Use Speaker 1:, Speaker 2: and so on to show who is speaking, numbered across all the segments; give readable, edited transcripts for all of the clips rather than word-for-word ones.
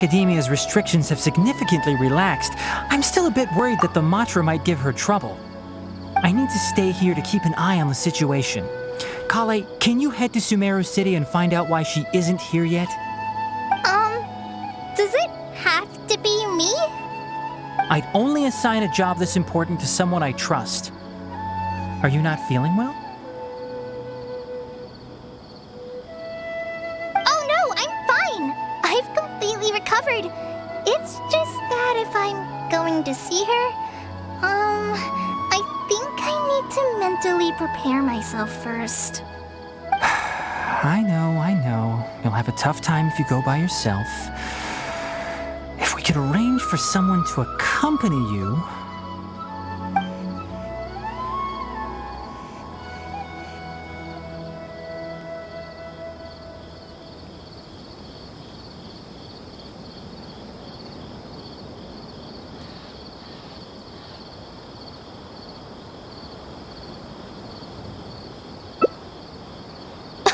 Speaker 1: Academia's restrictions have significantly relaxed, I'm still a bit worried that the Matra might give her trouble. I need to stay here to keep an eye on the situation. Kale, can you head to Sumeru City and find out why she isn't here yet?
Speaker 2: Does it have to be me?
Speaker 1: I'd only assign a job this important to someone I trust. Are you not feeling well?
Speaker 2: Oh no, I'm fine. I've completely recovered. It's just that if I'm going to see her, I think I need to mentally prepare myself first.
Speaker 1: I know. You'll have a tough time if you go by yourself. If we could arrange for someone to accompany you...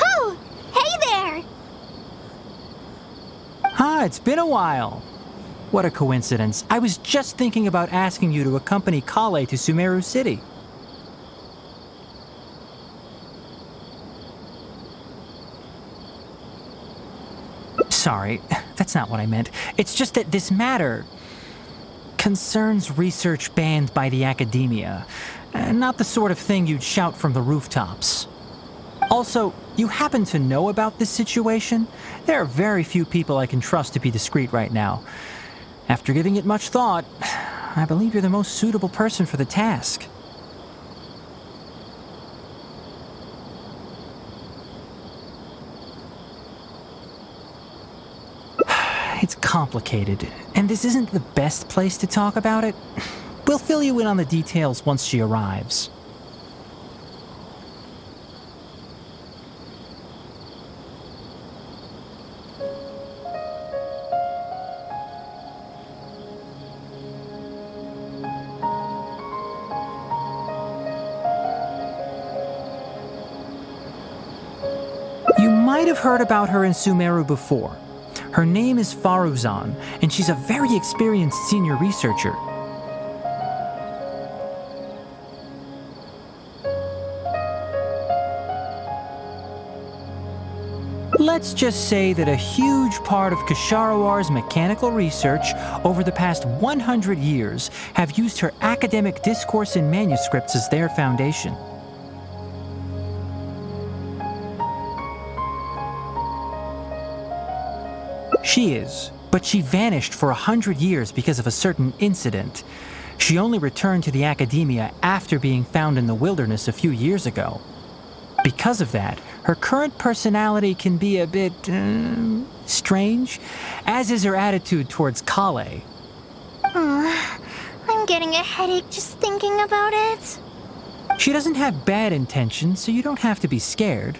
Speaker 2: Oh, hey there!
Speaker 1: It's been a while. What a coincidence. I was just thinking about asking you to accompany Kale to Sumeru City. Sorry, that's not what I meant. It's just that this matter concerns research banned by the Academia, not the sort of thing you'd shout from the rooftops. Also, you happen to know about this situation? There are very few people I can trust to be discreet right now. After giving it much thought, I believe you're the most suitable person for the task. It's complicated, and this isn't the best place to talk about it. We'll fill you in on the details once she arrives. You might have heard about her in Sumeru before. Her name is Faruzan, and she's a very experienced senior researcher. Let's just say that a huge part of Ksharowar's mechanical research over the past 100 years have used her academic discourse and manuscripts as their foundation. She is, but she vanished for 100 years because of a certain incident. She only returned to the Academia after being found in the wilderness a few years ago. Because of that, her current personality can be a bit, strange, as is her attitude towards Kale.
Speaker 2: I'm getting a headache just thinking about it.
Speaker 1: She doesn't have bad intentions, so you don't have to be scared.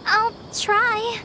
Speaker 2: I'll try.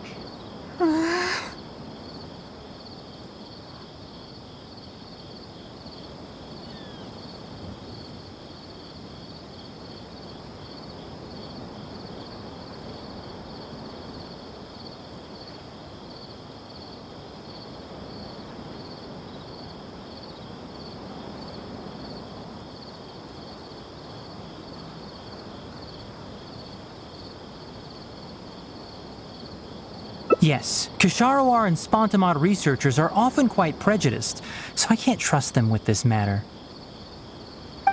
Speaker 1: Yes, Ksharawar and Spontamod researchers are often quite prejudiced, so I can't trust them with this matter.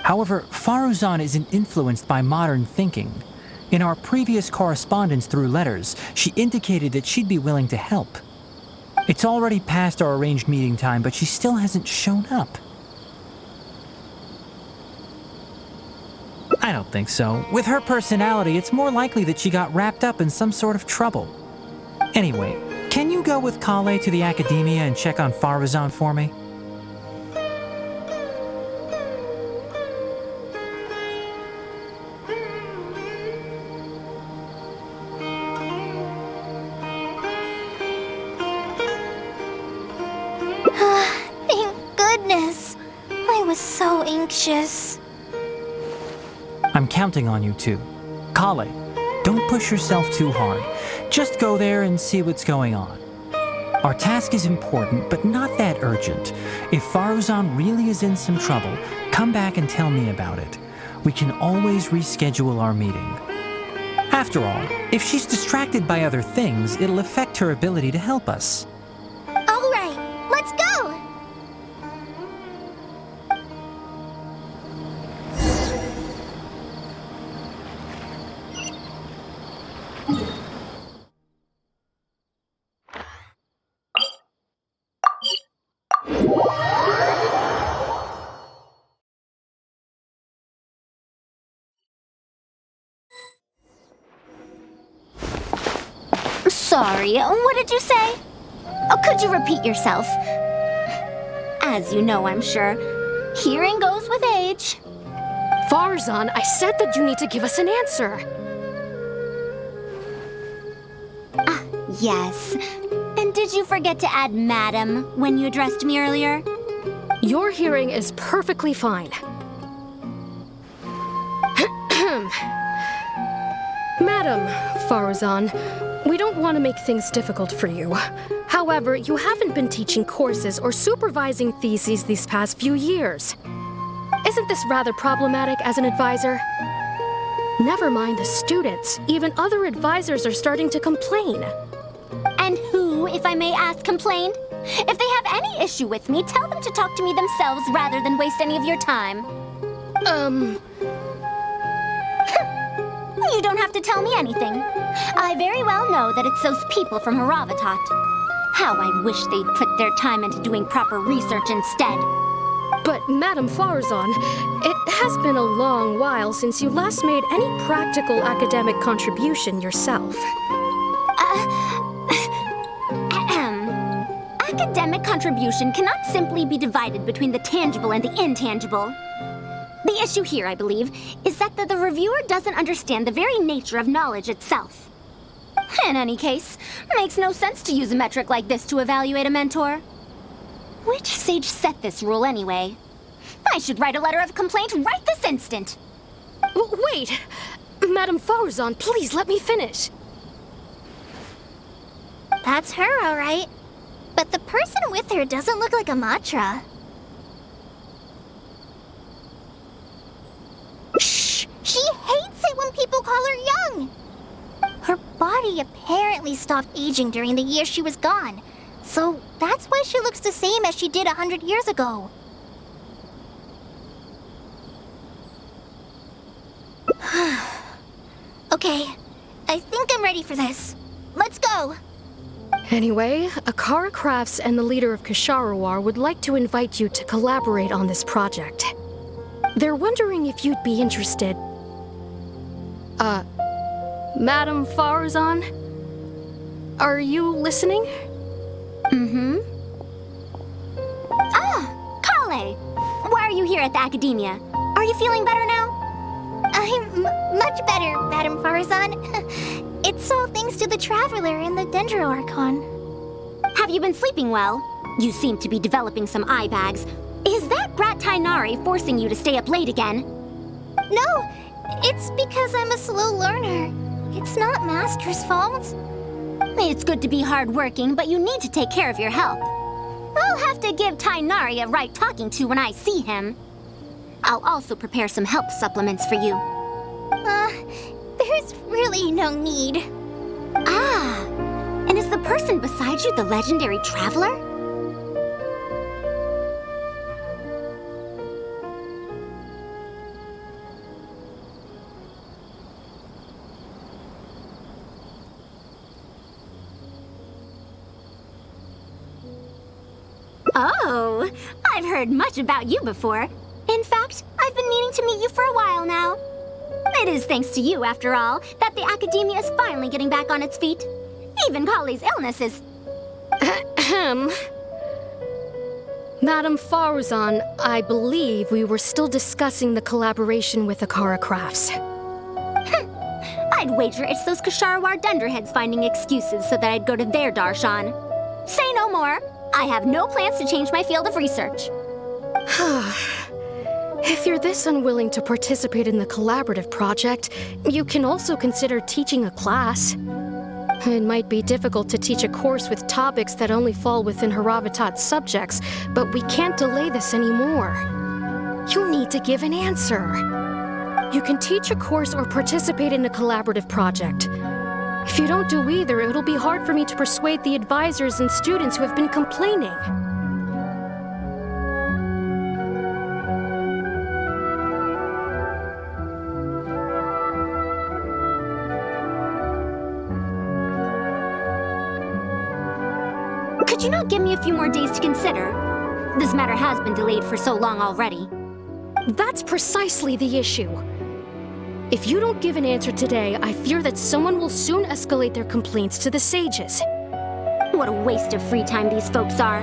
Speaker 1: However, Faruzan isn't influenced by modern thinking. In our previous correspondence through letters, she indicated that she'd be willing to help. It's already past our arranged meeting time, but she still hasn't shown up. I don't think so. With her personality, it's more likely that she got wrapped up in some sort of trouble. Anyway, can you go with Kale to the Academia and check on Faruzan for me?
Speaker 2: Thank goodness. I was so anxious.
Speaker 1: I'm counting on you too. Kale, don't push yourself too hard. Just go there and see what's going on. Our task is important, but not that urgent. If Faruzan really is in some trouble, come back and tell me about it. We can always reschedule our meeting. After all, if she's distracted by other things, it'll affect her ability to help us.
Speaker 2: All right, let's go! Sorry, what did you say? Oh, could you repeat yourself? As you know, I'm sure, hearing goes with age.
Speaker 3: Faruzan, I said that you need to give us an answer.
Speaker 2: Yes. And did you forget to add madam when you addressed me earlier?
Speaker 3: Your hearing is perfectly fine. Madam Faruzan, we don't want to make things difficult for you. However, you haven't been teaching courses or supervising theses these past few years. Isn't this rather problematic as an advisor? Never mind the students, even other advisors are starting to complain.
Speaker 2: And who, if I may ask, complained? If they have any issue with me, tell them to talk to me themselves rather than waste any of your time. You don't have to tell me anything. I very well know that it's those people from Haravatat. How I wish they'd put their time into doing proper research instead.
Speaker 3: But, Madam Faruzan, it has been a long while since you last made any practical academic contribution yourself.
Speaker 2: Academic contribution cannot simply be divided between the tangible and the intangible. The issue here, I believe, is that the reviewer doesn't understand the very nature of knowledge itself. In any case, makes no sense to use a metric like this to evaluate a mentor. Which sage set this rule anyway? I should write a letter of complaint right this instant.
Speaker 3: Wait! Madam Faruzan, please let me finish.
Speaker 2: That's her, all right. But the person with her doesn't look like a Matra. Shh! She hates it when people call her young! Her body apparently stopped aging during the year she was gone. So that's why she looks the same as she did 100 years ago. Okay, I think I'm ready for this. Let's go!
Speaker 3: Anyway, Akara Crafts and the leader of Ksharawar would like to invite you to collaborate on this project. They're wondering if you'd be interested. Madam Faruzan? Are you listening?
Speaker 2: Mm-hmm. Ah, Kale! Why are you here at the Academia? Are you feeling better now? I'm much better, Madam Faruzan. It's all thanks to the Traveler and the Dendro Archon. Have you been sleeping well? You seem to be developing some eye bags. Is that brat Tainari forcing you to stay up late again? No, it's because I'm a slow learner. It's not Master's fault. It's good to be hardworking, but you need to take care of your health. I'll have to give Tainari a right talking to when I see him. I'll also prepare some health supplements for you. There's really no need. Ah, and is the person beside you the legendary Traveler? Oh, I've heard much about you before. In fact, I've been meaning to meet you for a while now. It is thanks to you, after all, that the Academia is finally getting back on its feet. Even Kali's illness is...
Speaker 3: Madam Faruzan, I believe we were still discussing the collaboration with Akara Crafts.
Speaker 2: I'd wager it's those Ksharawar dunderheads finding excuses so that I'd go to their darshan. Say no more. I have no plans to change my field of research.
Speaker 3: If you're this unwilling to participate in the collaborative project, you can also consider teaching a class. It might be difficult to teach a course with topics that only fall within Haravatat's subjects, but we can't delay this anymore. You need to give an answer. You can teach a course or participate in a collaborative project. If you don't do either, it'll be hard for me to persuade the advisors and students who have been complaining.
Speaker 4: Could you not give me a few more days to consider? This matter has been delayed for so long already.
Speaker 3: That's precisely the issue. If you don't give an answer today, I fear that someone will soon escalate their complaints to the sages.
Speaker 4: What a waste of free time these folks are.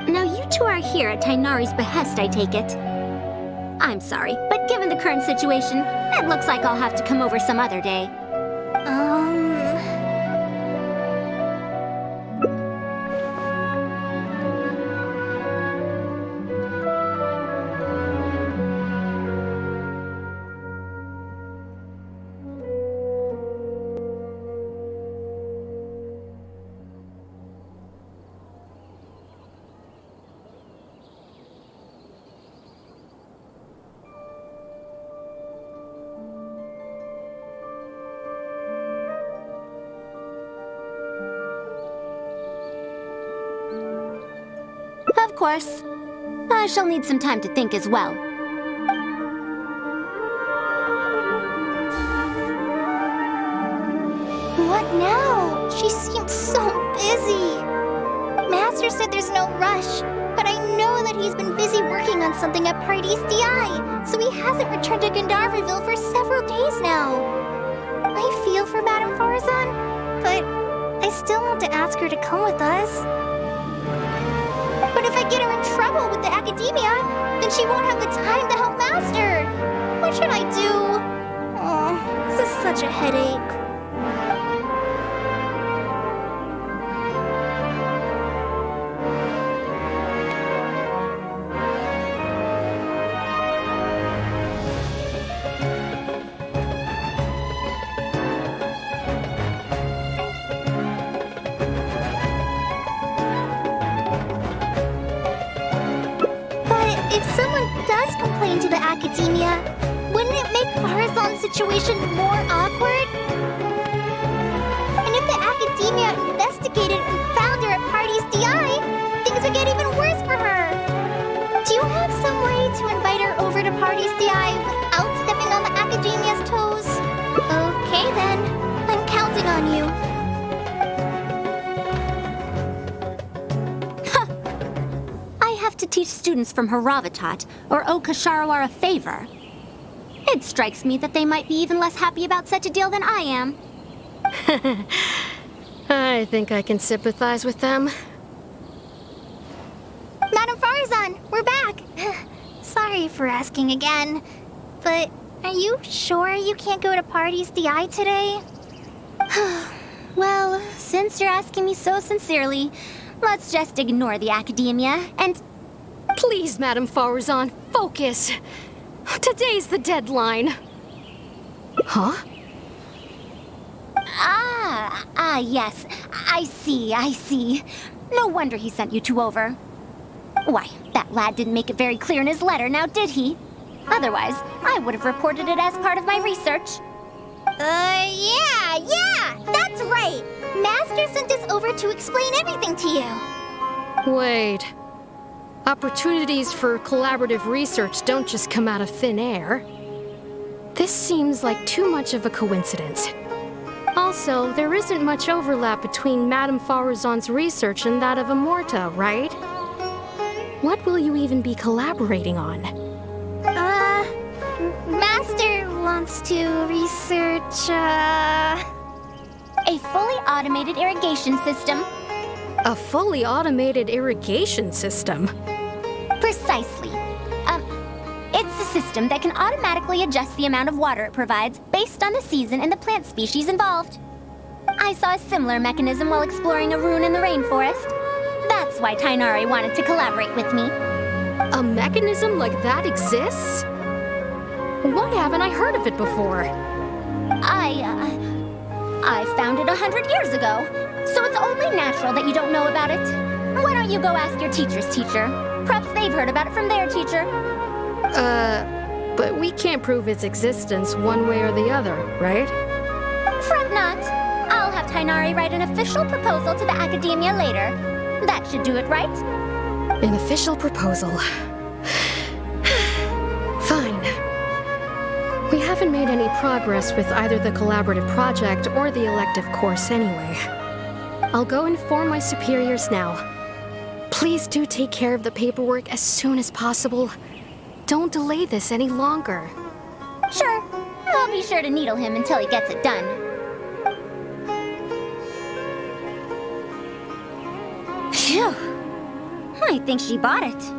Speaker 4: Now you two are here at Tainari's behest, I take it. I'm sorry, but given the current situation, it looks like I'll have to come over some other day. Of course. I shall need some time to think as well.
Speaker 2: What now? She seems so busy. Master said there's no rush, but I know that he's been busy working on something at Party's DI, so he hasn't returned to Gandharville for several days now. I feel for Madame Faruzan, but I still want to ask her to come with us. But if I get her in trouble with the academia, then she won't have the time to help Master. What should I do? Oh, this is such a headache. If someone does complain to the academia, wouldn't it make Faruzan's situation more awkward? And if the academia investigated and found her at Party's DI, things would get even worse for her. Do you have some way to invite her over to Party's DI without stepping on the academia's toes? Okay then, I'm counting on you.
Speaker 4: To teach students from Haravatat or owe Kasharawar a favor. It strikes me that they might be even less happy about such a deal than I am.
Speaker 3: I think I can sympathize with them.
Speaker 2: Madame Faruzan, we're back! Sorry for asking again, but are you sure you can't go to Party's DI today?
Speaker 4: Well, since you're asking me so sincerely, let's just ignore the academia and...
Speaker 3: Please, Madame Faruzan, focus. Today's the deadline. Huh?
Speaker 4: Yes. I see. No wonder he sent you two over. Why, that lad didn't make it very clear in his letter, now did he? Otherwise, I would have reported it as part of my research.
Speaker 2: Yeah, that's right! Master sent us over to explain everything to you.
Speaker 3: Wait. Opportunities for collaborative research don't just come out of thin air. This seems like too much of a coincidence. Also, there isn't much overlap between Madame Faruzan's research and that of Amorta, right? What will you even be collaborating on?
Speaker 2: Master wants to research,
Speaker 4: A fully automated irrigation system.
Speaker 3: A fully automated irrigation system?
Speaker 4: Precisely. It's a system that can automatically adjust the amount of water it provides based on the season and the plant species involved. I saw a similar mechanism while exploring a rune in the rainforest. That's why Tainari wanted to collaborate with me.
Speaker 3: A mechanism like that exists? Why haven't I heard of it before?
Speaker 4: I found it 100 years ago, so it's only natural that you don't know about it. Why don't you go ask your teacher's teacher? Perhaps they've heard about it from their teacher.
Speaker 3: But we can't prove its existence one way or the other, right?
Speaker 4: Fret not. I'll have Tainari write an official proposal to the Academia later. That should do it, right?
Speaker 3: An official proposal. Fine. We haven't made any progress with either the collaborative project or the elective course anyway. I'll go inform my superiors now. Please do take care of the paperwork as soon as possible. Don't delay this any longer.
Speaker 4: Sure. I'll be sure to needle him until he gets it done. Phew. I think she bought it.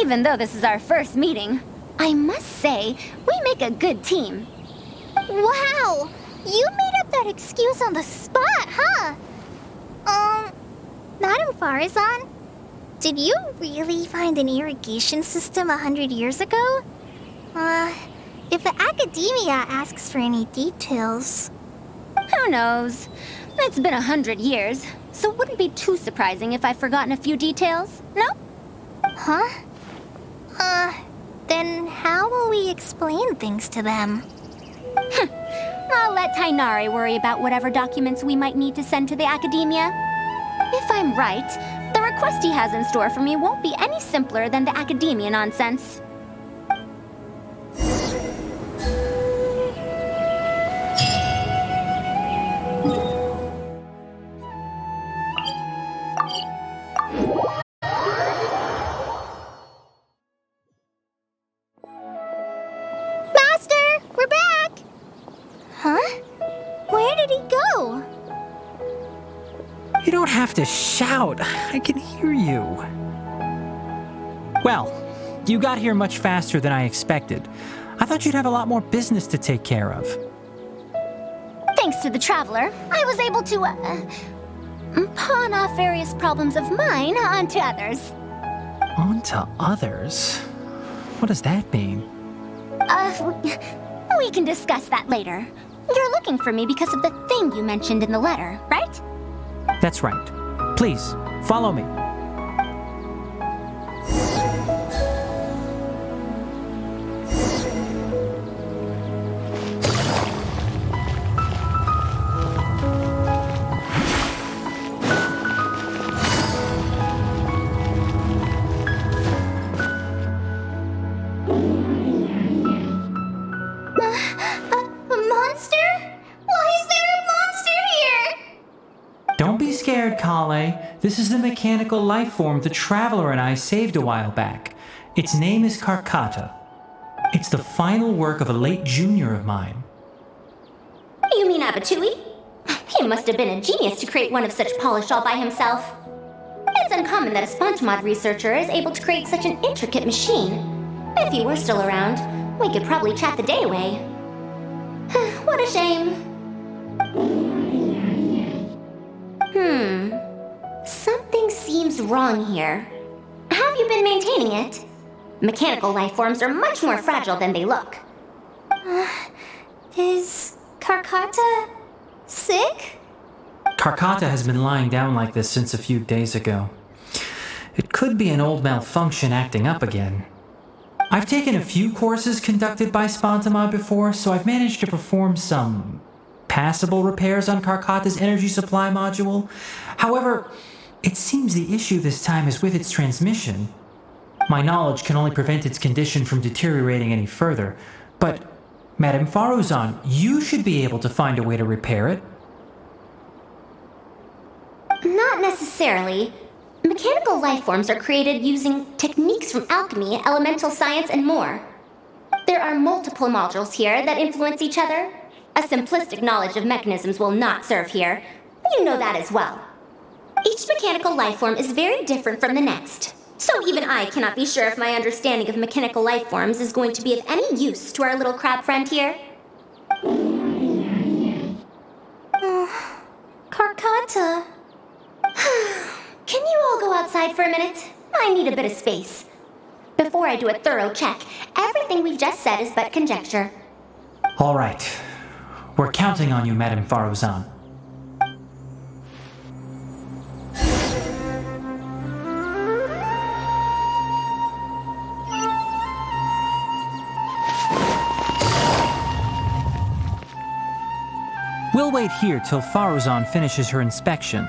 Speaker 4: Even though this is our first meeting, I must say, we make a good team.
Speaker 2: Wow! You made up that excuse on the spot, huh? Madam Faruzan, did you really find an irrigation system 100 years ago? If the Academia asks for any details...
Speaker 4: Who knows? It's been 100 years, so it wouldn't be too surprising if I've forgotten a few details, no?
Speaker 2: Huh? Then how will we explain things to them?
Speaker 4: I'll let Tainari worry about whatever documents we might need to send to the Academia. If I'm right, the request he has in store for me won't be any simpler than the Academia nonsense.
Speaker 1: You don't have to shout. I can hear you. Well, you got here much faster than I expected. I thought you'd have a lot more business to take care of.
Speaker 4: Thanks to the Traveler, I was able to, pawn off various problems of mine onto others.
Speaker 1: Onto others? What does that mean?
Speaker 4: We can discuss that later. You're looking for me because of the thing you mentioned in the letter, right?
Speaker 1: That's right. Please, follow me. This is the mechanical life form the Traveler and I saved a while back. Its name is Karkata. It's the final work of a late junior of mine.
Speaker 4: You mean Abatui? He must have been a genius to create one of such polish all by himself. It's uncommon that a SpongeMod researcher is able to create such an intricate machine. If he were still around, we could probably chat the day away. What a shame. Something seems wrong here. Have you been maintaining it? Mechanical life forms are much more fragile than they look.
Speaker 2: Is Karkata sick?
Speaker 1: Karkata has been lying down like this since a few days ago. It could be an old malfunction acting up again. I've taken a few courses conducted by Spontamod before, so I've managed to perform some passable repairs on Karkata's energy supply module. However, it seems the issue this time is with its transmission. My knowledge can only prevent its condition from deteriorating any further, but Madame Faruzan, you should be able to find a way to repair it.
Speaker 4: Not necessarily. Mechanical life forms are created using techniques from alchemy, elemental science, and more. There are multiple modules here that influence each other. A simplistic knowledge of mechanisms will not serve here. You know that as well. each mechanical life form is very different from the next. So even I cannot be sure if my understanding of mechanical life forms is going to be of any use to our little crab friend here.
Speaker 2: Carcata.
Speaker 4: Can you all go outside for a minute? I need a bit of space. Before I do a thorough check, everything we've just said is but conjecture.
Speaker 1: All right. We're counting on you, Madame Faruzan. We'll wait here till Faruzan finishes her inspection.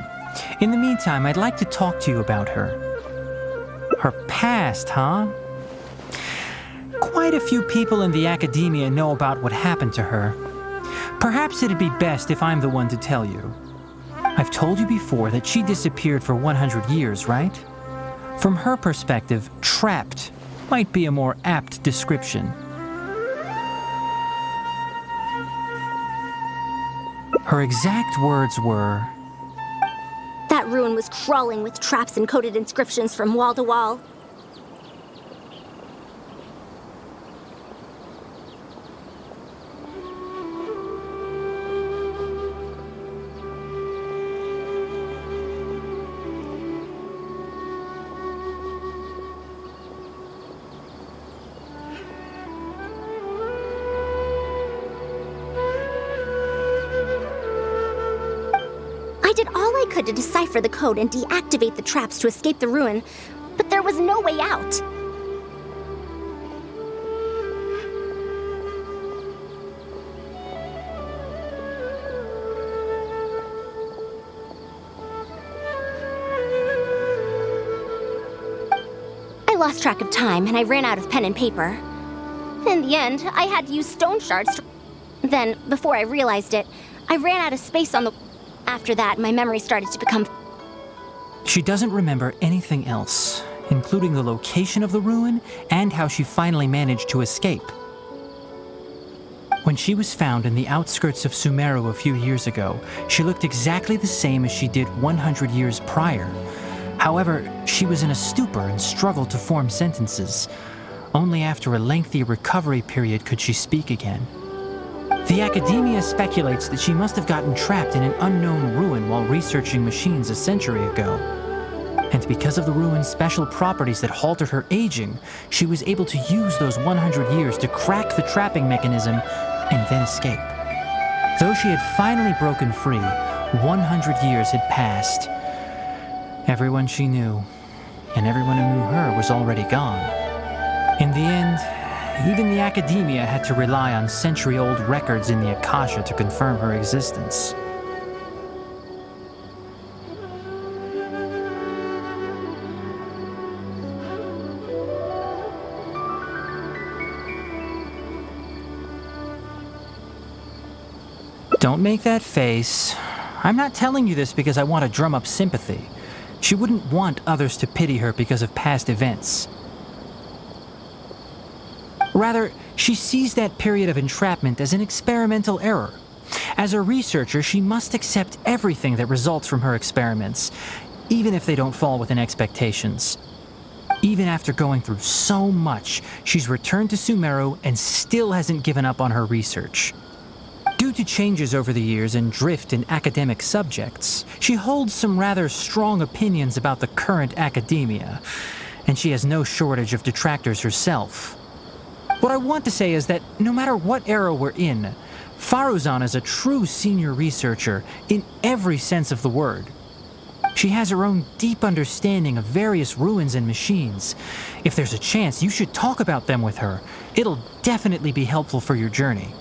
Speaker 1: In the meantime, I'd like to talk to you about her. Her past, huh? Quite a few people in the academia know about what happened to her. Perhaps it'd be best if I'm the one to tell you. I've told you before that she disappeared for 100 years, right? From her perspective, trapped might be a more apt description. Her exact words were,
Speaker 4: That ruin was crawling with traps and coded inscriptions from wall to wall. I did all I could to decipher the code and deactivate the traps to escape the ruin, but there was no way out. I lost track of time and I ran out of pen and paper. In the end, I had to use stone shards to... Then, before I realized it, I ran out of space on the... After that, my memory started to become...
Speaker 1: she doesn't remember anything else, including the location of the ruin and how she finally managed to escape. When she was found in the outskirts of Sumeru a few years ago, she looked exactly the same as she did 100 years prior. However, she was in a stupor and struggled to form sentences. Only after a lengthy recovery period could she speak again. The academia speculates that she must have gotten trapped in an unknown ruin while researching machines a century ago. And because of the ruin's special properties that halted her aging, she was able to use those 100 years to crack the trapping mechanism and then escape. Though she had finally broken free, 100 years had passed. Everyone she knew, and everyone who knew her, was already gone. In the end, even the academia had to rely on century-old records in the Akasha to confirm her existence. Don't make that face. I'm not telling you this because I want to drum up sympathy. She wouldn't want others to pity her because of past events. Rather, she sees that period of entrapment as an experimental error. As a researcher, she must accept everything that results from her experiments, even if they don't fall within expectations. Even after going through so much, she's returned to Sumeru and still hasn't given up on her research. Due to changes over the years and drift in academic subjects, she holds some rather strong opinions about the current academia, and she has no shortage of detractors herself. What I want to say is that no matter what era we're in, Faruzan is a true senior researcher in every sense of the word. She has her own deep understanding of various ruins and machines. If there's a chance, you should talk about them with her. It'll definitely be helpful for your journey.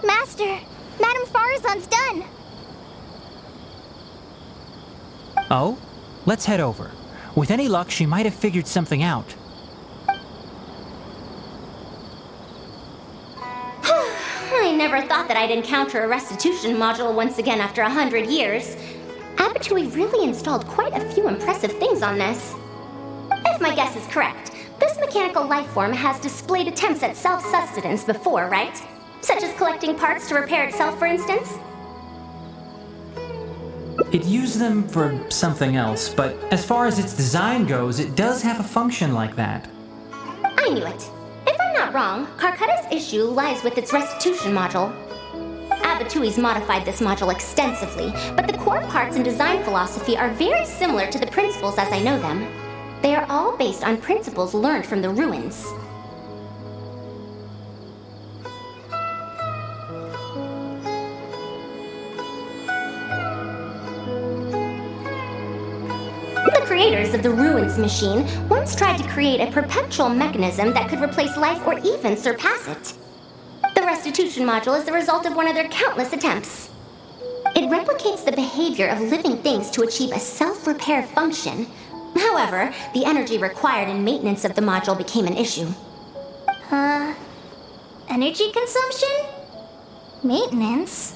Speaker 2: Master, Madame Faruzan's done.
Speaker 1: Oh? Let's head over. With any luck, she might have figured something out.
Speaker 4: I never thought that I'd encounter a restitution module once again after 100 years. Abatui really installed quite a few impressive things on this. If my guess is correct, this mechanical life form has displayed attempts at self-sustenance before, right? Such as collecting parts to repair itself, for instance?
Speaker 1: It used them for something else, but as far as its design goes, it does have a function like that.
Speaker 4: I knew it. If I'm not wrong, Karkata's issue lies with its restitution module. Abatui's modified this module extensively, but the core parts and design philosophy are very similar to the principles as I know them. They are all based on principles learned from the ruins. The creators of the Ruins machine once tried to create a perpetual mechanism that could replace life or even surpass it. The restitution module is the result of one of their countless attempts. It replicates the behavior of living things to achieve a self-repair function. However, the energy required in maintenance of the module became an issue.
Speaker 2: Energy consumption? Maintenance?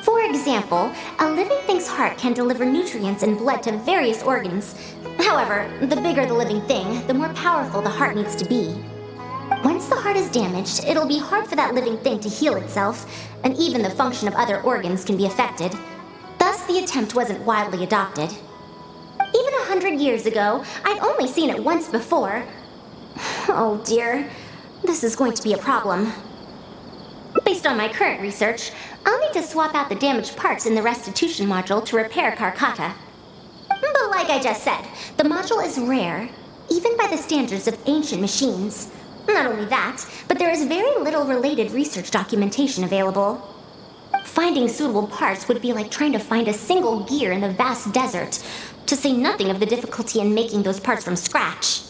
Speaker 4: For example, a living thing's heart can deliver nutrients and blood to various organs. However, the bigger the living thing, the more powerful the heart needs to be. Once the heart is damaged, it'll be hard for that living thing to heal itself, and even the function of other organs can be affected. Thus, the attempt wasn't widely adopted. Even 100 years ago, I'd only seen it once before. Oh dear, this is going to be a problem. Based on my current research, I'll need to swap out the damaged parts in the restitution module to repair Karkata. But like I just said, the module is rare, even by the standards of ancient machines. Not only that, but there is very little related research documentation available. Finding suitable parts would be like trying to find a single gear in the vast desert, to say nothing of the difficulty in making those parts from scratch.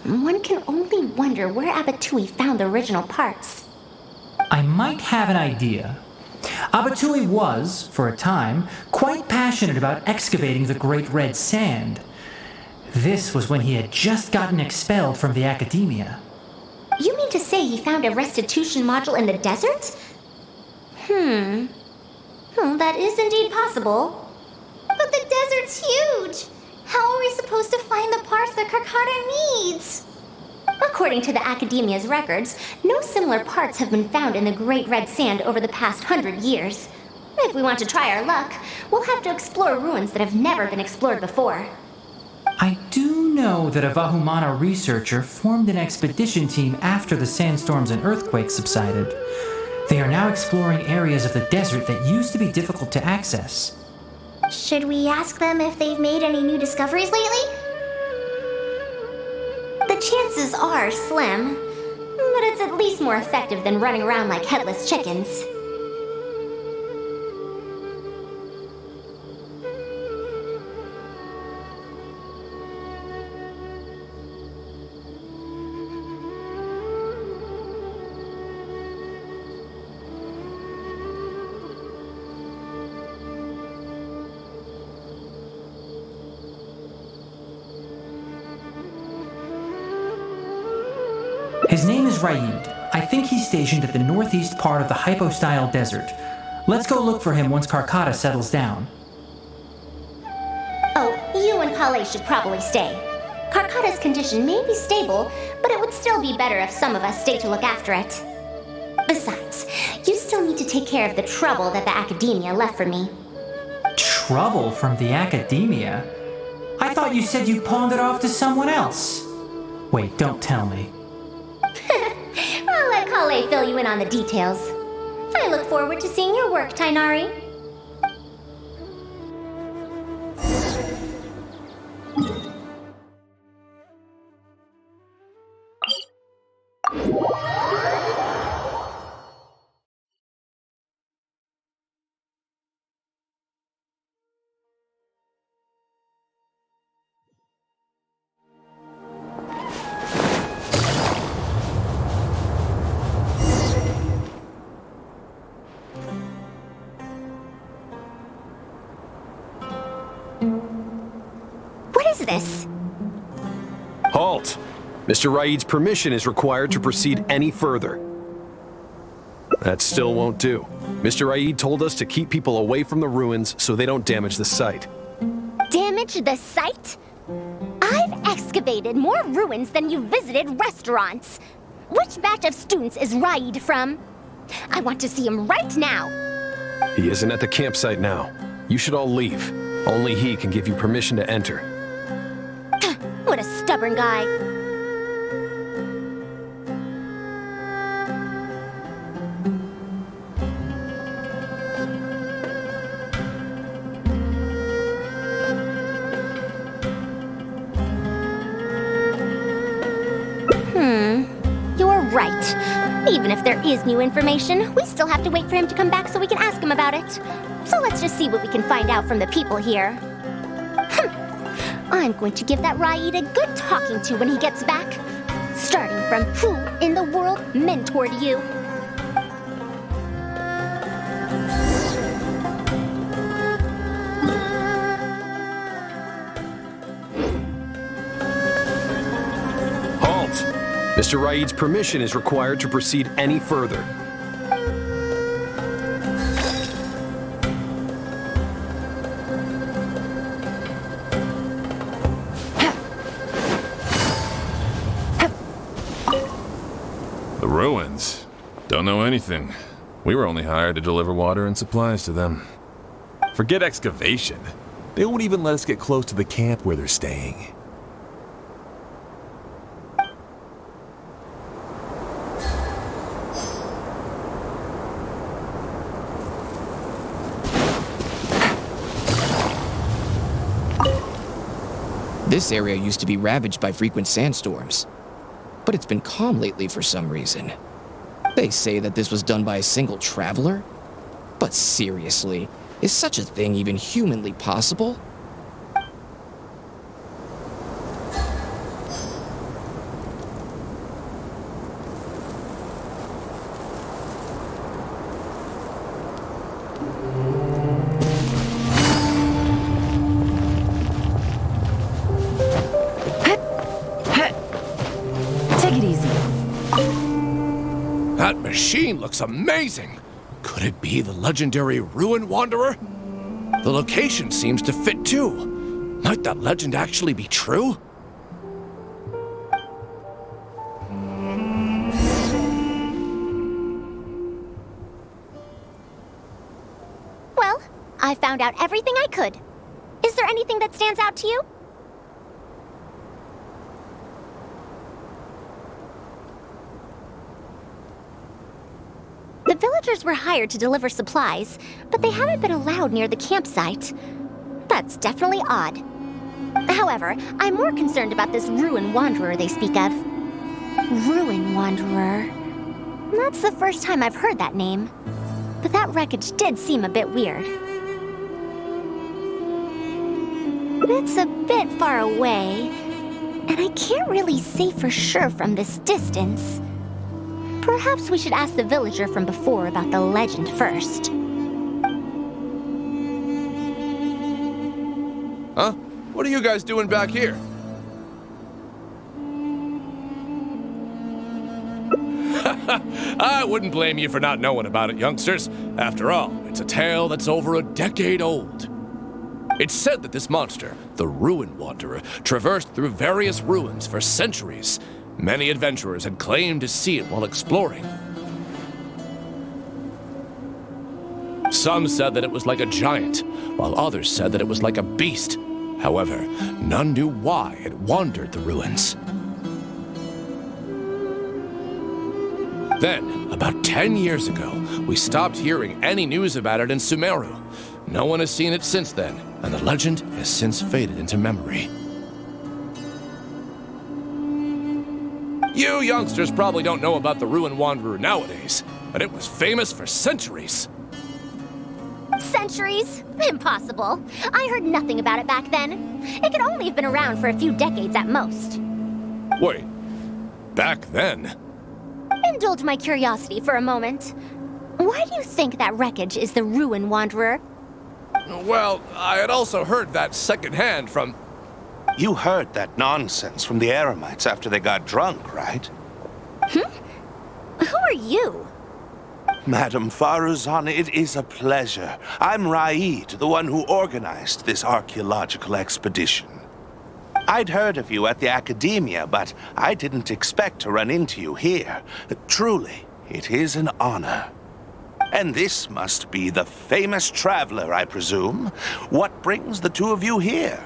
Speaker 4: One can only wonder where Abatui found the original parts.
Speaker 1: I might have an idea. Abatui was, for a time, quite passionate about excavating the Great Red Sand. This was when he had just gotten expelled from the academia.
Speaker 4: You mean to say he found a restitution module in the desert? Well, that is indeed possible.
Speaker 2: But the desert's huge! How are we supposed to find the parts that Karkata needs?
Speaker 4: According to the Academia's records, no similar parts have been found in the Great Red Sand over the past 100 years. If we want to try our luck, we'll have to explore ruins that have never been explored before.
Speaker 1: I do know that a Vahumana researcher formed an expedition team after the sandstorms and earthquakes subsided. They are now exploring areas of the desert that used to be difficult to access.
Speaker 2: Should we ask them if they've made any new discoveries lately?
Speaker 4: The chances are slim, but it's at least more effective than running around like headless chickens.
Speaker 1: His name is Raid. I think he's stationed at the northeast part of the Hypostyle Desert. Let's go look for him once Karkata settles down.
Speaker 4: Oh, you and Kale should probably stay. Karkata's condition may be stable, but it would still be better if some of us stay to look after it. Besides, you still need to take care of the trouble that the Academia left for me.
Speaker 1: Trouble from the Academia? I thought you said you pawned it off to someone else. Wait, don't tell me.
Speaker 4: I'll let Kale fill you in on the details. I look forward to seeing your work, Tainari. What is this?
Speaker 5: Halt! Mr. Raid's permission is required to proceed any further. That still won't do. Mr. Raid told us to keep people away from the ruins so they don't damage the site.
Speaker 4: Damage the site? I've excavated more ruins than you visited restaurants. Which batch of students is Raid from? I want to see him right now.
Speaker 5: He isn't at the campsite now. You should all leave. Only he can give you permission to enter.
Speaker 4: What a stubborn guy. You're right. Even if there is new information, we still have to wait for him to come back so we can ask him about it. So let's just see what we can find out from the people here. I'm going to give that Raid a good talking to when he gets back. Starting from who in the world mentored you?
Speaker 5: Halt! Mr. Raid's permission is required to proceed any further.
Speaker 6: The ruins? Don't know anything. We were only hired to deliver water and supplies to them. Forget excavation. They won't even let us get close to the camp where they're staying.
Speaker 7: This area used to be ravaged by frequent sandstorms, but it's been calm lately for some reason. They say that this was done by a single traveler? But seriously, is such a thing even humanly possible?
Speaker 8: Take it easy.
Speaker 9: That machine looks amazing! Could it be the legendary Ruin Wanderer? The location seems to fit too. Might that legend actually be true?
Speaker 4: Well, I found out everything I could. Is there anything that stands out to you? The villagers were hired to deliver supplies, but they haven't been allowed near the campsite. That's definitely odd. However, I'm more concerned about this Ruin Wanderer they speak of. Ruin Wanderer. That's the first time I've heard that name. But that wreckage did seem a bit weird. It's a bit far away, and I can't really say for sure from this distance. Perhaps we should ask the villager from before about the legend first.
Speaker 9: Huh? What are you guys doing back here? I wouldn't blame you for not knowing about it, youngsters. After all, it's a tale that's over a decade old. It's said that this monster, the Ruin Wanderer, traversed through various ruins for centuries. Many adventurers had claimed to see it while exploring. Some said that it was like a giant, while others said that it was like a beast. However, none knew why it wandered the ruins. Then, about 10 years ago, we stopped hearing any news about it in Sumeru. No one has seen it since then, and the legend has since faded into memory. You youngsters probably don't know about the Ruin Wanderer nowadays, but it was famous for centuries.
Speaker 4: Centuries? Impossible. I heard nothing about it back then. It could only have been around for a few decades at most.
Speaker 9: Wait, back then?
Speaker 4: Indulge my curiosity for a moment. Why do you think that wreckage is the Ruin Wanderer?
Speaker 9: Well, I had also heard that secondhand from...
Speaker 10: You heard that nonsense from the Eremites after they got drunk, right?
Speaker 4: Who are you?
Speaker 10: Madam Faruzan, it is a pleasure. I'm Raid, the one who organized this archaeological expedition. I'd heard of you at the Academia, but I didn't expect to run into you here. Truly, it is an honor. And this must be the famous traveler, I presume. What brings the two of you here?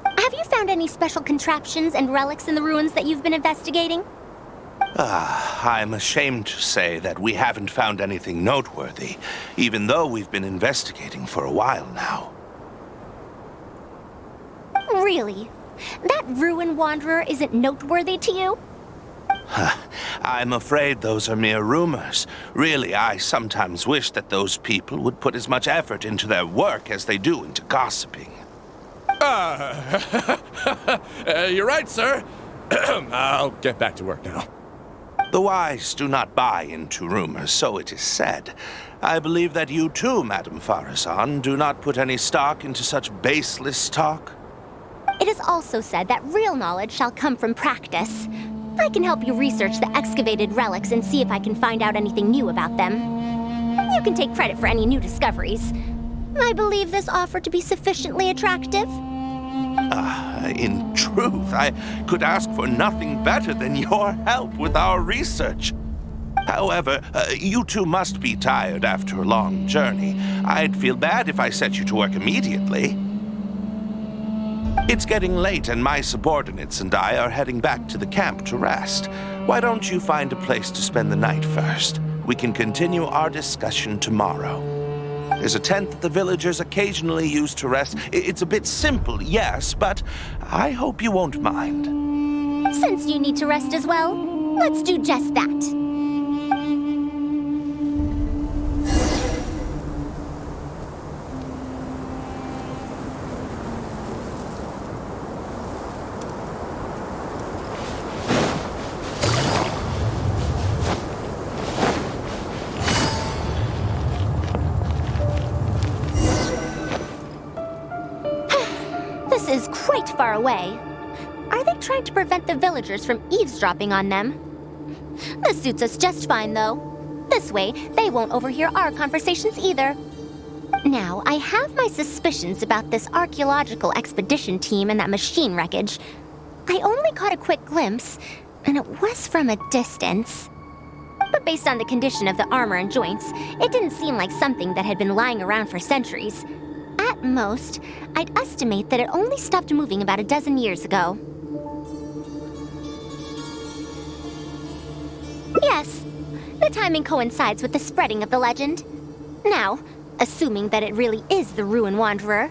Speaker 4: Have you found any special contraptions and relics in the ruins that you've been investigating?
Speaker 10: I'm ashamed to say that we haven't found anything noteworthy, even though we've been investigating for a while now.
Speaker 4: Really? That ruin wanderer isn't noteworthy to you?
Speaker 10: I'm afraid those are mere rumors. Really, I sometimes wish that those people would put as much effort into their work as they do into gossiping.
Speaker 9: You're right, sir. I'll get back to work now.
Speaker 10: The wise do not buy into rumors, so it is said. I believe that you too, Madam Faruzan, do not put any stock into such baseless talk.
Speaker 4: It is also said that real knowledge shall come from practice. I can help you research the excavated relics and see if I can find out anything new about them. You can take credit for any new discoveries. I believe this offer to be sufficiently attractive.
Speaker 10: In truth, I could ask for nothing better than your help with our research. However, you two must be tired after a long journey. I'd feel bad if I set you to work immediately. It's getting late and my subordinates and I are heading back to the camp to rest. Why don't you find a place to spend the night first? We can continue our discussion tomorrow. There's a tent that the villagers occasionally use to rest. It's a bit simple, yes, but I hope you won't mind.
Speaker 4: Since you need to rest as well, let's do just that. This is quite far away. Are they trying to prevent the villagers from eavesdropping on them? This suits us just fine, though. This way, they won't overhear our conversations either. Now, I have my suspicions about this archaeological expedition team and that machine wreckage. I only caught a quick glimpse, and it was from a distance. But based on the condition of the armor and joints, it didn't seem like something that had been lying around for centuries. At most, I'd estimate that it only stopped moving about a dozen years ago. Yes, the timing coincides with the spreading of the legend. Now, assuming that it really is the Ruin Wanderer,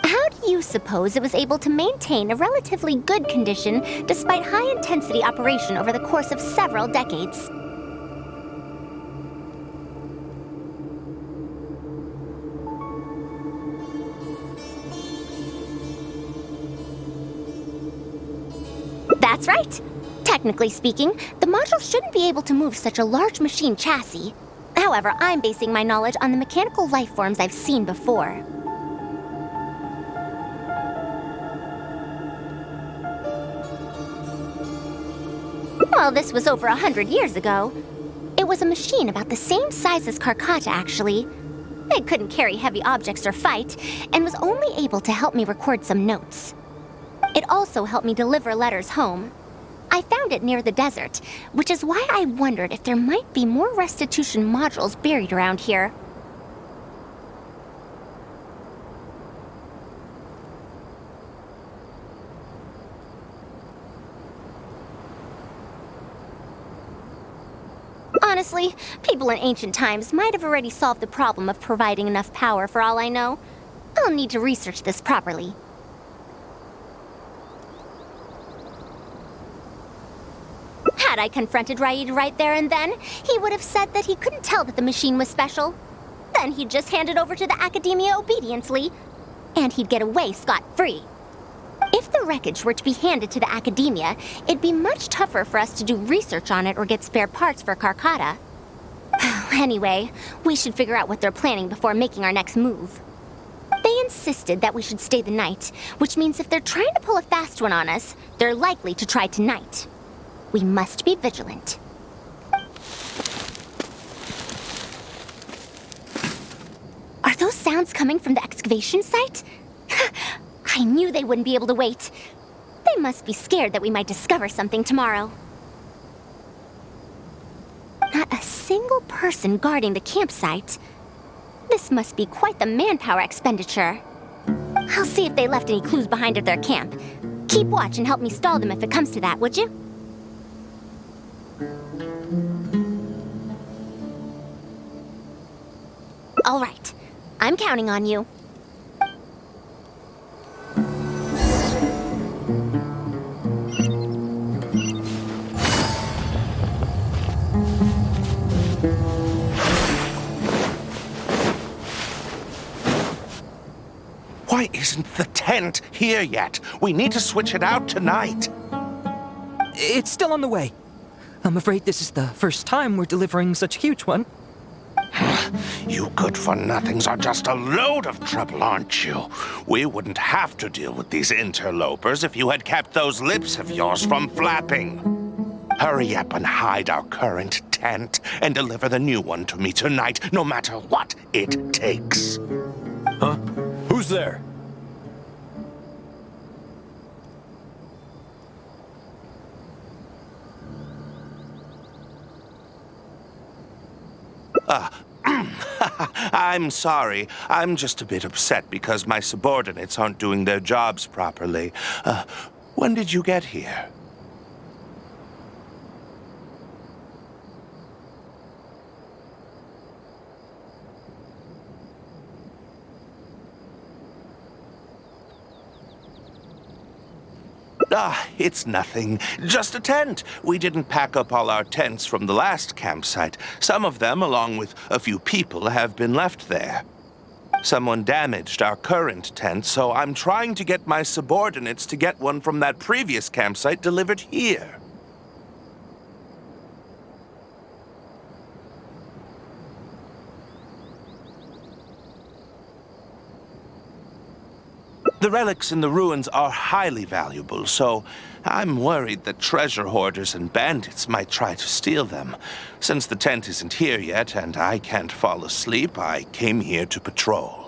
Speaker 4: how do you suppose it was able to maintain a relatively good condition despite high-intensity operation over the course of several decades? That's right. Technically speaking, the module shouldn't be able to move such a large machine chassis. However, I'm basing my knowledge on the mechanical life forms I've seen before. Well, this was over 100 years ago. It was a machine about the same size as Karkata, actually. It couldn't carry heavy objects or fight, and was only able to help me record some notes. It also helped me deliver letters home. I found it near the desert, which is why I wondered if there might be more restitution modules buried around here. Honestly, people in ancient times might have already solved the problem of providing enough power for all I know. I'll need to research this properly. Had I confronted Raid right there and then, he would have said that he couldn't tell that the machine was special. Then he'd just hand it over to the Academia obediently, and he'd get away scot-free. If the wreckage were to be handed to the Academia, it'd be much tougher for us to do research on it or get spare parts for Karkata. Anyway, we should figure out what they're planning before making our next move. They insisted that we should stay the night, which means if they're trying to pull a fast one on us, they're likely to try tonight. We must be vigilant. Are those sounds coming from the excavation site? I knew they wouldn't be able to wait. They must be scared that we might discover something tomorrow. Not a single person guarding the campsite. This must be quite the manpower expenditure. I'll see if they left any clues behind at their camp. Keep watch and help me stall them if it comes to that, would you? All right. I'm counting on you.
Speaker 10: Why isn't the tent here yet? We need to switch it out tonight.
Speaker 8: It's still on the way. I'm afraid this is the first time we're delivering such a huge one.
Speaker 10: You good-for-nothings are just a load of trouble, aren't you? We wouldn't have to deal with these interlopers if you had kept those lips of yours from flapping. Hurry up and hide our current tent and deliver the new one to me tonight, no matter what it takes.
Speaker 5: Huh? Who's there?
Speaker 10: I'm sorry. I'm just a bit upset because my subordinates aren't doing their jobs properly. When did you get here? It's nothing. Just a tent. We didn't pack up all our tents from the last campsite. Some of them, along with a few people, have been left there. Someone damaged our current tent, so I'm trying to get my subordinates to get one from that previous campsite delivered here. The relics in the ruins are highly valuable, so I'm worried that treasure hoarders and bandits might try to steal them. Since the tent isn't here yet and I can't fall asleep, I came here to patrol.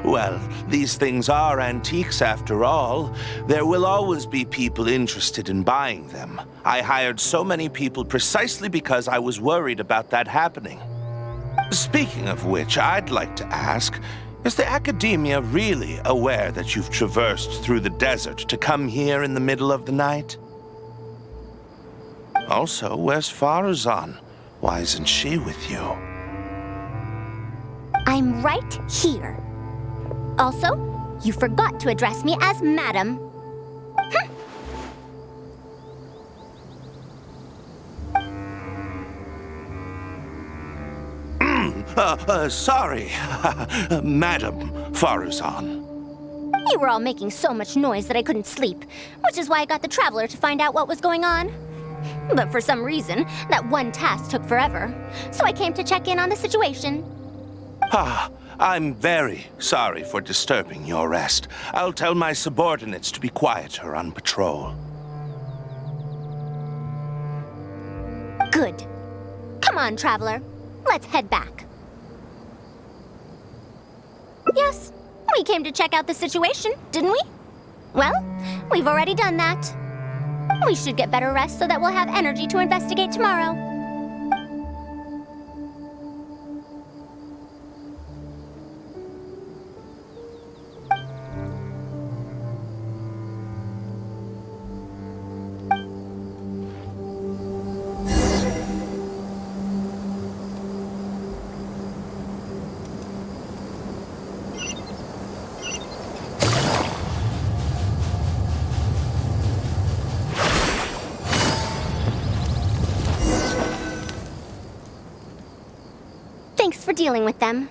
Speaker 10: Well, these things are antiques after all. There will always be people interested in buying them. I hired so many people precisely because I was worried about that happening. Speaking of which, I'd like to ask, is the Academia really aware that you've traversed through the desert to come here in the middle of the night? Also, where's Faruzan? Why isn't she with you?
Speaker 4: I'm right here. Also, you forgot to address me as Madam.
Speaker 10: Sorry, Madam Faruzan.
Speaker 4: You were all making so much noise that I couldn't sleep, which is why I got the Traveler to find out what was going on. But for some reason, that one task took forever, so I came to check in on the situation.
Speaker 10: I'm very sorry for disturbing your rest. I'll tell my subordinates to be quieter on patrol.
Speaker 4: Good. Come on, Traveler. Let's head back. Yes, we came to check out the situation, didn't we? Well, we've already done that. We should get better rest so that we'll have energy to investigate tomorrow. Thanks for dealing with them.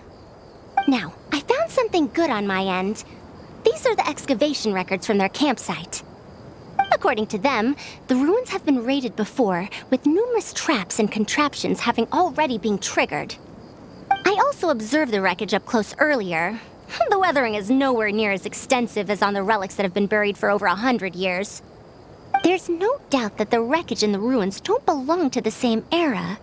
Speaker 4: Now, I found something good on my end. These are the excavation records from their campsite. According to them, the ruins have been raided before, with numerous traps and contraptions having already been triggered. I also observed the wreckage up close earlier. The weathering is nowhere near as extensive as on the relics that have been buried for over 100 years. There's no doubt that the wreckage and the ruins don't belong to the same era.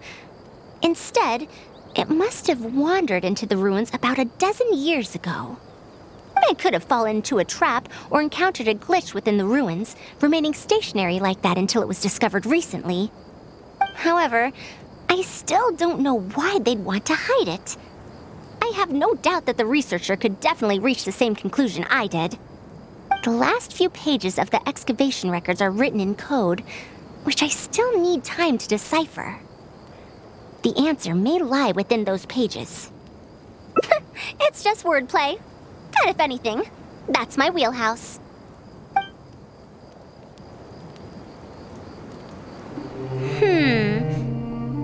Speaker 4: Instead, it must have wandered into the ruins about a dozen years ago. It could have fallen into a trap or encountered a glitch within the ruins, remaining stationary like that until it was discovered recently. However, I still don't know why they'd want to hide it. I have no doubt that the researcher could definitely reach the same conclusion I did. The last few pages of the excavation records are written in code, which I still need time to decipher. The answer may lie within those pages. It's just wordplay. And if anything, that's my wheelhouse.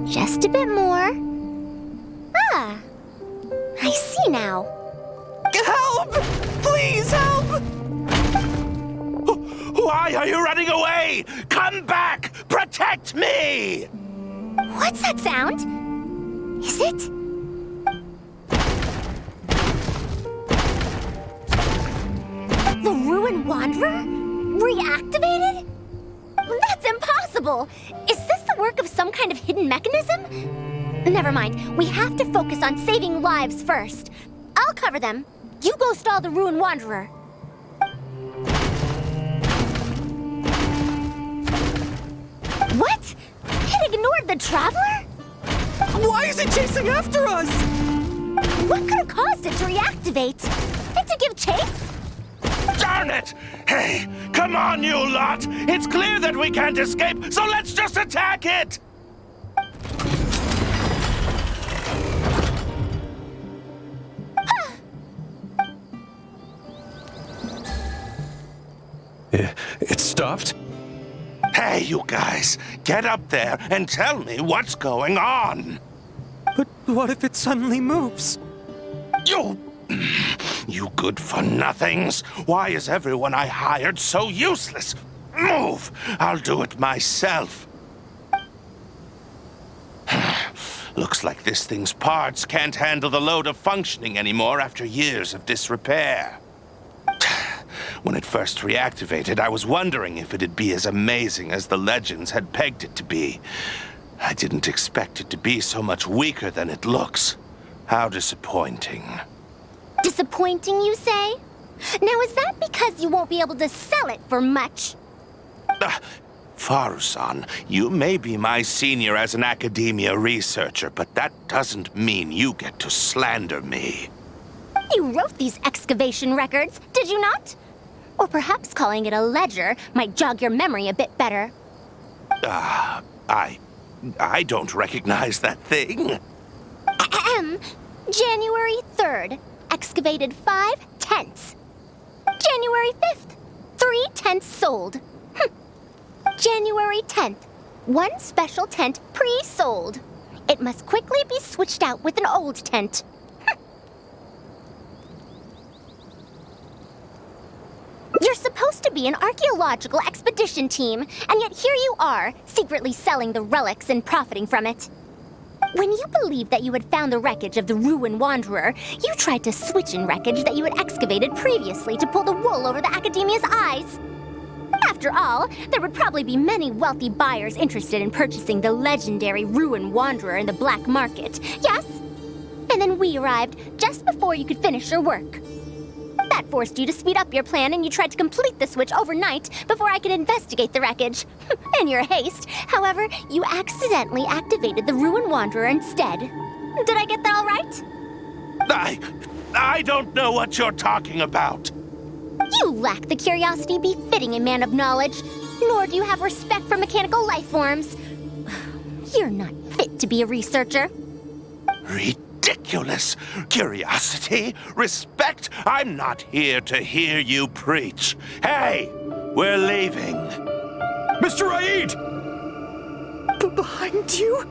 Speaker 4: Just a bit more. Ah, I see now.
Speaker 10: Help! Please help! Why are you running away? Come back! Protect me!
Speaker 4: What's that sound? Is it? The Ruin Wanderer? Reactivated? That's impossible! Is this the work of some kind of hidden mechanism? Never mind. We have to focus on saving lives first. I'll cover them. You go stall the Ruin Wanderer. What? It ignored the Traveler?
Speaker 8: Why is it chasing after us?
Speaker 4: What could have caused it to reactivate? And to give chase?
Speaker 10: Darn it! Hey, come on, you lot! It's clear that we can't escape, so let's just attack it!
Speaker 5: It stopped?
Speaker 10: Hey, you guys, get up there and tell me what's going on!
Speaker 8: But what if it suddenly moves?
Speaker 10: You good-for-nothings! Why is everyone I hired so useless? Move! I'll do it myself. Looks like this thing's parts can't handle the load of functioning anymore after years of disrepair. When it first reactivated, I was wondering if it'd be as amazing as the legends had pegged it to be. I didn't expect it to be so much weaker than it looks. How disappointing.
Speaker 4: Disappointing, you say? Now, is that because you won't be able to sell it for much?
Speaker 10: Faruzan, you may be my senior as an academia researcher, but that doesn't mean you get to slander me.
Speaker 4: You wrote these excavation records, did you not? Or perhaps calling it a ledger might jog your memory a bit better.
Speaker 10: I don't recognize that thing.
Speaker 4: January 3rd, excavated 5 tents. January 5th, 3 tents sold. January 10th, 1 special tent pre-sold. It must quickly be switched out with an old tent. You're supposed to be an archaeological expedition team, and yet here you are, secretly selling the relics and profiting from it. When you believed that you had found the wreckage of the Ruin Wanderer, you tried to switch in wreckage that you had excavated previously to pull the wool over the Academia's eyes. After all, there would probably be many wealthy buyers interested in purchasing the legendary Ruin Wanderer in the black market, yes? And then we arrived just before you could finish your work. That forced you to speed up your plan, and you tried to complete the switch overnight before I could investigate the wreckage. In your haste, however, you accidentally activated the Ruin Wanderer instead. Did I get that all right?
Speaker 10: I don't know what you're talking about.
Speaker 4: You lack the curiosity befitting a man of knowledge, nor do you have respect for mechanical life forms. You're not fit to be a researcher.
Speaker 10: Ridiculous. Curiosity? Respect? I'm not here to hear you preach. Hey, we're leaving.
Speaker 5: Mr. Raid!
Speaker 8: Behind you?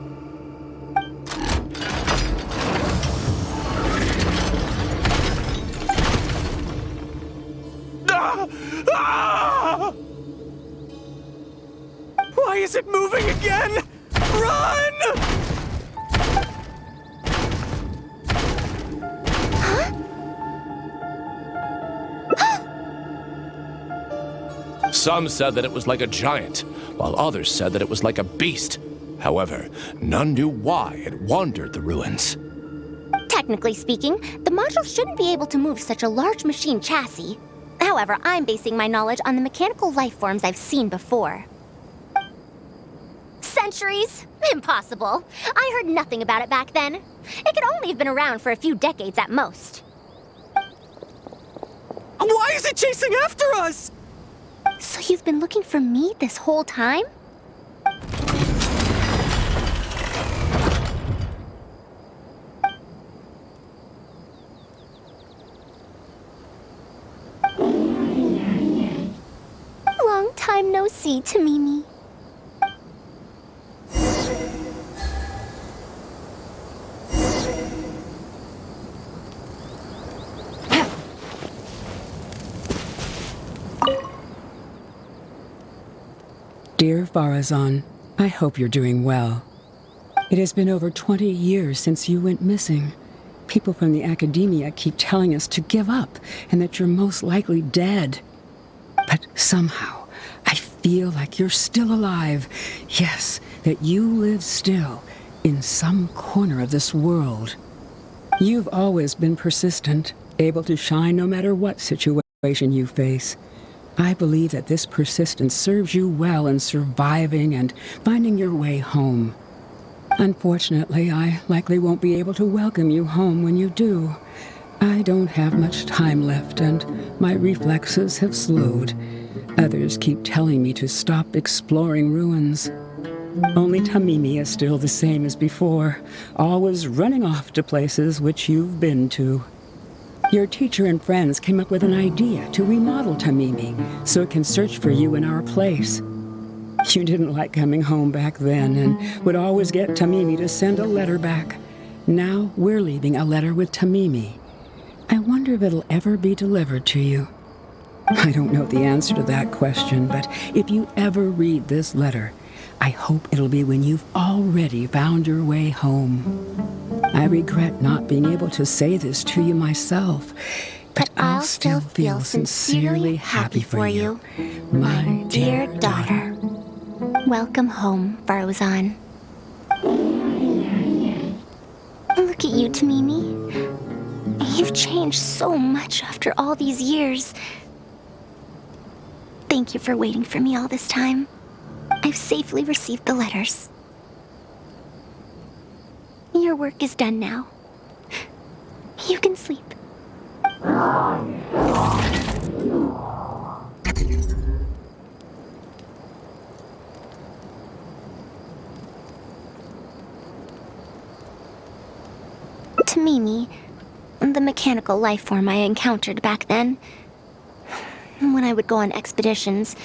Speaker 8: Why is it moving again? Run!
Speaker 9: Some said that it was like a giant, while others said that it was like a beast. However, none knew why it wandered the ruins.
Speaker 4: Technically speaking, the module shouldn't be able to move such a large machine chassis. However, I'm basing my knowledge on the mechanical life forms I've seen before. Centuries? Impossible. I heard nothing about it back then. It could only have been around for a few decades at most.
Speaker 8: Why is it chasing after us?
Speaker 4: So you've been looking for me this whole time? Long time no see, Tamimi.
Speaker 11: Dear Faruzan, I hope you're doing well. It has been over 20 years since you went missing. People from the academia keep telling us to give up and that you're most likely dead. But somehow, I feel like you're still alive. Yes, that you live still in some corner of this world. You've always been persistent, able to shine no matter what situation you face. I believe that this persistence serves you well in surviving and finding your way home. Unfortunately, I likely won't be able to welcome you home when you do. I don't have much time left, and my reflexes have slowed. Others keep telling me to stop exploring ruins. Only Tamimi is still the same as before, always running off to places which you've been to. Your teacher and friends came up with an idea to remodel Tamimi so it can search for you in our place. You didn't like coming home back then and would always get Tamimi to send a letter back. Now we're leaving a letter with Tamimi. I wonder if it'll ever be delivered to you. I don't know the answer to that question, but if you ever read this letter, I hope it'll be when you've already found your way home. I regret not being able to say this to you myself, but I'll still feel sincerely happy for you, my dear daughter.
Speaker 4: Welcome home, Faruzan. Look at you, Tamimi. You've changed so much after all these years. Thank you for waiting for me all this time. I've safely received the letters. Your work is done now. You can sleep. Tamimi, the mechanical life form I encountered back then. When I would go on expeditions,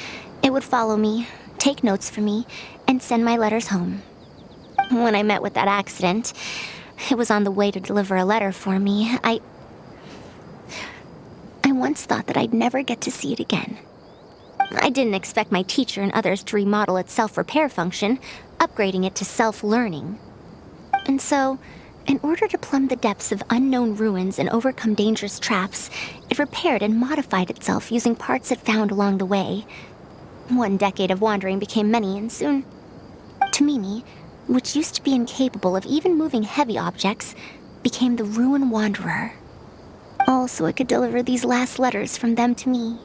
Speaker 4: it would follow me, take notes for me, and send my letters home. When I met with that accident, it was on the way to deliver a letter for me. I once thought that I'd never get to see it again. I didn't expect my teacher and others to remodel its self-repair function, upgrading it to self-learning. And so, in order to plumb the depths of unknown ruins and overcome dangerous traps, it repaired and modified itself using parts it found along the way. 1 decade of wandering became many, and soon, Tamimi, which used to be incapable of even moving heavy objects, became the Ruin Wanderer. All so I could deliver these last letters from them to me.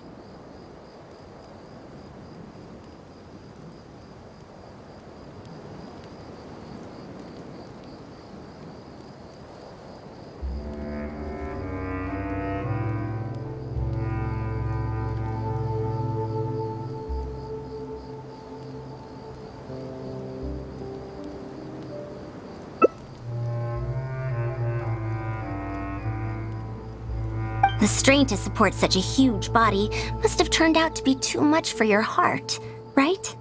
Speaker 4: The strain to support such a huge body must have turned out to be too much for your heart, right?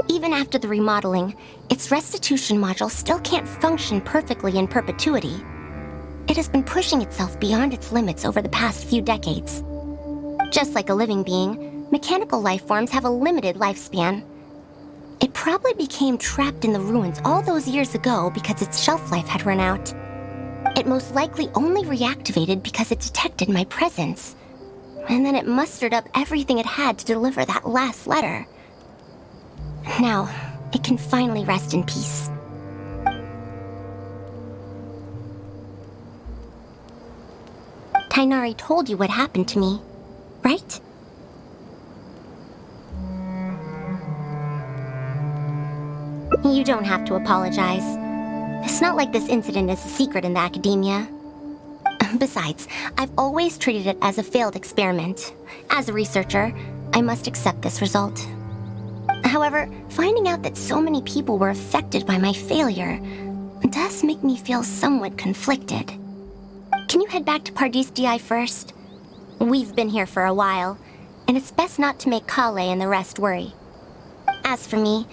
Speaker 4: Even after the remodeling, its restitution module still can't function perfectly in perpetuity. It has been pushing itself beyond its limits over the past few decades. Just like a living being, mechanical life forms have a limited lifespan, probably became trapped in the ruins all those years ago because its shelf life had run out. It most likely only reactivated because it detected my presence. And then it mustered up everything it had to deliver that last letter. Now, it can finally rest in peace. Tainari told you what happened to me, right? You don't have to apologize. It's not like this incident is a secret in the academia. Besides, I've always treated it as a failed experiment. As a researcher, I must accept this result. However, finding out that so many people were affected by my failure does make me feel somewhat conflicted. Can you head back to Pardis DI first? We've been here for a while, and it's best not to make Kale and the rest worry. As for me,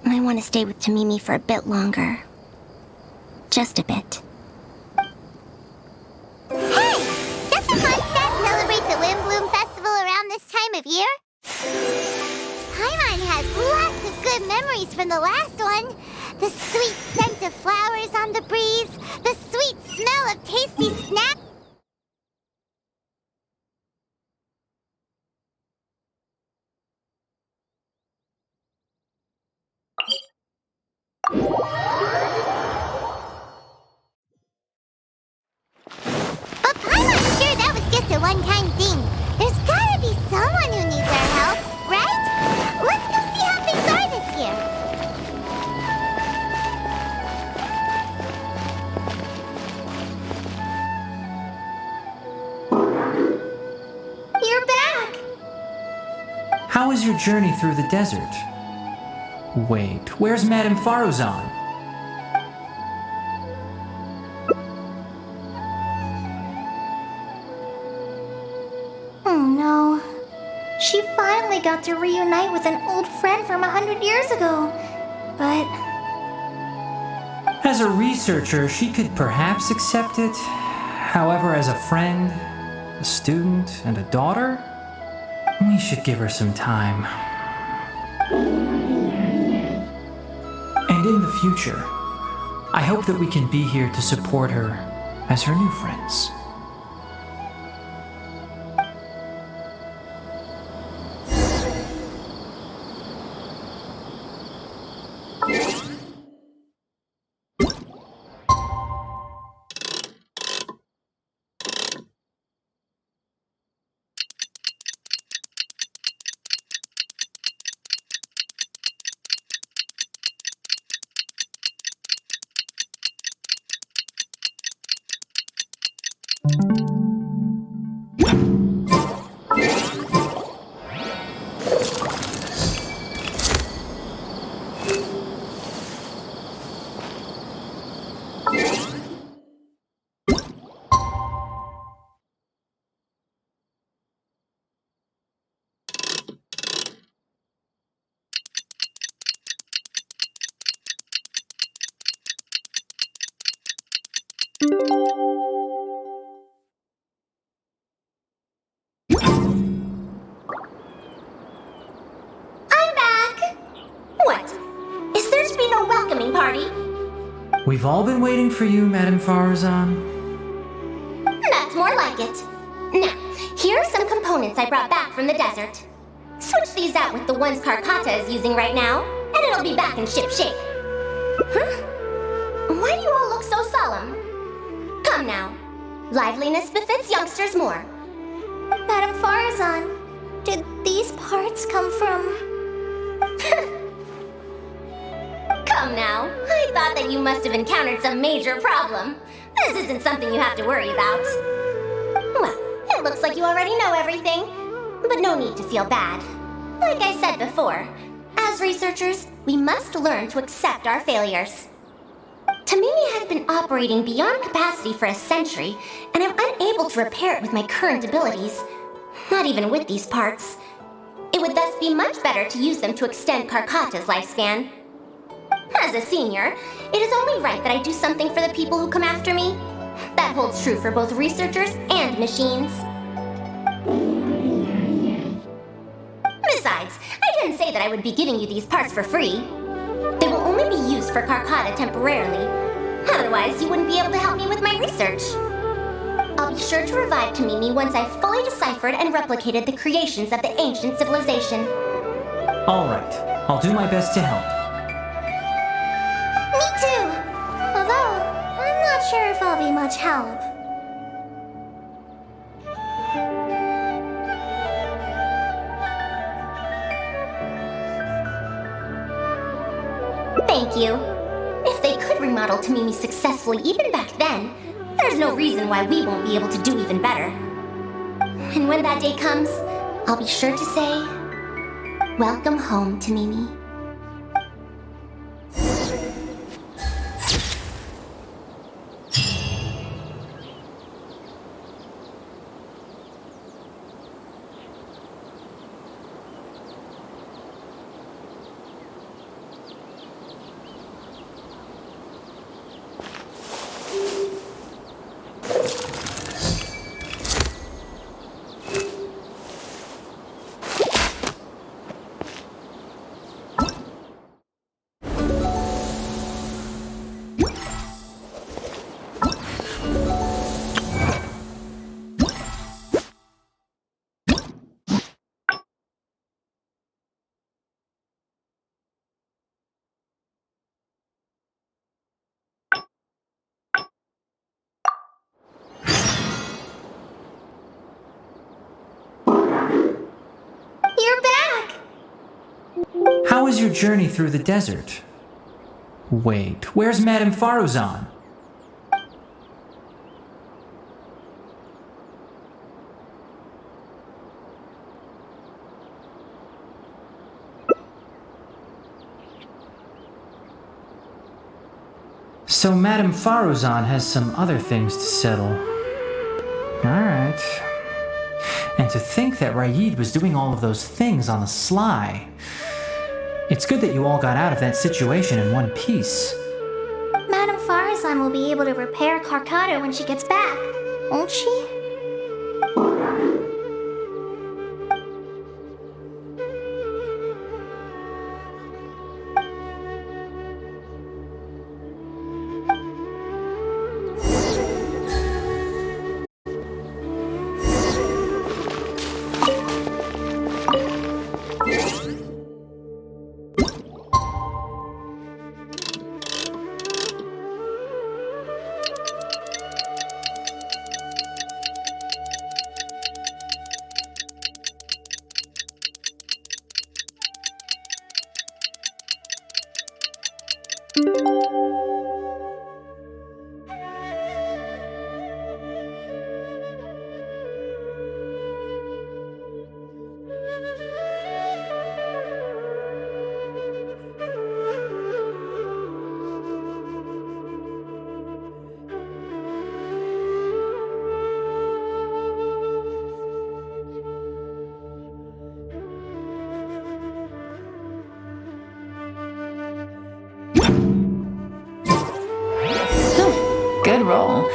Speaker 4: I want to stay with Tamimi for a bit longer. Just a bit.
Speaker 2: Hey! Doesn't Mondstadt celebrate the Windbloom Festival around this time of year? Paimon has lots of good memories from the last one. The sweet scent of flowers on the breeze, the sweet smell of tasty snacks. But Paimon's sure that was just a one-time thing. There's gotta be someone who needs our help, right? Let's go see how things are this year. You're back!
Speaker 1: How was your journey through the desert? Wait, where's Madame Faruzan?
Speaker 2: Oh no. She finally got to reunite with an old friend from 100 years ago. But
Speaker 1: As a researcher, she could perhaps accept it. However, as a friend, a student, and a daughter, we should give her some time. And in the future, I hope that we can be here to support her as her new friends.
Speaker 4: I'm back! What? Is there to be no welcoming party?
Speaker 1: We've all been waiting for you, Madame Faruzan.
Speaker 4: That's more like it. Now, here are some components I brought back from the desert. Switch these out with the ones Karkata is using right now, and it'll be back in ship shape. Huh? Why do you all look so solemn? Come now. Liveliness befits youngsters more.
Speaker 2: Madame Faruzan, did these parts come from...
Speaker 4: Come now. I thought that you must have encountered some major problem. This isn't something you have to worry about. Well, it looks like you already know everything, but no need to feel bad. Like I said before, as researchers, we must learn to accept our failures. Tamimi had been operating beyond capacity for a century, and I'm unable to repair it with my current abilities. Not even with these parts. It would thus be much better to use them to extend Karkata's lifespan. As a senior, it is only right that I do something for the people who come after me. That holds true for both researchers and machines. Besides, I didn't say that I would be giving you these parts for free. used for Carcata temporarily. Otherwise, you wouldn't be able to help me with my research. I'll be sure to revive Tamimi once I've fully deciphered and replicated the creations of the ancient civilization.
Speaker 1: All right, I'll do my best to help.
Speaker 2: Me too! Although, I'm not sure if I'll be much help.
Speaker 4: Thank you. If they could remodel Tamimi successfully even back then, there's no reason why we won't be able to do even better. And when that day comes, I'll be sure to say, welcome home, Tamimi.
Speaker 2: You're back!
Speaker 1: How was your journey through the desert? Wait, where's Madame Faruzan? So Madame Faruzan has some other things to settle. Alright. And to think that Raid was doing all of those things on the sly. It's good that you all got out of that situation in one piece.
Speaker 2: Madame Faruzan will be able to repair Carcata when she gets back, won't she?
Speaker 12: Good roll.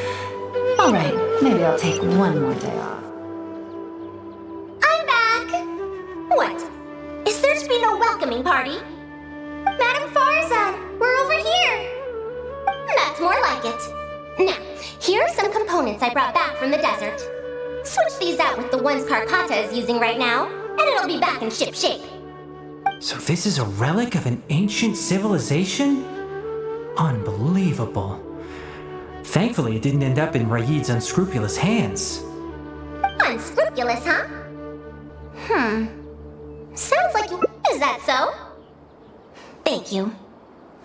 Speaker 12: All right, maybe I'll take one more day off.
Speaker 4: I'm back! What? Is there to be no welcoming party?
Speaker 2: Madame Faruzan, we're over here!
Speaker 4: That's more like it. Now, here are some components I brought back from the desert. Switch these out with the ones Carcata is using right now, and it'll be back in ship shape.
Speaker 1: So this is a relic of an ancient civilization? Unbelievable. Thankfully, it didn't end up in Raid's unscrupulous hands.
Speaker 4: Unscrupulous, huh? Sounds like you... Is that so? Thank you.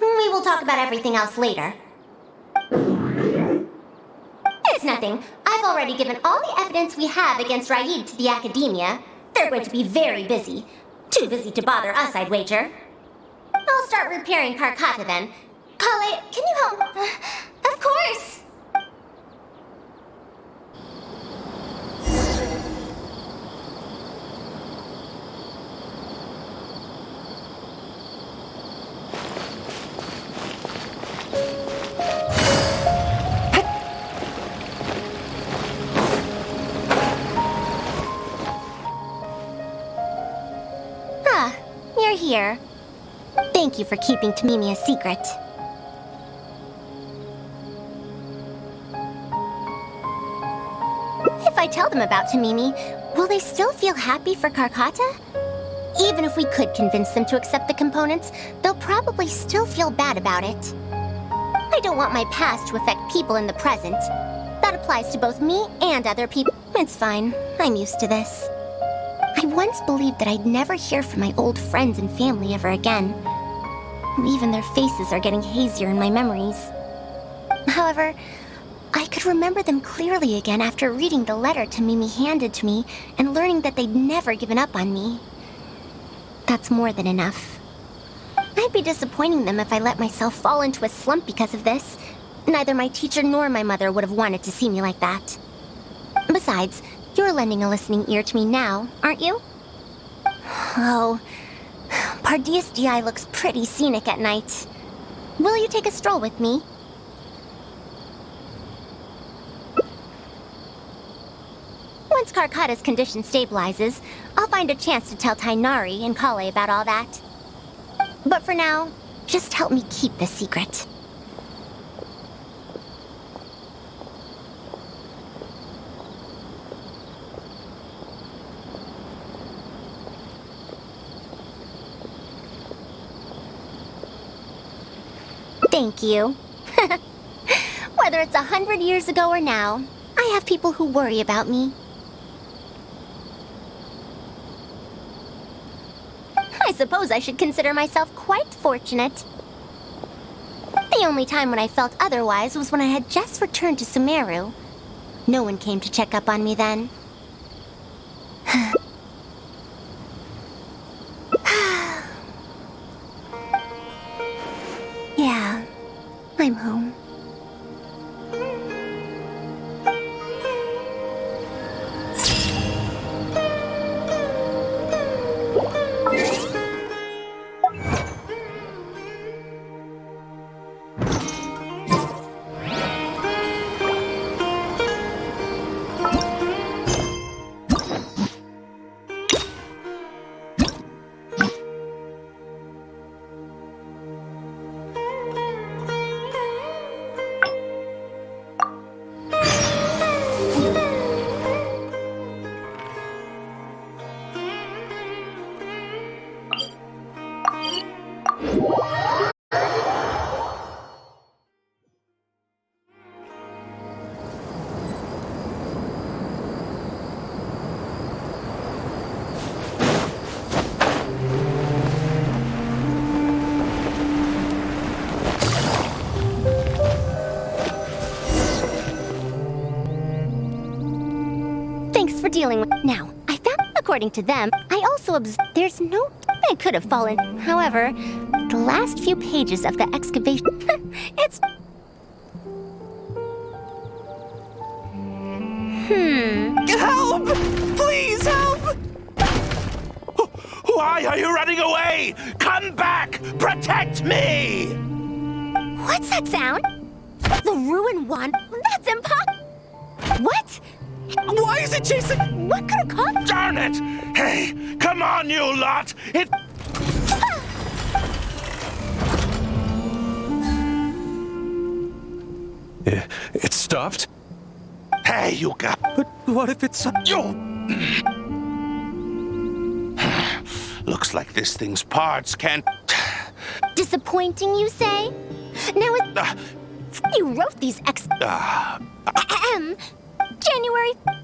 Speaker 4: We will talk about everything else later. It's nothing. I've already given all the evidence we have against Raid to the Academia. They're going to be very busy. Too busy to bother us, I'd wager. I'll start repairing Carcata then. Kale, can you help?
Speaker 2: Of course!
Speaker 4: Ah, you're here. Thank you for keeping Tamimi a secret. tell them about Tamimi, will they still feel happy for Karkata? Even if we could convince them to accept the components, they'll probably still feel bad about it. I don't want my past to affect people in the present. That applies to both me and other people. It's fine. I'm used to this. I once believed that I'd never hear from my old friends and family ever again. Even their faces are getting hazier in my memories. However, I could remember them clearly again after reading the letter Tamimi handed to me and learning that they'd never given up on me. That's more than enough. I'd be disappointing them if I let myself fall into a slump because of this. Neither my teacher nor my mother would have wanted to see me like that. Besides, you're lending a listening ear to me now, aren't you? Oh, Pardeus GI looks pretty scenic at night. Will you take a stroll with me? Once Karkata's condition stabilizes, I'll find a chance to tell Tainari and Kale about all that. But for now, just help me keep this secret. Thank you. Whether it's 100 years ago or now, I have people who worry about me. I suppose I should consider myself quite fortunate. The only time when I felt otherwise was when I had just returned to Sumeru. No one came to check up on me then. Yeah, I'm home. Dealing with. Now, I found, according to them, I also observed there's no I could have fallen. However, the last few pages of the excavation, it's...
Speaker 10: Help! Please help! Why are you running away? Come back! Protect me!
Speaker 4: What's that sound? The ruin wand? That's impossible! What?
Speaker 10: Why is it chasing?
Speaker 4: What could have caused?
Speaker 10: Darn it! Hey, come on, you lot!
Speaker 5: It stopped?
Speaker 10: Hey, you guys!
Speaker 8: But what if it's...
Speaker 10: Looks like this thing's parts can't...
Speaker 4: Disappointing, you say? Now you wrote these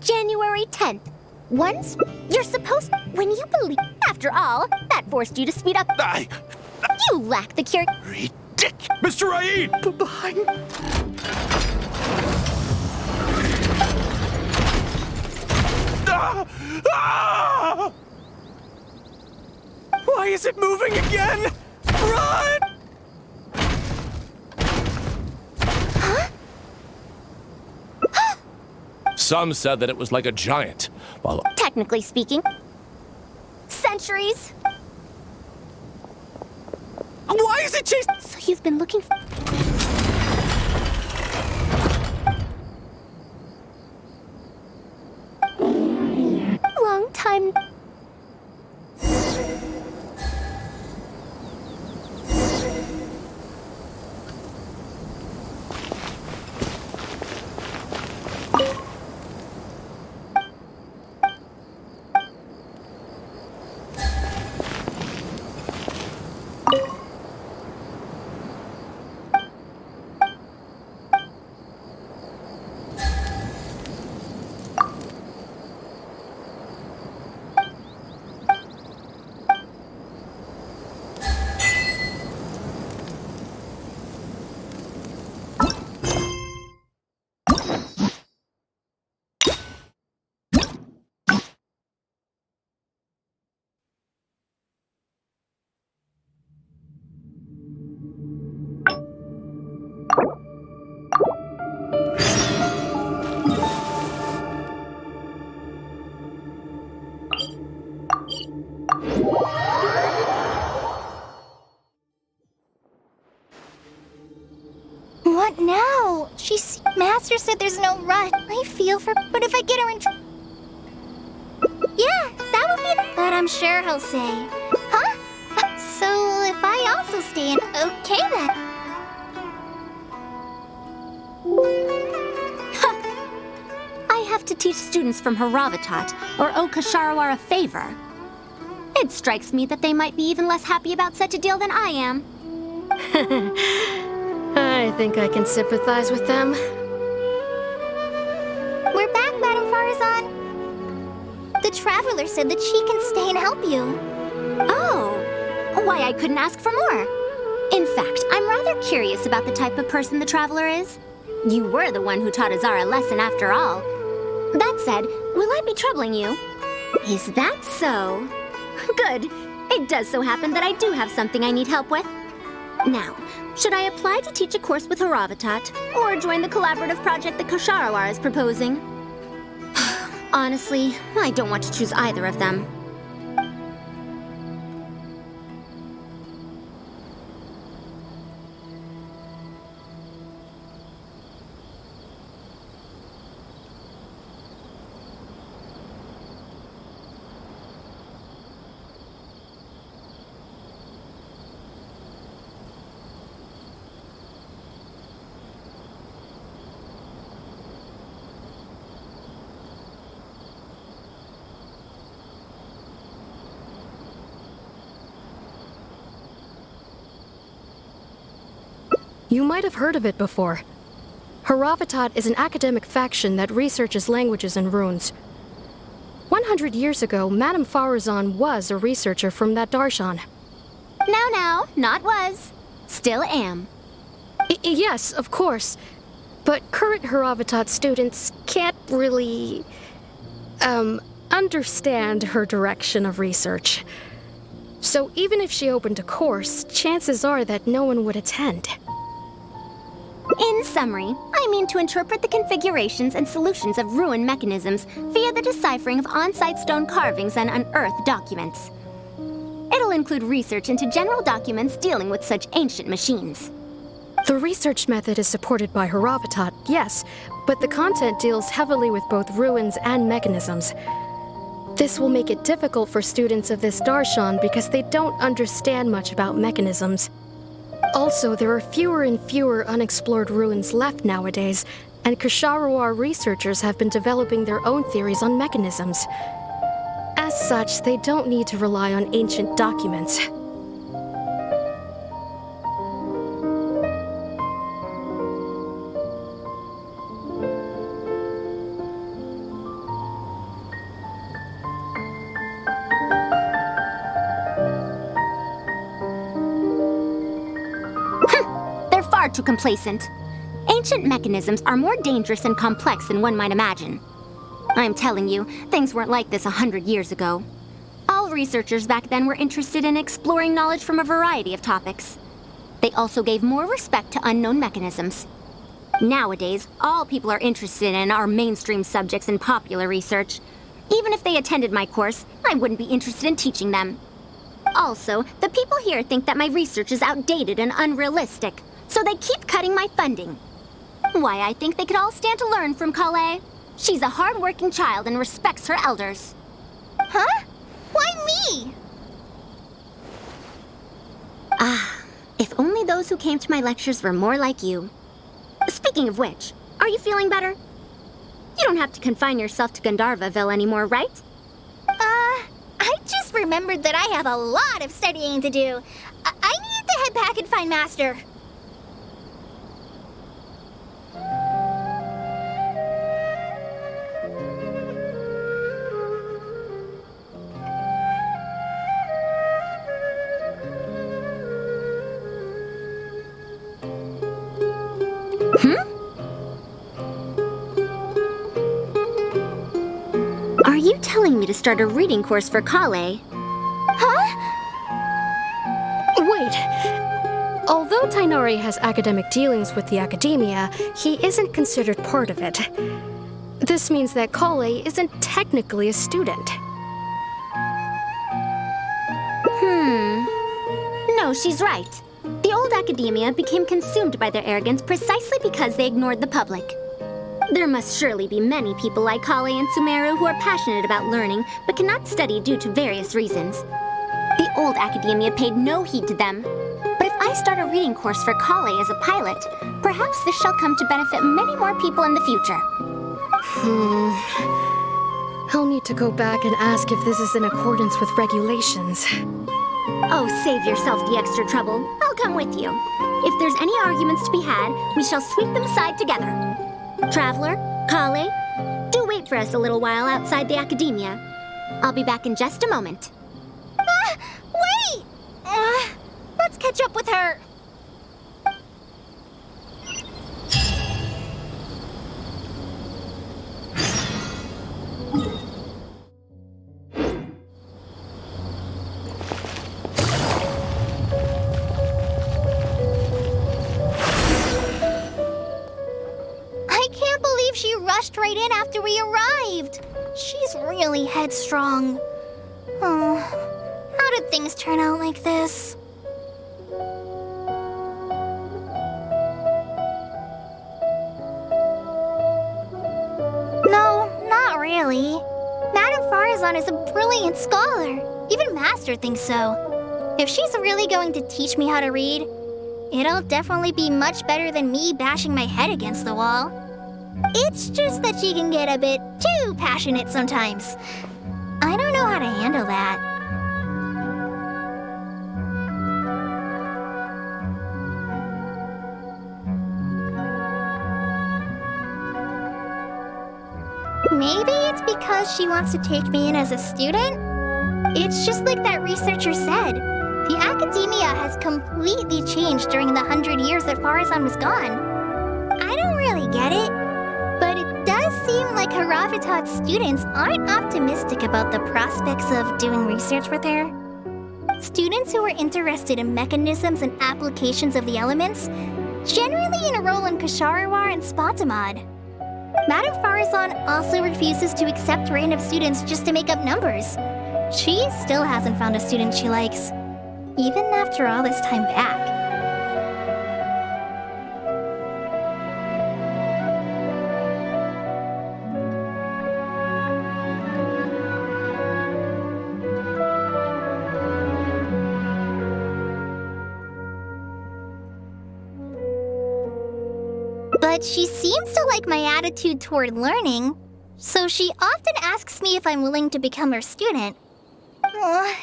Speaker 4: January 10th. Once, you're supposed... When you believe... After all, that forced you to speed up... You lack the cure...
Speaker 10: Ridiculous!
Speaker 5: Mr. Raid!
Speaker 8: Behind... Why is it moving again? Run!
Speaker 9: Some said that it was like a giant, while...
Speaker 4: Technically speaking, centuries.
Speaker 8: Why is it chasing...
Speaker 4: So you've been looking for... Long time...
Speaker 2: What now? Master said there's no rush. I feel for, but if I get her in yeah, that would be, but I'm sure he'll say, huh? So if I also stay in, okay then.
Speaker 4: I have to teach students from Haravatat or owe Kasharawar a favor. It strikes me that they might be even less happy about such a deal than I am.
Speaker 3: I think I can sympathize with them.
Speaker 2: We're back, Madam Faruzan. The Traveler said that she can stay and help you.
Speaker 4: Oh, why I couldn't ask for more. In fact, I'm rather curious about the type of person the Traveler is. You were the one who taught Azar a lesson after all. That said, will I be troubling you? Is that so? Good. It does so happen that I do have something I need help with. Now, should I apply to teach a course with Haravatat, or join the collaborative project that Kasharawar is proposing? Honestly, I don't want to choose either of them.
Speaker 3: You might have heard of it before. Haravatat is an academic faction that researches languages and runes. 100 years ago, Madame Faruzan was a researcher from that darshan.
Speaker 4: Now, not was. Still am.
Speaker 3: Yes, of course. But current Haravatat students can't really, understand her direction of research. So even if she opened a course, chances are that no one would attend.
Speaker 4: In summary, I mean to interpret the configurations and solutions of ruin mechanisms via the deciphering of on-site stone carvings and unearthed documents. It'll include research into general documents dealing with such ancient machines.
Speaker 3: The research method is supported by Haravatat, yes, but the content deals heavily with both ruins and mechanisms. This will make it difficult for students of this darshan because they don't understand much about mechanisms. Also, there are fewer and fewer unexplored ruins left nowadays, and Kasharawar researchers have been developing their own theories on mechanisms. As such, they don't need to rely on ancient documents.
Speaker 4: Too complacent. Ancient mechanisms are more dangerous and complex than one might imagine. I'm telling you, things weren't like this 100 years ago. All researchers back then were interested in exploring knowledge from a variety of topics. They also gave more respect to unknown mechanisms. Nowadays, all people are interested in are mainstream subjects in popular research. Even if they attended my course, I wouldn't be interested in teaching them. Also, the people here think that my research is outdated and unrealistic. So they keep cutting my funding. Why, I think they could all stand to learn from Kale. She's a hard-working child and respects her elders.
Speaker 2: Huh? Why me?
Speaker 4: If only those who came to my lectures were more like you. Speaking of which, are you feeling better? You don't have to confine yourself to Gandharvaville anymore, right?
Speaker 2: I just remembered that I have a lot of studying to do. I need to head back and find Master.
Speaker 4: Are you telling me to start a reading course for Kale?
Speaker 2: Huh?
Speaker 3: Wait. Although Tainari has academic dealings with the academia, he isn't considered part of it. This means that Kale isn't technically a student.
Speaker 4: No, she's right. The old academia became consumed by their arrogance precisely because they ignored the public. There must surely be many people like Kale and Sumeru who are passionate about learning, but cannot study due to various reasons. The old academia paid no heed to them. But if I start a reading course for Kale as a pilot, perhaps this shall come to benefit many more people in the future.
Speaker 3: I'll need to go back and ask if this is in accordance with regulations.
Speaker 4: Oh, save yourself the extra trouble. I'll come with you. If there's any arguments to be had, we shall sweep them aside together. Traveler, Kale, do wait for us a little while outside the academia. I'll be back in just a moment.
Speaker 2: Wait! Let's catch up with her. I can't believe she rushed right in after we arrived. She's really headstrong. Oh, how did things turn out like this? No, not really. Madame Faruzan is a brilliant scholar. Even Master thinks so. If she's really going to teach me how to read, it'll definitely be much better than me bashing my head against the wall. It's just that she can get a bit too passionate sometimes. I don't know how to handle that. Maybe it's because she wants to take me in as a student? It's just like that researcher said. The academia has completely changed during the 100 years that Faruzan was gone. I don't really get it, but it does seem like Haravitat's students aren't optimistic about the prospects of doing research with her. Students who are interested in mechanisms and applications of the elements generally enroll in Kasharawar and Spatamod. Madame Faruzan also refuses to accept random students just to make up numbers. She still hasn't found a student she likes, even after all this time back. But she seems to like my attitude toward learning, so she often asks me if I'm willing to become her student.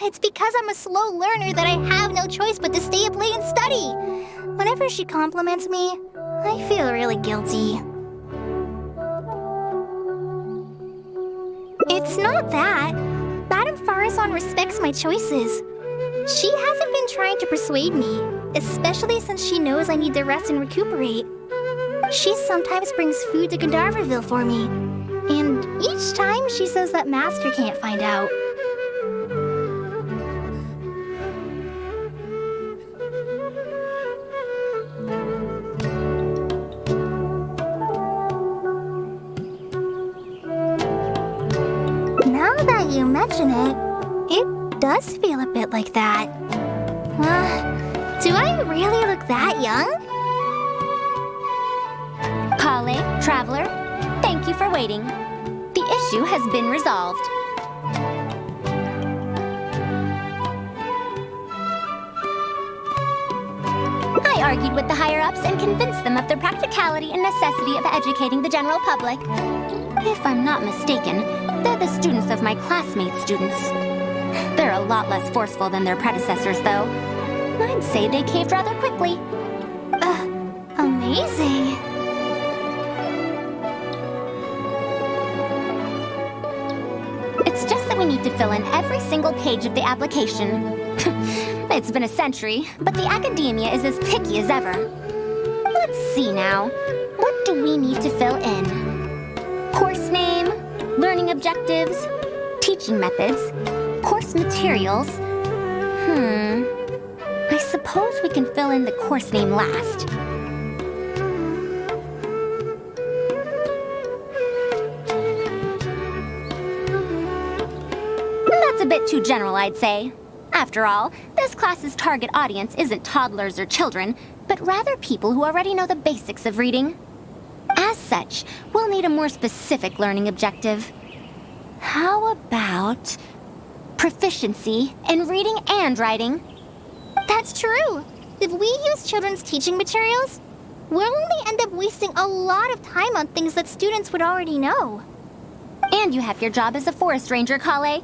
Speaker 2: It's because I'm a slow learner that I have no choice but to stay up late and study. Whenever she compliments me, I feel really guilty. It's not that. Madame Faruzan respects my choices. She hasn't been trying to persuade me, especially since she knows I need to rest and recuperate. She sometimes brings food to Gandharvaville for me, and each time she says that Master can't find out. Now that you mention it, it does feel a bit like that. Do I really look that young?
Speaker 4: Kale, Traveler, thank you for waiting. The issue has been resolved. I argued with the higher-ups and convinced them of the practicality and necessity of educating the general public. If I'm not mistaken, they're the students of my classmates' students. They're a lot less forceful than their predecessors, though. I'd say they caved rather quickly.
Speaker 2: Amazing.
Speaker 4: It's just that we need to fill in every single page of the application. It's been a century, but the academia is as picky as ever. Let's see now. What do we need to fill in? Course name, learning objectives, teaching methods, course materials. I suppose we can fill in the course name last. That's a bit too general, I'd say. After all, this class's target audience isn't toddlers or children, but rather people who already know the basics of reading. As such, we'll need a more specific learning objective. How about proficiency in reading and writing?
Speaker 2: That's true. If we use children's teaching materials, we'll only end up wasting a lot of time on things that students would already know.
Speaker 4: And you have your job as a forest ranger, Kale.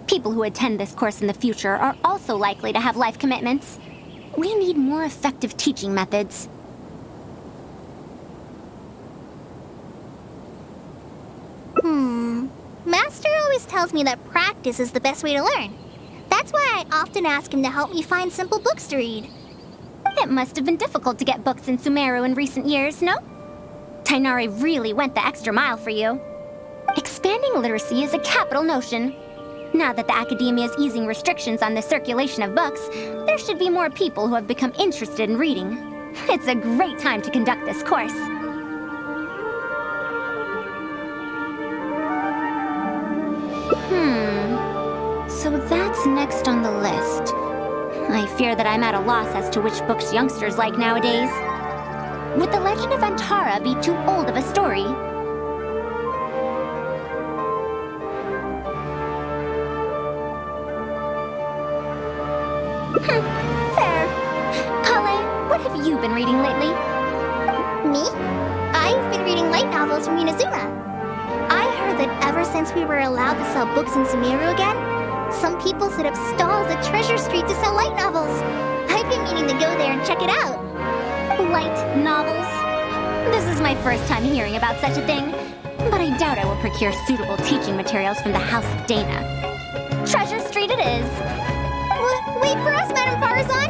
Speaker 4: People who attend this course in the future are also likely to have life commitments. We need more effective teaching methods.
Speaker 2: Master always tells me that practice is the best way to learn. That's why I often ask him to help me find simple books to read.
Speaker 4: It must have been difficult to get books in Sumeru in recent years, no? Tainari really went the extra mile for you. Expanding literacy is a capital notion. Now that the academia is easing restrictions on the circulation of books, there should be more people who have become interested in reading. It's a great time to conduct this course. So that's next on the list. I fear that I'm at a loss as to which books youngsters like nowadays. Would The Legend of Antara be too old of a story? Fair. Kale, what have you been reading lately?
Speaker 2: Me? I've been reading light novels from Inazuma. I heard that ever since we were allowed to sell books in Sumeru again, some people set up stalls at Treasure Street to sell light novels. I've been meaning to go there and check it out.
Speaker 4: Light novels? This is my first time hearing about such a thing, but I doubt I will procure suitable teaching materials from the House of Dana. Treasure Street it is.
Speaker 2: Wait for us, Madame Faruzan!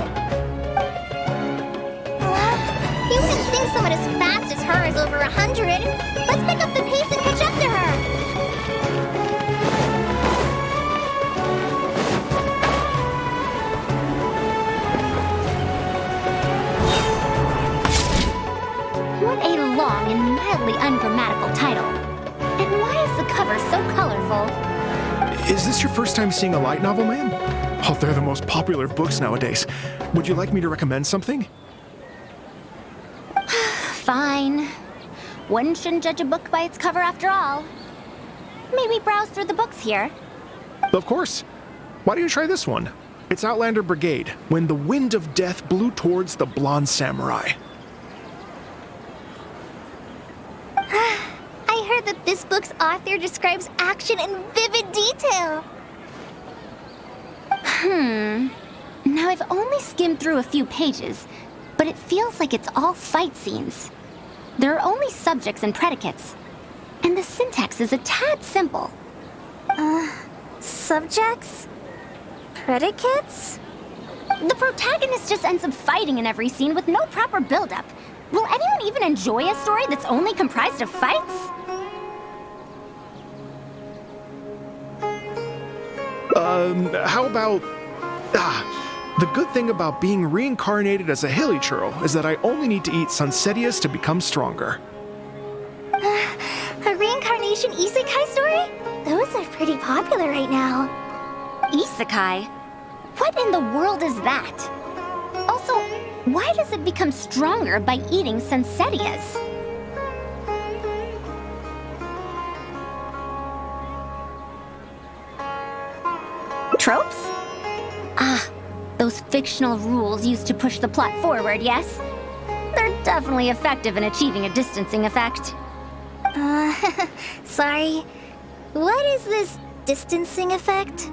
Speaker 2: You wouldn't think someone as fast as her is over 100. Let's pick up the pace and catch up to her.
Speaker 4: What a long and mildly ungrammatical title. And why is the cover so colorful?
Speaker 13: Is this your first time seeing a light novel, ma'am? Oh, they're the most popular books nowadays. Would you like me to recommend something?
Speaker 4: Fine. One shouldn't judge a book by its cover after all. Maybe browse through the books here.
Speaker 13: Of course. Why don't you try this one? It's Outlander Brigade, When the Wind of Death Blew Towards the Blonde Samurai.
Speaker 2: I heard that this book's author describes action in vivid detail.
Speaker 4: Now I've only skimmed through a few pages, but it feels like it's all fight scenes. There are only subjects and predicates, and the syntax is a tad simple.
Speaker 2: Subjects? Predicates?
Speaker 4: The protagonist just ends up fighting in every scene with no proper build-up. Will anyone even enjoy a story that's only comprised of fights?
Speaker 13: How about... the good thing about being reincarnated as a hilly churl is that I only need to eat Sunsetias to become stronger.
Speaker 2: A reincarnation isekai story? Those are pretty popular right now.
Speaker 4: Isekai? What in the world is that? Also, why does it become stronger by eating Sunsetias? Tropes? Ah, those fictional rules used to push the plot forward, yes? They're definitely effective in achieving a distancing effect.
Speaker 2: Sorry. What is this distancing effect?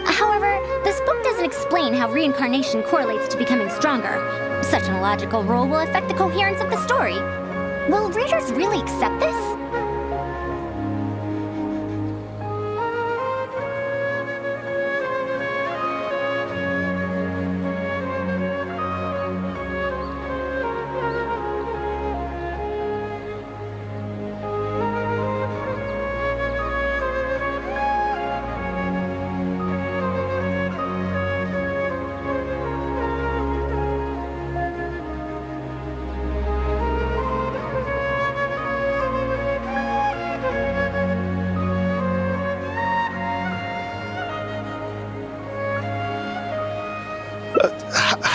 Speaker 4: However, this book doesn't explain how reincarnation correlates to becoming stronger. Such an illogical rule will affect the coherence of the story. Will readers really accept this?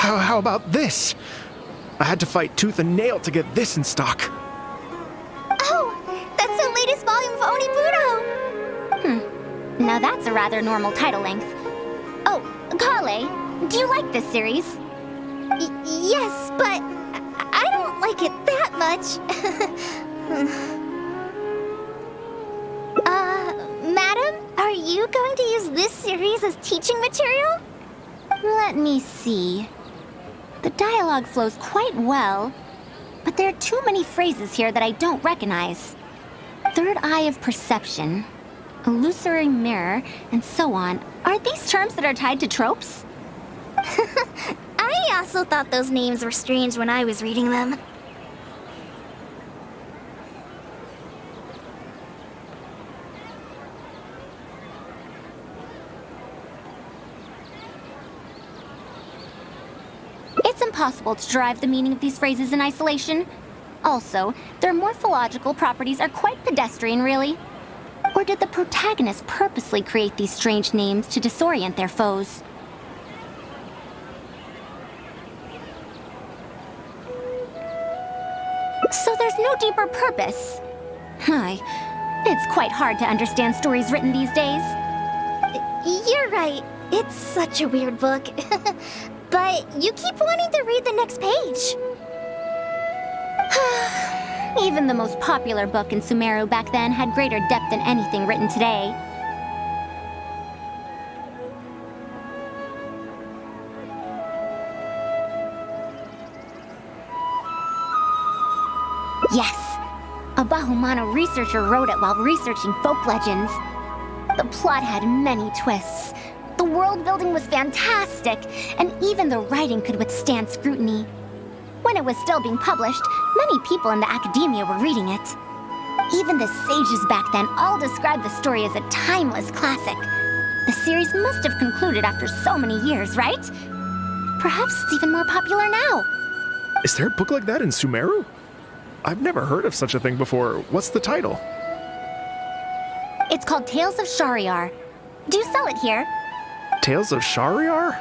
Speaker 13: How about this? I had to fight tooth and nail to get this in stock.
Speaker 2: Oh, that's the latest volume of Oniburo!
Speaker 4: Now that's a rather normal title length. Oh, Kale, do you like this series?
Speaker 2: Yes, but I don't like it that much. Madam, are you going to use this series as teaching material?
Speaker 4: Let me see. The dialogue flows quite well, but there are too many phrases here that I don't recognize. Third eye of perception, illusory mirror, and so on. Are these terms that are tied to tropes?
Speaker 2: I also thought those names were strange when I was reading them.
Speaker 4: It's impossible to derive the meaning of these phrases in isolation. Also, their morphological properties are quite pedestrian, really. Or did the protagonist purposely create these strange names to disorient their foes? So there's no deeper purpose. It's quite hard to understand stories written these days.
Speaker 2: You're right. It's such a weird book. But you keep wanting to read the next page.
Speaker 4: Even the most popular book in Sumeru back then had greater depth than anything written today. Yes, a Bahumano researcher wrote it while researching folk legends. The plot had many twists. The world building was fantastic, and even the writing could withstand scrutiny. When it was still being published, many people in the academia were reading it. Even the sages back then all described the story as a timeless classic. The series must have concluded after so many years, right? Perhaps it's even more popular now.
Speaker 13: Is there a book like that in Sumeru? I've never heard of such a thing before. What's the title?
Speaker 4: It's called Tales of Shariar. Do you sell it here?
Speaker 13: Tales of Shariar?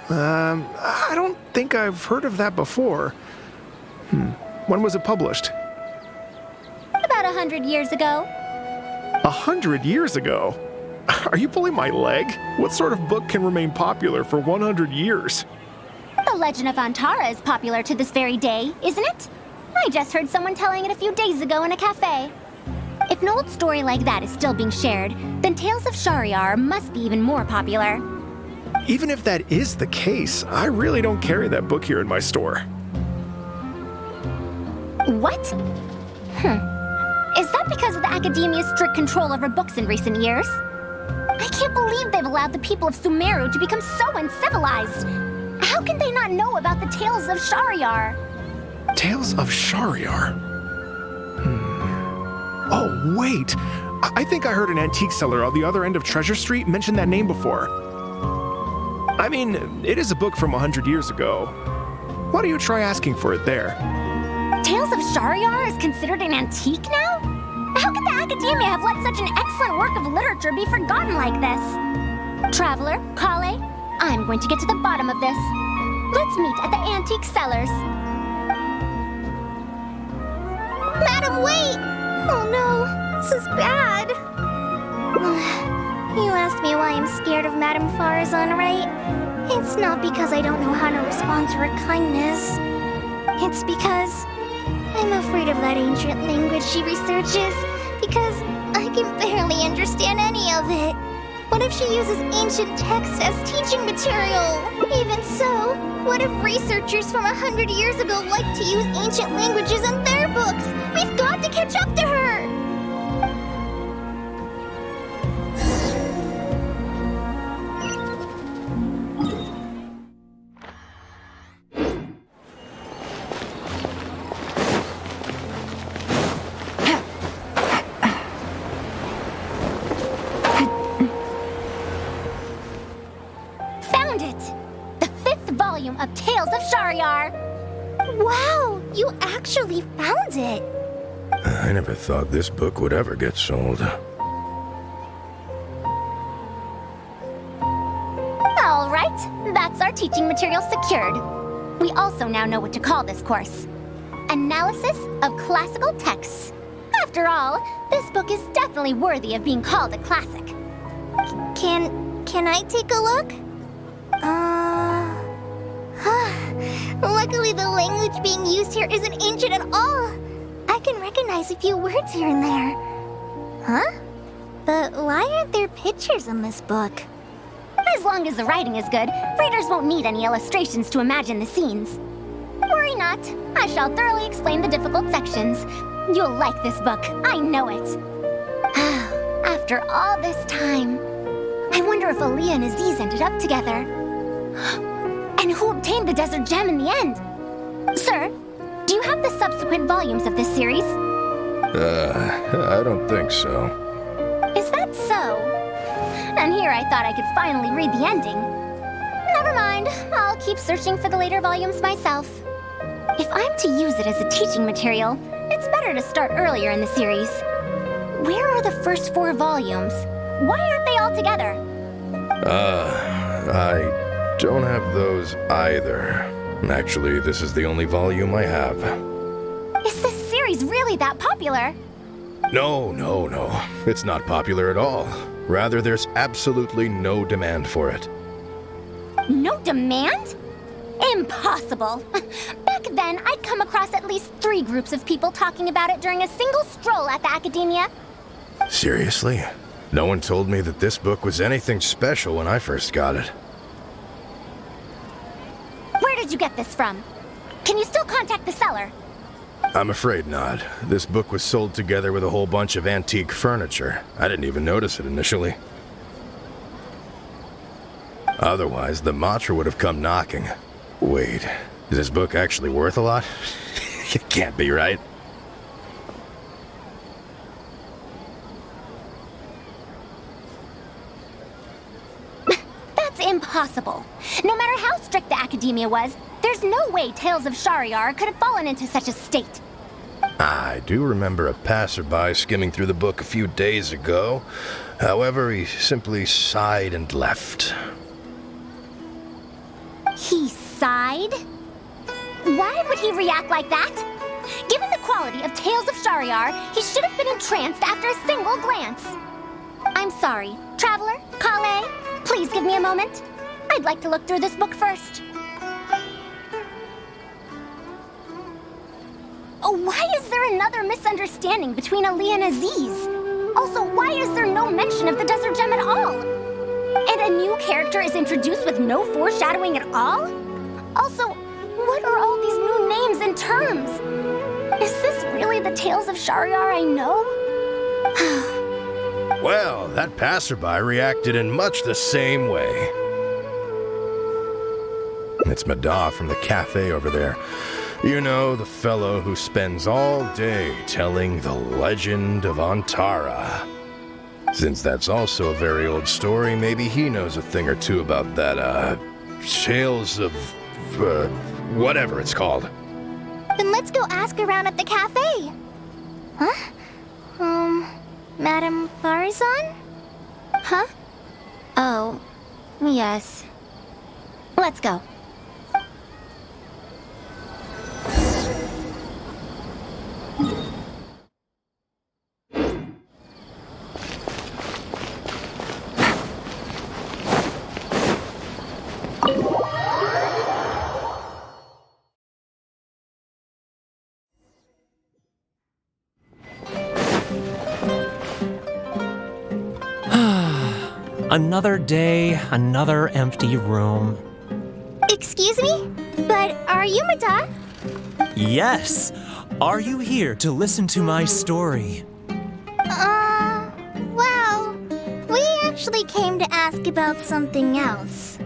Speaker 13: I don't think I've heard of that before. When was it published?
Speaker 4: About 100 years ago.
Speaker 13: 100 years ago? Are you pulling my leg? What sort of book can remain popular for 100 years?
Speaker 4: The Legend of Antara is popular to this very day, isn't it? I just heard someone telling it a few days ago in a cafe. If an old story like that is still being shared, then Tales of Shariar must be even more popular.
Speaker 13: Even if that is the case, I really don't carry that book here in my store.
Speaker 4: What? Is that because of the academia's strict control over books in recent years? I can't believe they've allowed the people of Sumeru to become so uncivilized. How can they not know about the Tales of Shariar?
Speaker 13: Tales of Shariar? Oh, wait! I think I heard an antique seller on the other end of Treasure Street mention that name before. I mean, it is a book from 100 years ago. Why don't you try asking for it there?
Speaker 4: Tales of Shariar is considered an antique now? How could the academia have let such an excellent work of literature be forgotten like this? Traveler, Kale, I'm going to get to the bottom of this. Let's meet at the antique sellers.
Speaker 2: Madam, wait! Oh no, this is bad. You asked me why I'm scared of Madame Faruzan, right? It's not because I don't know how to respond to her kindness. It's because I'm afraid of that ancient language she researches, because I can barely understand any of it. What if she uses ancient texts as teaching material? Even so, what if researchers from 100 years ago like to use ancient languages in their books? We've got to catch up to her!
Speaker 4: Of Tales of Shariar.
Speaker 2: Wow, you actually found it.
Speaker 14: I never thought this book would ever get sold.
Speaker 4: All right, back That's our teaching material secured. We also now know what to call this course. Analysis of Classical Texts. After all, this book is definitely worthy of being called a classic.
Speaker 2: Can I take a look? Luckily the language being used here isn't ancient at all. I can recognize a few words here and there. Huh? But why aren't there pictures in this book?
Speaker 4: As long as the writing is good, readers won't need any illustrations to imagine the scenes. Worry not, I shall thoroughly explain the difficult sections. You'll like this book, I know it. After all this time, I wonder if Aaliyah and Aziz ended up together. And who obtained the Desert Gem in the end? Sir, do you have the subsequent volumes of this series?
Speaker 14: I don't think so.
Speaker 4: Is that so? And here I thought I could finally read the ending. Never mind, I'll keep searching for the later volumes myself. If I'm to use it as a teaching material, it's better to start earlier in the series. Where are the first 4 volumes? Why aren't they all together?
Speaker 14: I don't have those either. Actually, this is the only volume I have.
Speaker 4: Is this series really that popular?
Speaker 14: No. It's not popular at all. Rather, there's absolutely no demand for it.
Speaker 4: No demand? Impossible! Back then, I'd come across at least 3 groups of people talking about it during a single stroll at the Academia.
Speaker 14: Seriously? No one told me that this book was anything special when I first got it.
Speaker 4: Where did you get this from? Can you still contact the seller?
Speaker 14: I'm afraid not. This book was sold together with a whole bunch of antique furniture. I didn't even notice it initially. Otherwise, the Matra would have come knocking. Wait, is this book actually worth a lot? It can't be, right?
Speaker 4: That's impossible. No matter how strict the Academia was, there's no way Tales of Shariar could have fallen into such a state.
Speaker 14: I do remember a passerby skimming through the book a few days ago. However, he simply sighed and left.
Speaker 4: He sighed? Why would he react like that? Given the quality of Tales of Shariar, he should have been entranced after a single glance. I'm sorry. Traveler, Kale, please give me a moment. I'd like to look through this book first. Why is there another misunderstanding between Aliyah and Aziz? Also, why is there no mention of the Desert Gem at all? And a new character is introduced with no foreshadowing at all? Also, what are all these new names and terms? Is this really the Tales of Shariar I know?
Speaker 14: Well, that passerby reacted in much the same way. It's Madar from the cafe over there. You know, the fellow who spends all day telling the legend of Antara. Since that's also a very old story, maybe he knows a thing or two about that, Tales of, whatever it's called.
Speaker 2: Then let's go ask around at the cafe. Huh? Madame Faruzan?
Speaker 4: Huh? Oh, yes. Let's go.
Speaker 1: Another day, another empty room.
Speaker 2: Excuse me? But are you Madar?
Speaker 15: Yes. Are you here to listen to my story?
Speaker 2: Well, we actually came to ask about something else.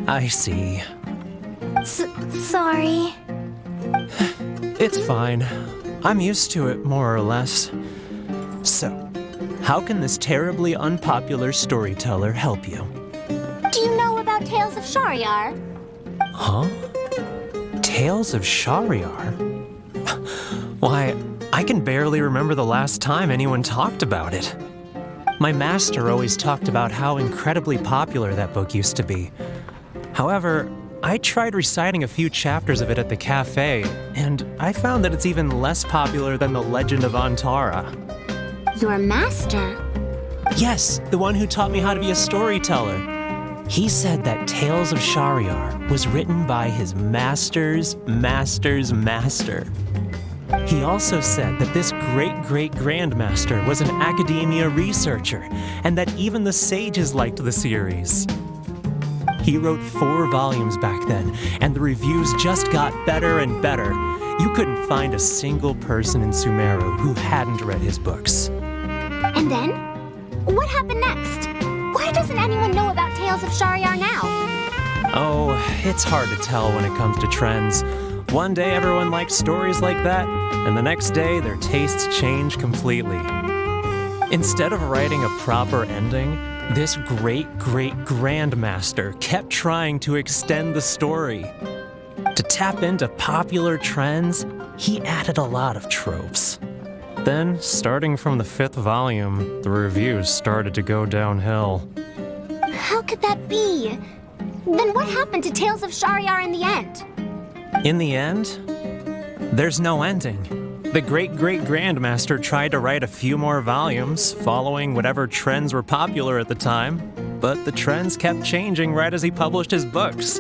Speaker 15: I see.
Speaker 2: Sorry.
Speaker 15: It's fine. I'm used to it, more or less. So, how can this terribly unpopular storyteller help you?
Speaker 4: Do you know about Tales of Shariar?
Speaker 15: Huh? Tales of Shariar? Why, I can barely remember the last time anyone talked about it. My master always talked about how incredibly popular that book used to be. However, I tried reciting a few chapters of it at the cafe, and I found that it's even less popular than The Legend of Antara.
Speaker 4: Your master?
Speaker 15: Yes, the one who taught me how to be a storyteller. He said that Tales of Shahryar was written by his master's master's master. He also said that this great-great-grandmaster was an academia researcher, and that even the sages liked the series. He wrote 4 volumes back then, and the reviews just got better and better. You couldn't find a single person in Sumeru who hadn't read his books.
Speaker 4: And then? What happened next? Why doesn't anyone know about Tales of Shahryar now?
Speaker 15: Oh, it's hard to tell when it comes to trends. One day everyone likes stories like that, and the next day their tastes change completely. Instead of writing a proper ending, this great-great-grandmaster kept trying to extend the story. To tap into popular trends, he added a lot of tropes. Then, starting from the 5th volume, the reviews started to go downhill.
Speaker 4: How could that be? Then what happened to Tales of Shahryar in the end?
Speaker 15: In the end, there's no ending. The great-great-grandmaster tried to write a few more volumes, following whatever trends were popular at the time, but the trends kept changing right as he published his books.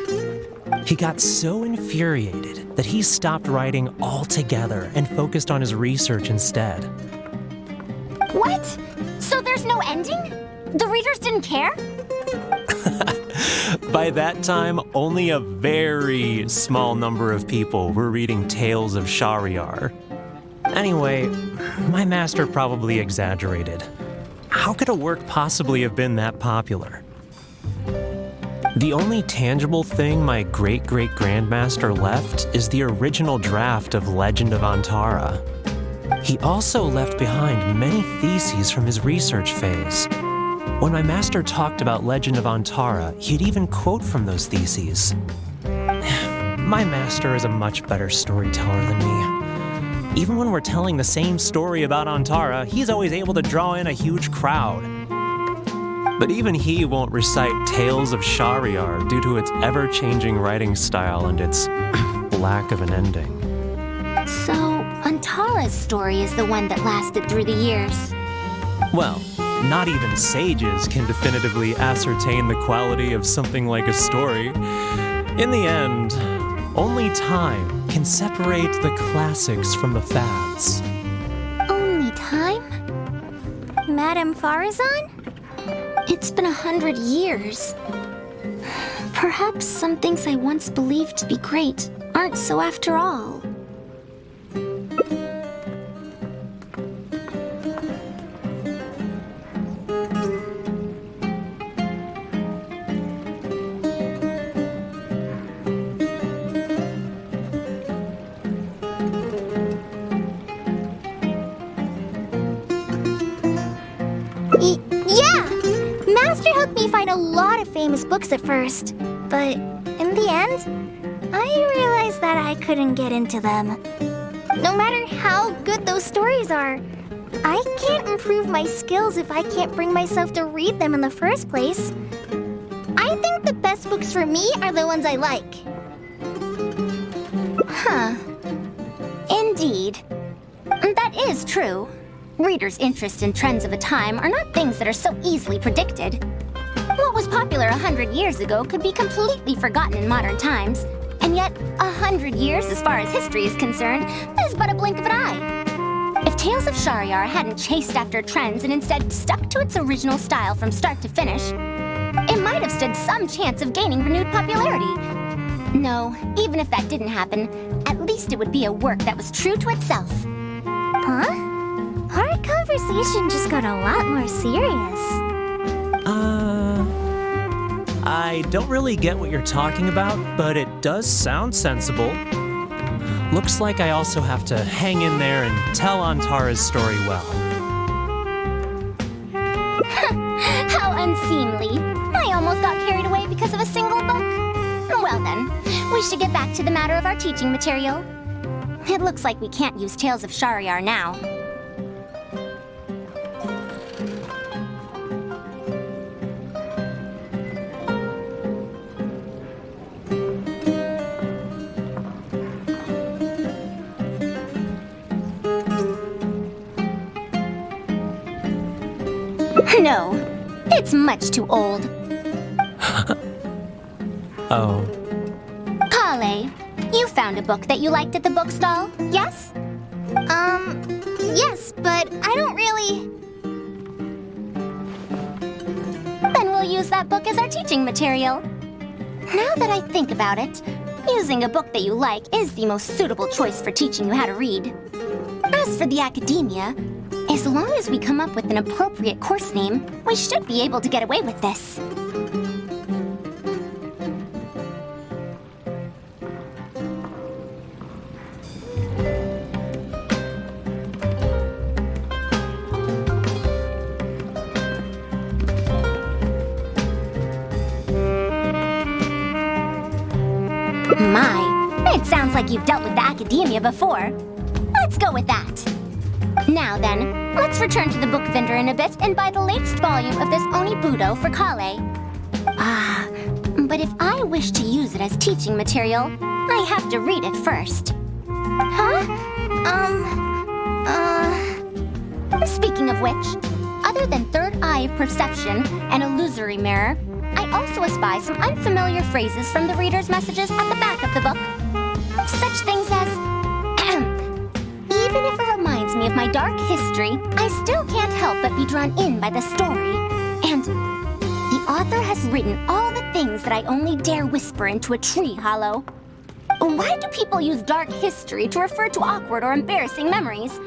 Speaker 15: He got so infuriated that he stopped writing altogether and focused on his research instead.
Speaker 4: What? So there's no ending? The readers didn't care?
Speaker 15: By that time, only a very small number of people were reading Tales of Shahryar. Anyway, my master probably exaggerated. How could a work possibly have been that popular? The only tangible thing my great-great-grandmaster left is the original draft of Legend of Antara. He also left behind many theses from his research phase. When my master talked about Legend of Antara, he'd even quote from those theses. My master is a much better storyteller than me. Even when we're telling the same story about Antara, he's always able to draw in a huge crowd. But even he won't recite Tales of Shahryar due to its ever-changing writing style and its lack of an ending.
Speaker 4: So, Antara's story is the one that lasted through the years.
Speaker 15: Well, not even sages can definitively ascertain the quality of something like a story. In the end, only time can separate the classics from the fads.
Speaker 4: Only time?
Speaker 2: Madame Faruzan?
Speaker 4: It's been 100 years. Perhaps some things I once believed to be great aren't so after all.
Speaker 2: Yeah! Master helped me find a lot of famous books at first, but in the end, I realized that I couldn't get into them. No matter how good those stories are, I can't improve my skills if I can't bring myself to read them in the first place. I think the best books for me are the ones I like.
Speaker 4: Huh. Indeed. That is true. Readers' interest in trends of a time are not things that are so easily predicted. What was popular 100 years ago could be completely forgotten in modern times, and yet 100 years as far as history is concerned is but a blink of an eye. If Tales of Shahryar hadn't chased after trends and instead stuck to its original style from start to finish, it might have stood some chance of gaining renewed popularity. No, even if that didn't happen, at least it would be a work that was true to itself.
Speaker 2: Huh? Our conversation just got a lot more serious.
Speaker 15: I don't really get what you're talking about, but it does sound sensible. Looks like I also have to hang in there and tell Antara's story well.
Speaker 4: How unseemly. I almost got carried away because of a single book. Well then, we should get back to the matter of our teaching material. It looks like we can't use Tales of Shahryar now. No, it's much too old.
Speaker 15: Oh.
Speaker 4: Kale, you found a book that you liked at the bookstall?
Speaker 2: Yes? Yes, but I don't really...
Speaker 4: Then we'll use that book as our teaching material. Now that I think about it, using a book that you like is the most suitable choice for teaching you how to read. As for the academia, as long as we come up with an appropriate course name, we should be able to get away with this. My, it sounds like you've dealt with the academia before. Let's go with that. Now then, let's return to the book vendor in a bit and buy the latest volume of this Onibudo for Kale. But if I wish to use it as teaching material, I have to read it first.
Speaker 2: Huh?
Speaker 4: Speaking of which, other than third eye of perception and illusory mirror, I also espy some unfamiliar phrases from the reader's messages at the back of the book. Such things as, even if it reminds me of my dark history, I still can't help but be drawn in by the story. And the author has written all the things that I only dare whisper into a tree hollow. Why do people use dark history to refer to awkward or embarrassing memories?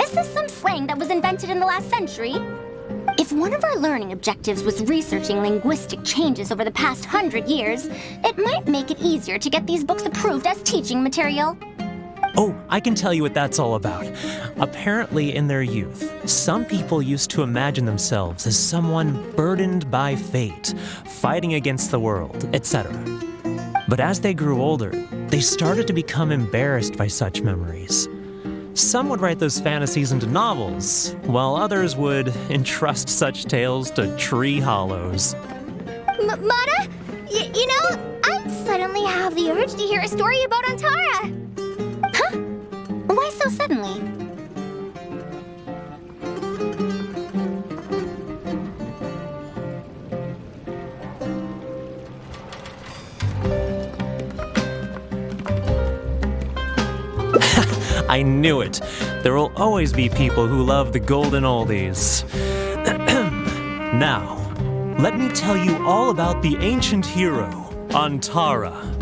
Speaker 4: Is this some slang that was invented in the last century? If one of our learning objectives was researching linguistic changes over the past 100 years, it might make it easier to get these books approved as teaching material.
Speaker 15: Oh, I can tell you what that's all about. Apparently, in their youth, some people used to imagine themselves as someone burdened by fate, fighting against the world, etc. But as they grew older, they started to become embarrassed by such memories. Some would write those fantasies into novels, while others would entrust such tales to tree hollows.
Speaker 2: Mata? You know, I suddenly have the urge to hear a story about Antara.
Speaker 4: Huh? Why so suddenly?
Speaker 15: I knew it. There will always be people who love the golden oldies. Now, let me tell you all about the ancient hero, Antara.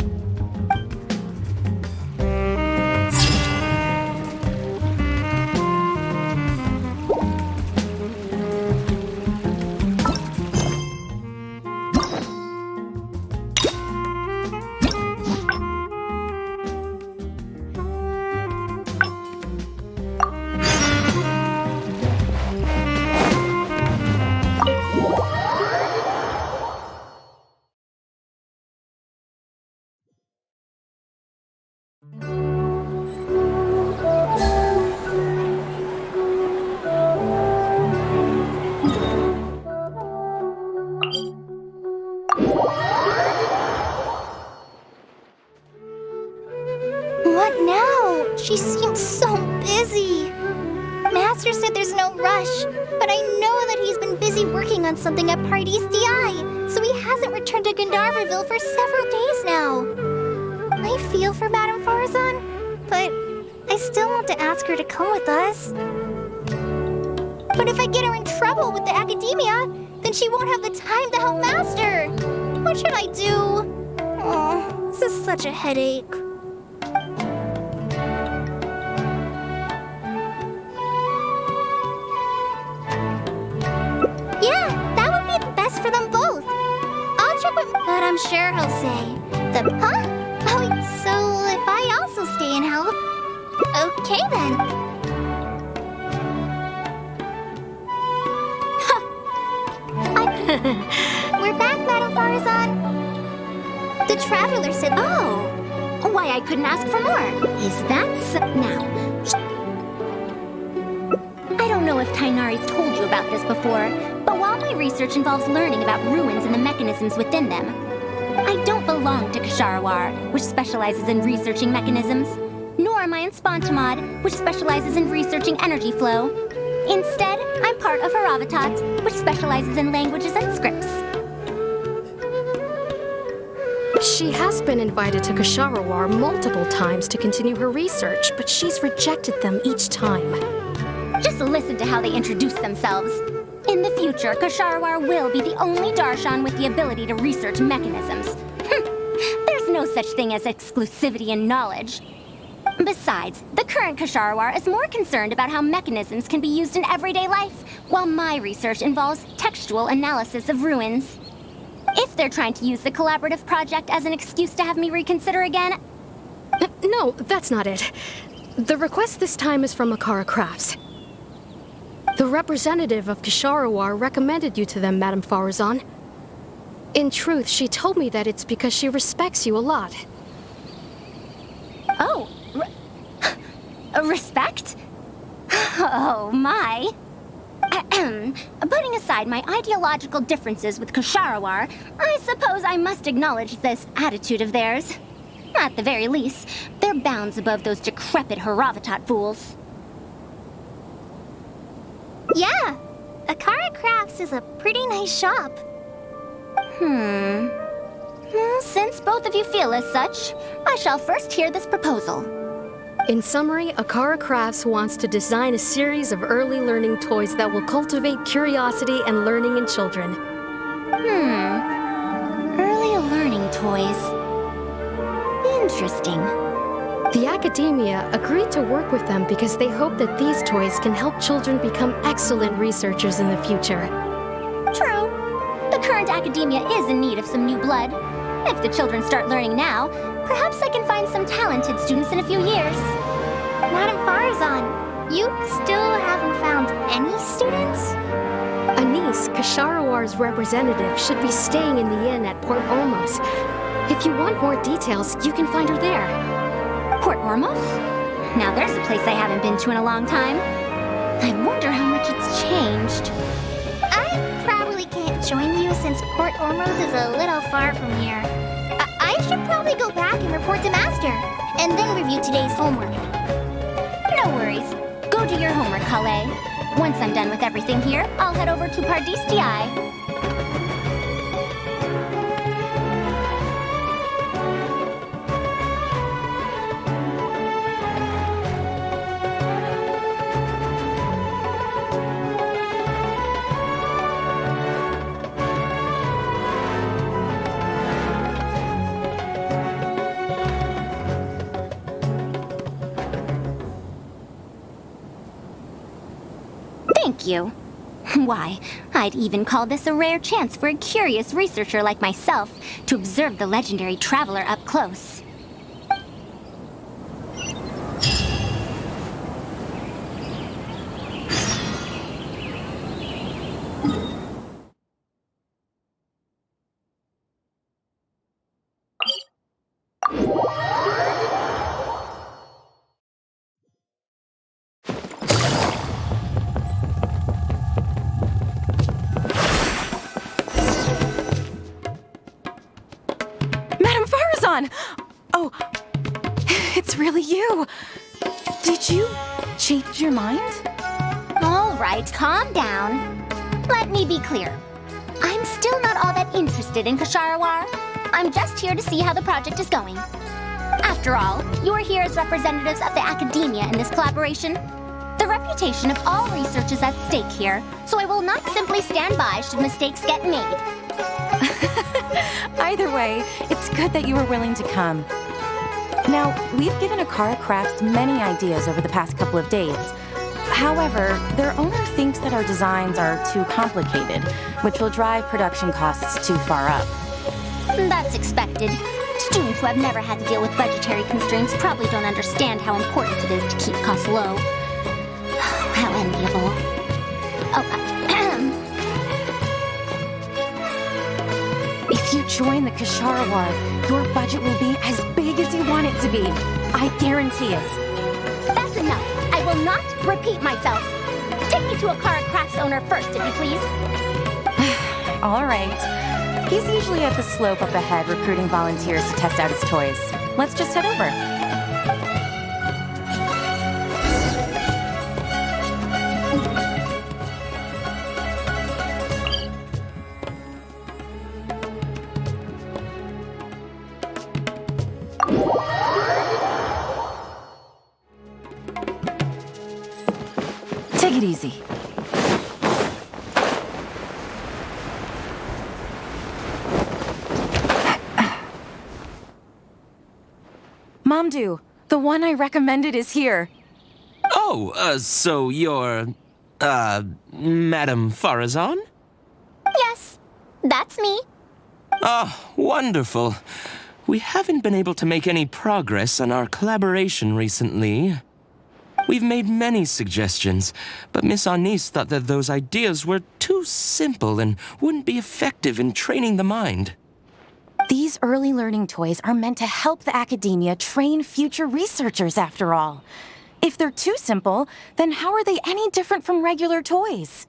Speaker 2: What now? She seems so busy. Master said there's no rush, but I know that he's been busy working on something at Pardees DI, so he hasn't returned to Gandharvaville for several days now. I feel for Madame Faruzan, but I still want to ask her to come with us. But if I get her in trouble with the academia, then she won't have the time to help Master. What should I do? Oh, this is such a headache. Yeah, that would be the best for them both. I'll check with... But I'm sure he'll say... Huh? Oh, so if I also stay and help... Okay, then. We're back, Madame Faruzan. The Traveler said...
Speaker 4: Oh, why I couldn't ask for more. Is that so? Now, I don't know if Tainari's told you about this before, but while my research involves learning about ruins and the mechanisms within them, I don't belong to Ksharawar, which specializes in researching mechanisms, nor am I in Spontamod, which specializes in researching energy flow. Instead, I'm part of Haravatat, which specializes in languages and scripts.
Speaker 3: She has been invited to Kasharawar multiple times to continue her research, but she's rejected them each time.
Speaker 4: Just listen to how they introduce themselves. In the future, Kasharawar will be the only Darshan with the ability to research mechanisms. There's no such thing as exclusivity in knowledge. Besides, the current Kasharawar is more concerned about how mechanisms can be used in everyday life, while my research involves textual analysis of ruins. If they're trying to use the collaborative project as an excuse to have me reconsider again...
Speaker 3: No, that's not it. The request this time is from Akara Crafts. The representative of Kasharawar recommended you to them, Madame Faruzan. In truth, she told me that it's because she respects you a lot.
Speaker 4: Oh, respect? Oh, my. Putting aside my ideological differences with Kasharawar, I suppose I must acknowledge this attitude of theirs. At the very least, they're bounds above those decrepit Haravatat fools.
Speaker 2: Yeah, Akara Crafts is a pretty nice shop.
Speaker 4: Well, since both of you feel as such, I shall first hear this proposal.
Speaker 3: In summary, Akara Crafts wants to design a series of early learning toys that will cultivate curiosity and learning in children.
Speaker 4: Early learning toys. Interesting.
Speaker 3: The academia agreed to work with them because they hope that these toys can help children become excellent researchers in the future.
Speaker 4: True. The current academia is in need of some new blood. If the children start learning now, perhaps I can find some talented students in a few years.
Speaker 2: Madame Faruzan, you still haven't found any students?
Speaker 3: Anise, Kasharawar's representative, should be staying in the inn at Port Ormos. If you want more details, you can find her there.
Speaker 4: Port Ormos? Now there's a place I haven't been to in a long time. I wonder how much it's changed.
Speaker 2: I probably can't join you since Port Ormos is a little far from here. I should probably go back and report to Master, and then review today's homework.
Speaker 4: No worries. Go do your homework, Kale. Once I'm done with everything here, I'll head over to Pardistii. Thank you. Why, I'd even call this a rare chance for a curious researcher like myself to observe the legendary traveler up close.
Speaker 16: Oh, it's really you. Did you change your mind?
Speaker 4: All right, calm down. Let me be clear. I'm still not all that interested in Kasharawar. I'm just here to see how the project is going. After all, you're here as representatives of the academia in this collaboration. The reputation of all research is at stake here, so I will not simply stand by should mistakes get made.
Speaker 16: Either way, it's good that you were willing to come. Now, we've given Akara Crafts many ideas over the past couple of days. However, their owner thinks that our designs are too complicated, which will drive production costs too far up.
Speaker 4: That's expected. Students who have never had to deal with budgetary constraints probably don't understand how important it is to keep costs low. How enviable.
Speaker 16: If you join the Kasharawar, your budget will be as big as you want it to be. I guarantee it.
Speaker 4: That's enough. I will not repeat myself. Take me to Akara Crafts owner first, if you please.
Speaker 16: All right. He's usually at the slope up ahead recruiting volunteers to test out his toys. Let's just head over. it easy. Mamdu, the one I recommended is here.
Speaker 17: Oh, so you're, Madam Faruzan?
Speaker 4: Yes, that's me.
Speaker 17: Oh, wonderful. We haven't been able to make any progress on our collaboration recently. We've made many suggestions, but Miss Anis thought that those ideas were too simple and wouldn't be effective in training the mind.
Speaker 16: These early learning toys are meant to help the academia train future researchers, after all. If they're too simple, then how are they any different from regular toys?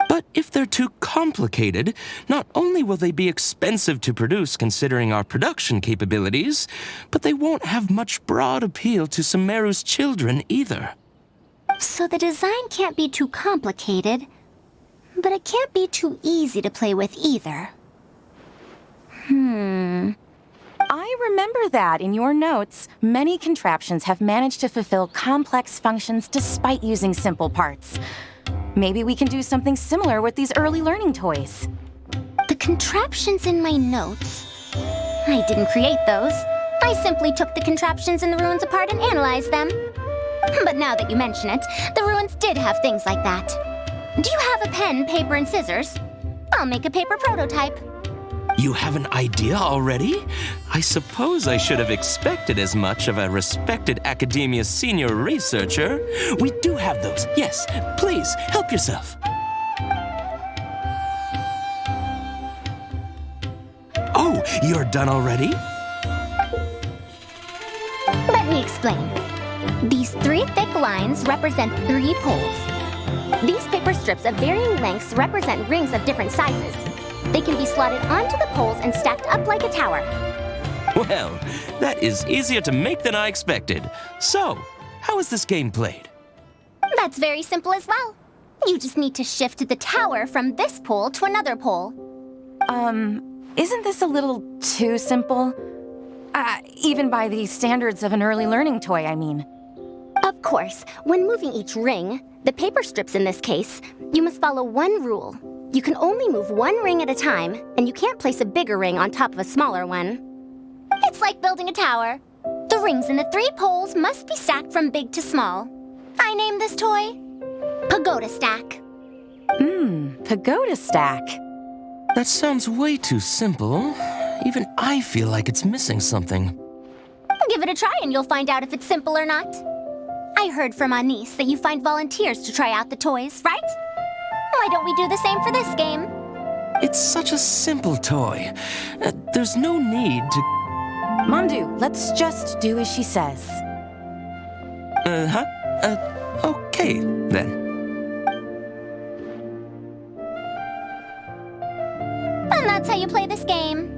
Speaker 17: But if they're too complicated, not only will they be expensive to produce considering our production capabilities, but they won't have much broad appeal to Sumeru's children either.
Speaker 4: So the design can't be too complicated, but it can't be too easy to play with either.
Speaker 16: I remember that in your notes, many contraptions have managed to fulfill complex functions despite using simple parts. Maybe we can do something similar with these early learning toys.
Speaker 4: The contraptions in my notes? I didn't create those. I simply took the contraptions in the ruins apart and analyzed them. But now that you mention it, the ruins did have things like that. Do you have a pen, paper, and scissors? I'll make a paper prototype.
Speaker 17: You have an idea already? I suppose I should have expected as much of a respected academia senior researcher. We do have those. Yes, please, help yourself. Oh, you're done already?
Speaker 4: Let me explain. These 3 thick lines represent 3 poles. These paper strips of varying lengths represent rings of different sizes. They can be slotted onto the poles and stacked up like a tower.
Speaker 17: Well, that is easier to make than I expected. So, how is this game played?
Speaker 4: That's very simple as well. You just need to shift the tower from this pole to another pole.
Speaker 16: Isn't this a little too simple? Even by the standards of an early learning toy, I mean.
Speaker 4: Of course, when moving each ring, the paper strips in this case, you must follow one rule. You can only move one ring at a time, and you can't place a bigger ring on top of a smaller one. It's like building a tower. The rings in the 3 poles must be stacked from big to small. I named this toy Pagoda Stack.
Speaker 16: Pagoda Stack.
Speaker 17: That sounds way too simple. Even I feel like it's missing something.
Speaker 4: Give it a try and you'll find out if it's simple or not. I heard from Anis that you find volunteers to try out the toys, right? Why don't we do the same for this game?
Speaker 17: It's such a simple toy. There's no need to...
Speaker 16: Mamdu, let's just do as she says.
Speaker 17: Okay, then.
Speaker 4: And that's how you play this game.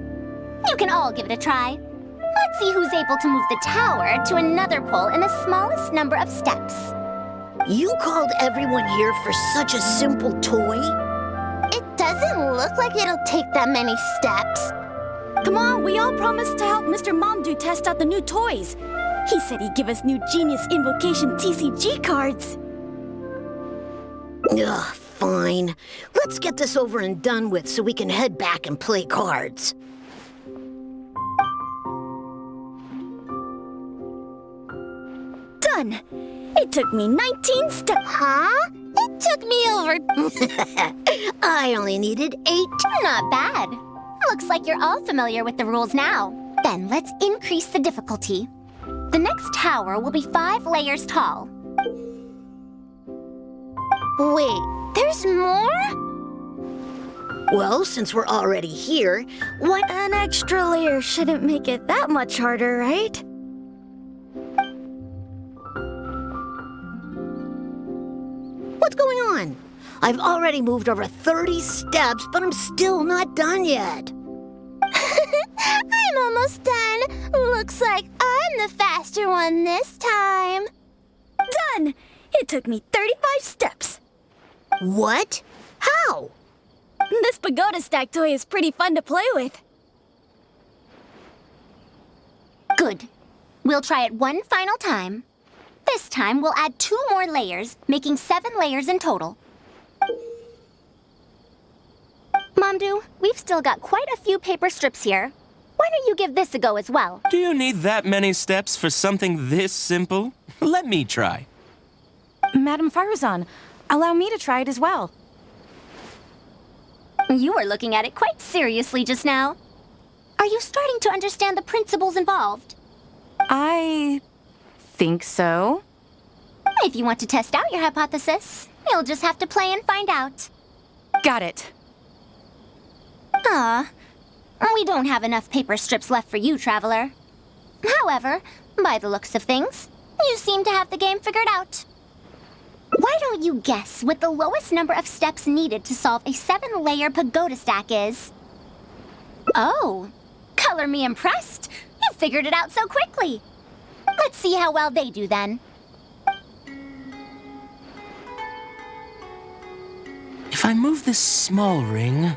Speaker 4: You can all give it a try. Let's see who's able to move the tower to another pole in the smallest number of steps.
Speaker 18: You called everyone here for such a simple toy?
Speaker 2: It doesn't look like it'll take that many steps.
Speaker 19: Come on, we all promised to help Mr. Mamdu test out the new toys. He said he'd give us new Genius Invocation TCG cards.
Speaker 18: Ugh, fine. Let's get this over and done with so we can head back and play cards.
Speaker 19: Done! It took me 19 steps.
Speaker 2: Huh? It took me over...
Speaker 18: I only needed 8.
Speaker 4: Not bad. Looks like you're all familiar with the rules now. Then let's increase the difficulty. The next tower will be 5 layers tall.
Speaker 2: Wait, there's more?
Speaker 18: Well, since we're already here, what...
Speaker 19: An extra layer shouldn't make it that much harder, right?
Speaker 18: What's going on? I've already moved over 30 steps, but I'm still not done yet.
Speaker 2: I'm almost done. Looks like I'm the faster one this time.
Speaker 19: Done! It took me 35 steps.
Speaker 18: What? How?
Speaker 19: This Pagoda Stack toy is pretty fun to play with.
Speaker 4: Good. We'll try it one final time. This time, we'll add 2 more layers, making 7 layers in total. Mamdu, we've still got quite a few paper strips here. Why don't you give this a go as well?
Speaker 17: Do you need that many steps for something this simple? Let me try.
Speaker 16: Madam Faruzan, allow me to try it as well.
Speaker 4: You were looking at it quite seriously just now. Are you starting to understand the principles involved?
Speaker 16: I think so.
Speaker 4: If you want to test out your hypothesis, you'll just have to play and find out.
Speaker 16: Got it.
Speaker 4: We don't have enough paper strips left for you, Traveler. However, by the looks of things, you seem to have the game figured out. Why don't you guess what the lowest number of steps needed to solve a 7-layer pagoda stack is? Oh, color me impressed. You figured it out so quickly. Let's see how well they do then.
Speaker 17: If I move this small ring,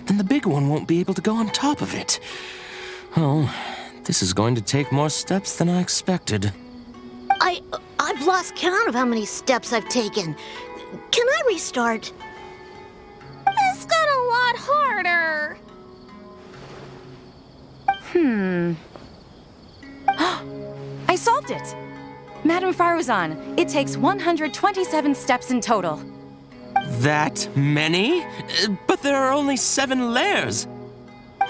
Speaker 17: then the big one won't be able to go on top of it. Oh, this is going to take more steps than I expected.
Speaker 18: I've lost count of how many steps I've taken. Can I restart?
Speaker 4: This got a lot harder.
Speaker 16: I solved it! Madam Faruzan, it takes 127 steps in total.
Speaker 17: That many? But there are only 7 layers.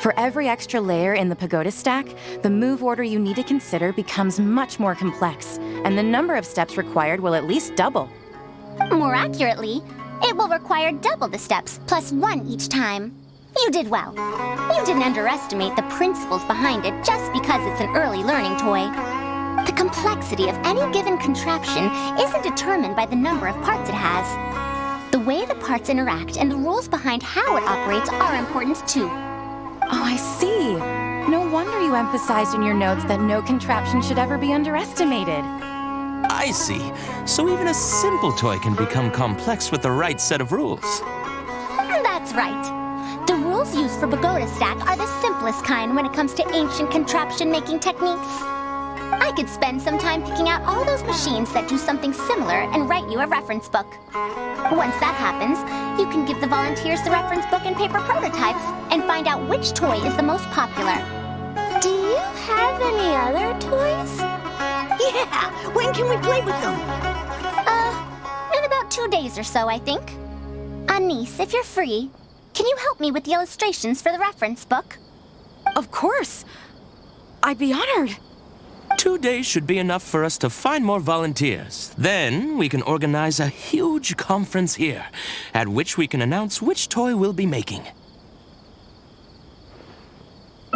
Speaker 16: For every extra layer in the pagoda stack, the move order you need to consider becomes much more complex, and the number of steps required will at least double.
Speaker 4: More accurately, it will require double the steps, plus 1 each time. You did well. You didn't underestimate the principles behind it just because it's an early learning toy. The complexity of any given contraption isn't determined by the number of parts it has. The way the parts interact and the rules behind how it operates are important too.
Speaker 16: Oh, I see. No wonder you emphasized in your notes that no contraption should ever be underestimated.
Speaker 17: I see. So even a simple toy can become complex with the right set of rules.
Speaker 4: That's right. The rules used for Pagoda Stack are the simplest kind when it comes to ancient contraption-making techniques. I could spend some time picking out all those machines that do something similar and write you a reference book. Once that happens, you can give the volunteers the reference book and paper prototypes and find out which toy is the most popular.
Speaker 2: Do you have any other toys?
Speaker 18: Yeah! When can we play with them?
Speaker 4: In about 2 days or so, I think. Anise, if you're free, can you help me with the illustrations for the reference book?
Speaker 16: Of course. I'd be honored.
Speaker 17: 2 days should be enough for us to find more volunteers. Then we can organize a huge conference here, at which we can announce which toy we'll be making.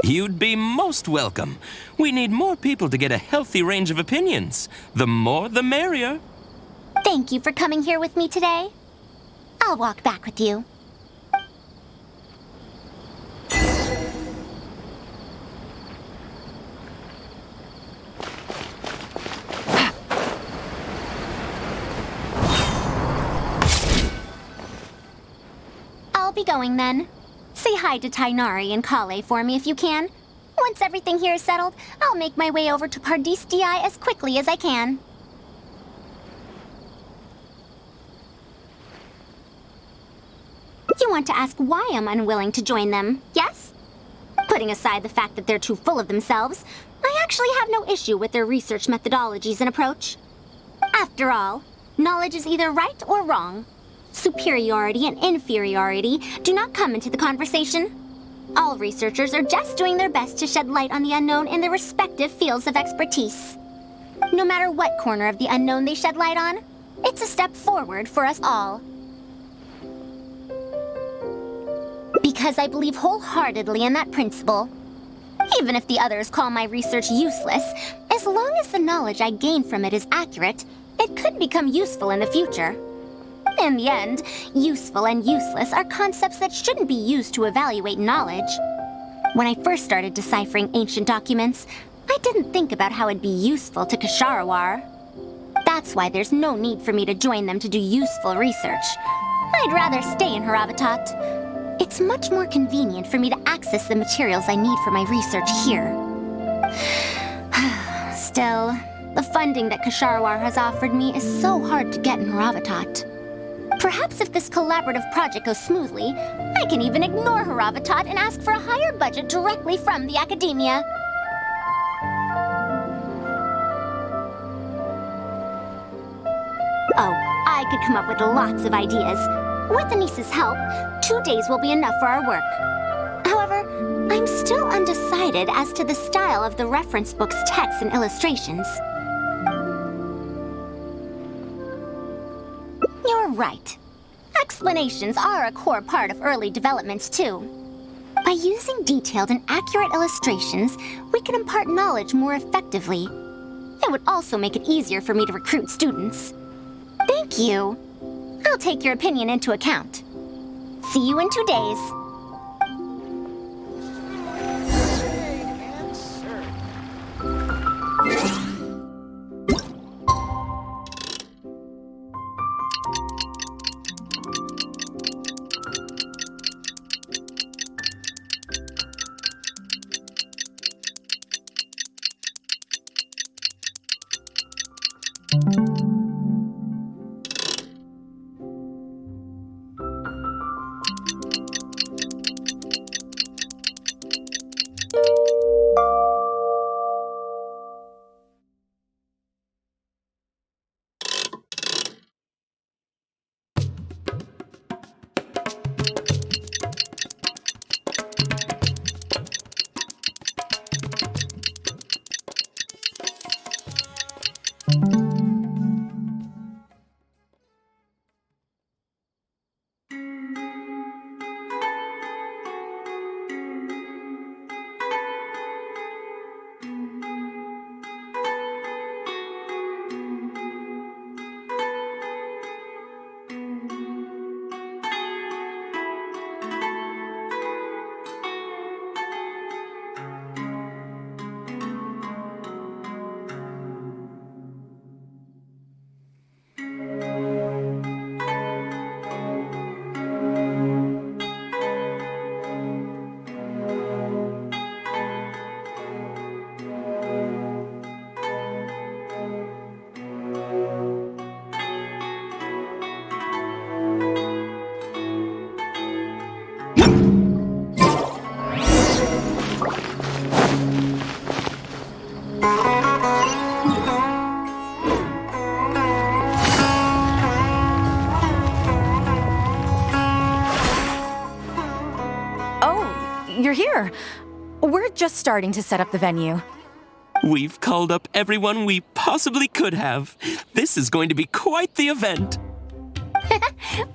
Speaker 17: You'd be most welcome. We need more people to get a healthy range of opinions. The more, the merrier.
Speaker 4: Thank you for coming here with me today. I'll walk back with you. I'll be going then. Say hi to Tainari and Kale for me if you can. Once everything here is settled, I'll make my way over to Pardis DI as quickly as I can. You want to ask why I'm unwilling to join them, yes? Putting aside the fact that they're too full of themselves, I actually have no issue with their research methodologies and approach. After all, knowledge is either right or wrong. Superiority and inferiority do not come into the conversation. All researchers are just doing their best to shed light on the unknown in their respective fields of expertise. No matter what corner of the unknown they shed light on, it's a step forward for us all. Because I believe wholeheartedly in that principle. Even if the others call my research useless, as long as the knowledge I gain from it is accurate, it could become useful in the future. In the end, useful and useless are concepts that shouldn't be used to evaluate knowledge. When I first started deciphering ancient documents, I didn't think about how it'd be useful to Kasharawar. That's why there's no need for me to join them to do useful research. I'd rather stay in Haravatat. It's much more convenient for me to access the materials I need for my research here. Still, The funding that Kasharawar has offered me is so hard to get in Haravatat. Perhaps if this collaborative project goes smoothly, I can even ignore Haravatat and ask for a higher budget directly from the academia. Oh, I could come up with lots of ideas. With Anis's help, 2 days will be enough for our work. However, I'm still undecided as to the style of the reference book's text and illustrations. You're right. Explanations are a core part of early developments, too. By using detailed and accurate illustrations, we can impart knowledge more effectively. It would also make it easier for me to recruit students. Thank you. I'll take your opinion into account. See you in 2 days.
Speaker 16: You're here. We're just starting to set up the venue.
Speaker 17: We've called up everyone we possibly could have. This is going to be quite the event.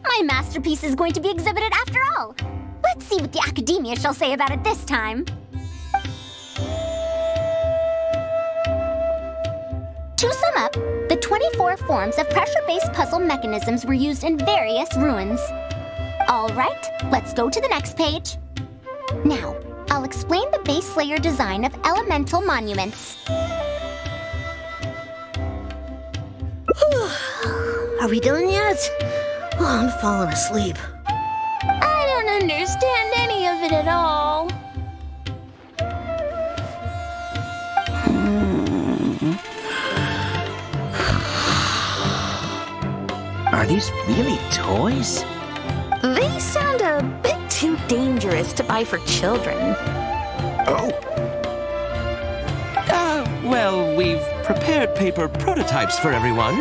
Speaker 4: My masterpiece is going to be exhibited after all. Let's see what the academia shall say about it this time. To sum up, the 24 forms of pressure-based puzzle mechanisms were used in various ruins. All right, let's go to the next page. Now, I'll explain the base layer design of elemental monuments.
Speaker 18: Are we done yet? Oh, I'm falling asleep.
Speaker 19: I don't understand any of it at all.
Speaker 20: Are these really toys?
Speaker 16: They sound a bit too dangerous to buy for children.
Speaker 20: Oh.
Speaker 17: Well, we've prepared paper prototypes for everyone.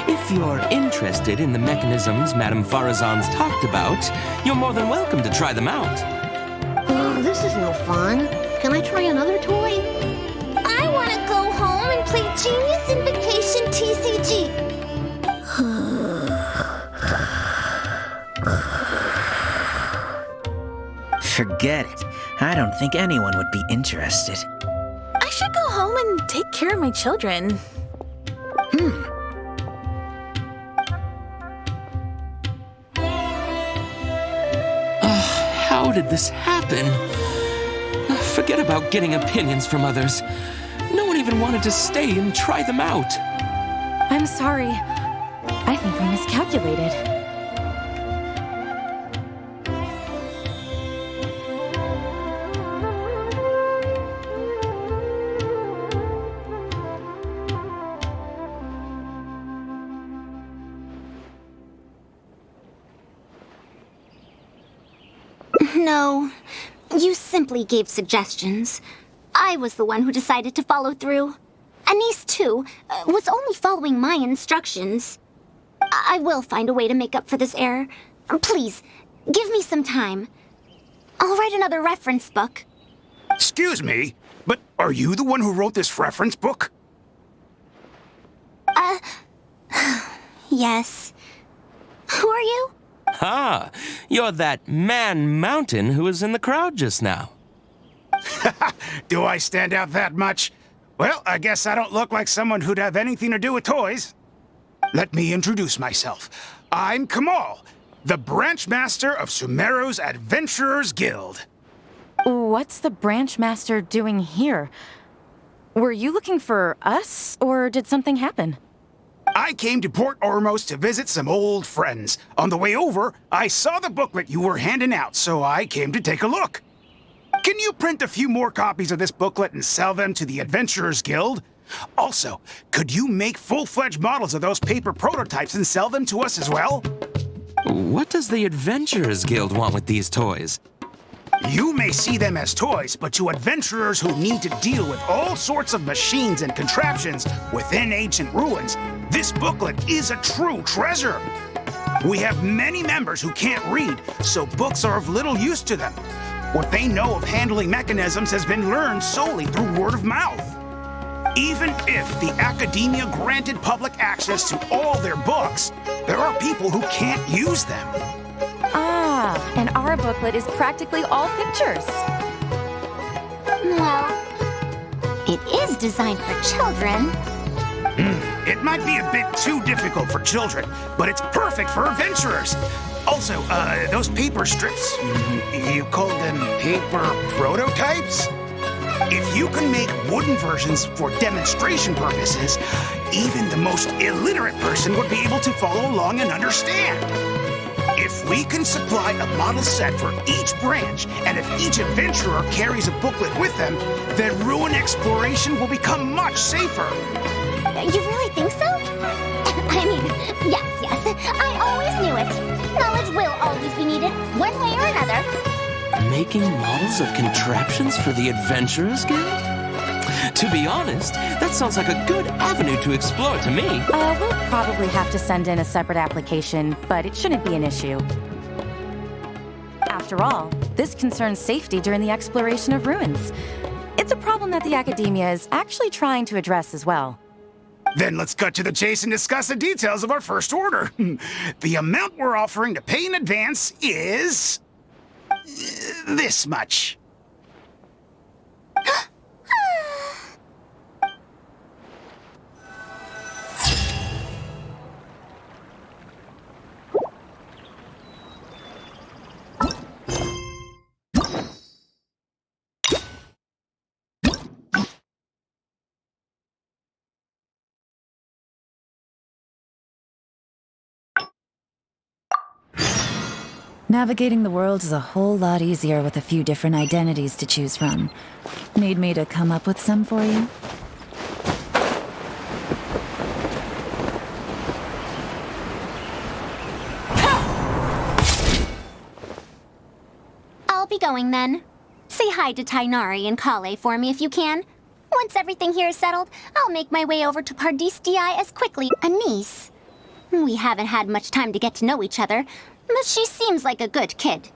Speaker 17: If you're interested in the mechanisms Madame Faruzan's talked about, you're more than welcome to try them out.
Speaker 18: Oh, this is no fun. Can I try another toy?
Speaker 19: I want to go home and play Genius Invocation TCG.
Speaker 20: Forget it. I don't think anyone would be interested.
Speaker 16: I should go home and take care of my children.
Speaker 17: How did this happen? Forget about getting opinions from others. No one even wanted to stay and try them out.
Speaker 16: I'm sorry. I think we miscalculated.
Speaker 4: No, you simply gave suggestions. I was the one who decided to follow through. Anise, too, was only following my instructions. I will find a way to make up for this error. Please, give me some time. I'll write another reference book.
Speaker 21: Excuse me, but are you the one who wrote this reference book?
Speaker 4: Yes. Who are you?
Speaker 17: Ah, you're that man mountain who was in the crowd just now.
Speaker 21: Do I stand out that much? Well, I guess I don't look like someone who'd have anything to do with toys. Let me introduce myself. I'm Kamal, the branch master of Sumeru's Adventurers Guild.
Speaker 16: What's the branch master doing here? Were you looking for us, or did something happen?
Speaker 21: I came to Port Ormos to visit some old friends. On the way over, I saw the booklet you were handing out, so I came to take a look. Can you print a few more copies of this booklet and sell them to the Adventurers Guild? Also, could you make full-fledged models of those paper prototypes and sell them to us as well?
Speaker 17: What does the Adventurers Guild want with these toys?
Speaker 21: You may see them as toys, but to adventurers who need to deal with all sorts of machines and contraptions within ancient ruins, this booklet is a true treasure. We have many members who can't read, so books are of little use to them. What they know of handling mechanisms has been learned solely through word of mouth. Even if the academia granted public access to all their books, there are people who can't use them.
Speaker 16: Ah, and our booklet is practically all pictures.
Speaker 4: Well, it is designed for children.
Speaker 21: It might be a bit too difficult for children, but it's perfect for adventurers. Also, those paper strips, you called them paper prototypes? If you can make wooden versions for demonstration purposes, even the most illiterate person would be able to follow along and understand. If we can supply a model set for each branch, and if each adventurer carries a booklet with them, then ruin exploration will become much safer.
Speaker 4: You really think so? I mean, yes, I always knew it. Knowledge will always be needed, one way or another.
Speaker 17: Making models of contraptions for the Adventurers Guild? To be honest, that sounds like a good avenue to explore to me.
Speaker 16: We'll probably have to send in a separate application, but it shouldn't be an issue. After all, this concerns safety during the exploration of ruins. It's a problem that the academia is actually trying to address as well.
Speaker 21: Then let's cut to the chase and discuss the details of our first order. The amount we're offering to pay in advance is this much.
Speaker 12: Navigating the world is a whole lot easier with a few different identities to choose from. Need me to come up with some for you?
Speaker 4: I'll be going then. Say hi to Tainari and Kale for me if you can. Once everything here is settled, I'll make my way over to Pardistii as quickly. Anise. We haven't had much time to get to know each other, but she seems like a good kid.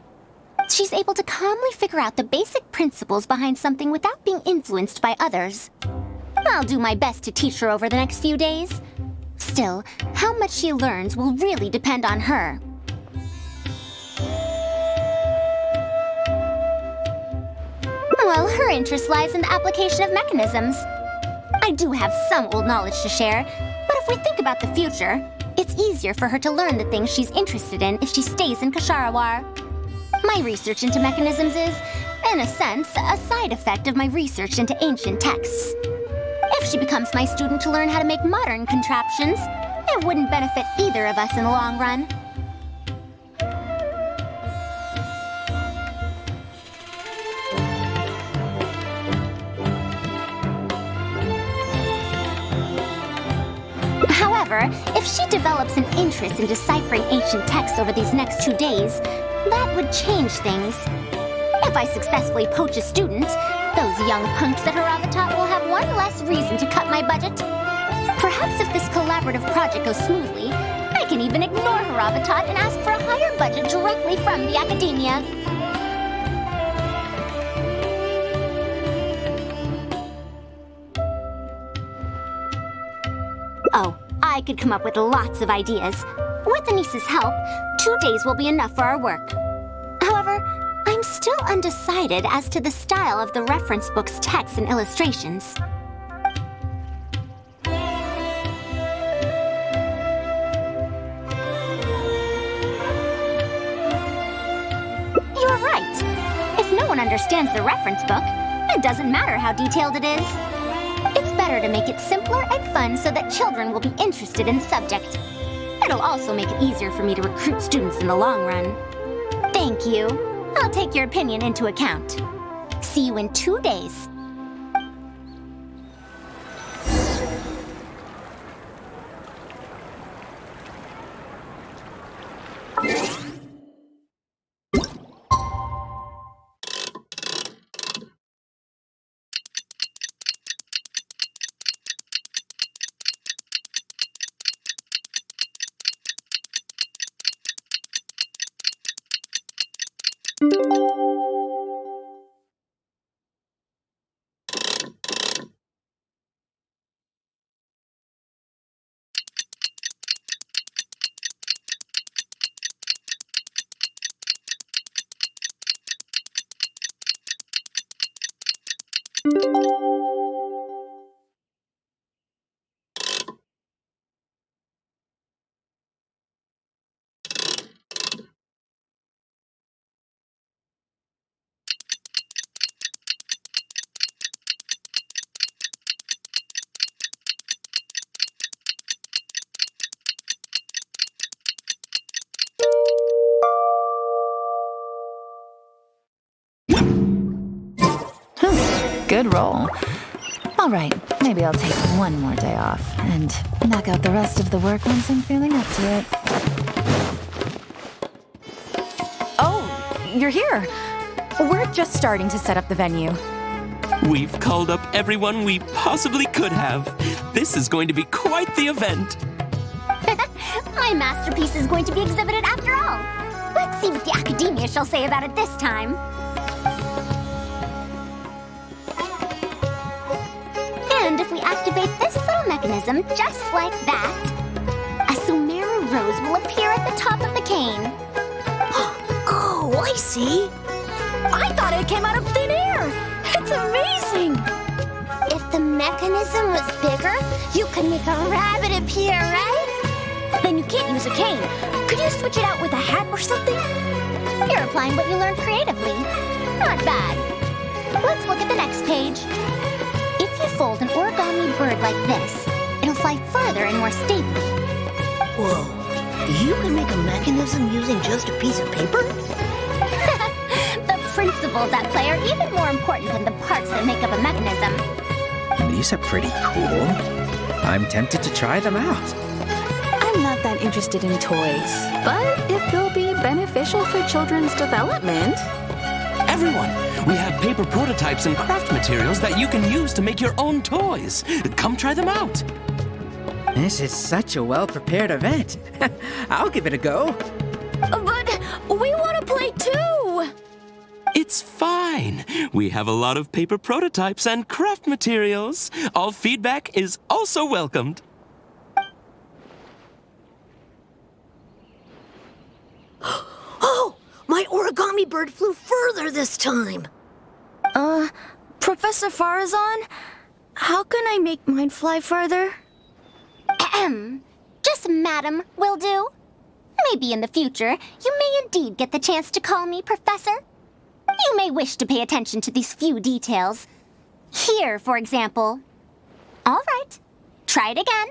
Speaker 4: She's able to calmly figure out the basic principles behind something without being influenced by others. I'll do my best to teach her over the next few days. Still, how much she learns will really depend on her. Well, her interest lies in the application of mechanisms. I do have some old knowledge to share, but if we think about the future, it's easier for her to learn the things she's interested in if she stays in Kasharawar. My research into mechanisms is, in a sense, a side effect of my research into ancient texts. If she becomes my student to learn how to make modern contraptions, it wouldn't benefit either of us in the long run. However, if she develops an interest in deciphering ancient texts over these next 2 days, that would change things. If I successfully poach a student, those young punks at Haravatat will have one less reason to cut my budget. Perhaps if this collaborative project goes smoothly, I can even ignore Haravatat and ask for a higher budget directly from the academia. Oh, I could come up with lots of ideas. With Anis's help, 2 days will be enough for our work. However, I'm still undecided as to the style of the reference book's text and illustrations. You're right. If no one understands the reference book, it doesn't matter how detailed it is. It's better to make it simpler and fun so that children will be interested in the subject. It'll also make it easier for me to recruit students in the long run. Thank you. I'll take your opinion into account. See you in 2 days.
Speaker 12: Good roll. All right, maybe I'll take one more day off and knock out the rest of the work once I'm feeling up to it.
Speaker 16: Oh, you're here. We're just starting to set up the venue.
Speaker 17: We've called up everyone we possibly could have. This is going to be quite the event.
Speaker 4: My masterpiece is going to be exhibited after all. Let's see what the academia shall say about it this time. And if we activate this little mechanism just like that, a Sumeru rose will appear at the top of the cane.
Speaker 18: Oh, I see. I thought it came out of thin air. It's amazing.
Speaker 2: If the mechanism was bigger, you could make a rabbit appear, right?
Speaker 19: Then you can't use a cane. Could you switch it out with a hat or something?
Speaker 4: You're applying what you learned creatively. Not bad. Let's look at the next page. If you fold an origami bird like this, it'll fly further and more stably.
Speaker 18: Whoa. You can make a mechanism using just a piece of paper?
Speaker 4: The principles at play are even more important than the parts that make up a mechanism.
Speaker 20: These are pretty cool. I'm tempted to try them out.
Speaker 6: I'm not that interested in toys, but if they'll be beneficial for children's development.
Speaker 17: Everyone, we have paper prototypes and craft materials that you can use to make your own toys. Come try them out.
Speaker 20: This is such a well-prepared event. I'll give it a go.
Speaker 19: But we want to play too!
Speaker 17: It's fine. We have a lot of paper prototypes and craft materials. All feedback is also welcomed.
Speaker 18: Oh, my origami bird flew further this time.
Speaker 19: Professor Faruzan, how can I make mine fly further?
Speaker 4: Just madam will do. Maybe in the future, you may indeed get the chance to call me Professor. You may wish to pay attention to these few details. Here, for example. All right, try it again.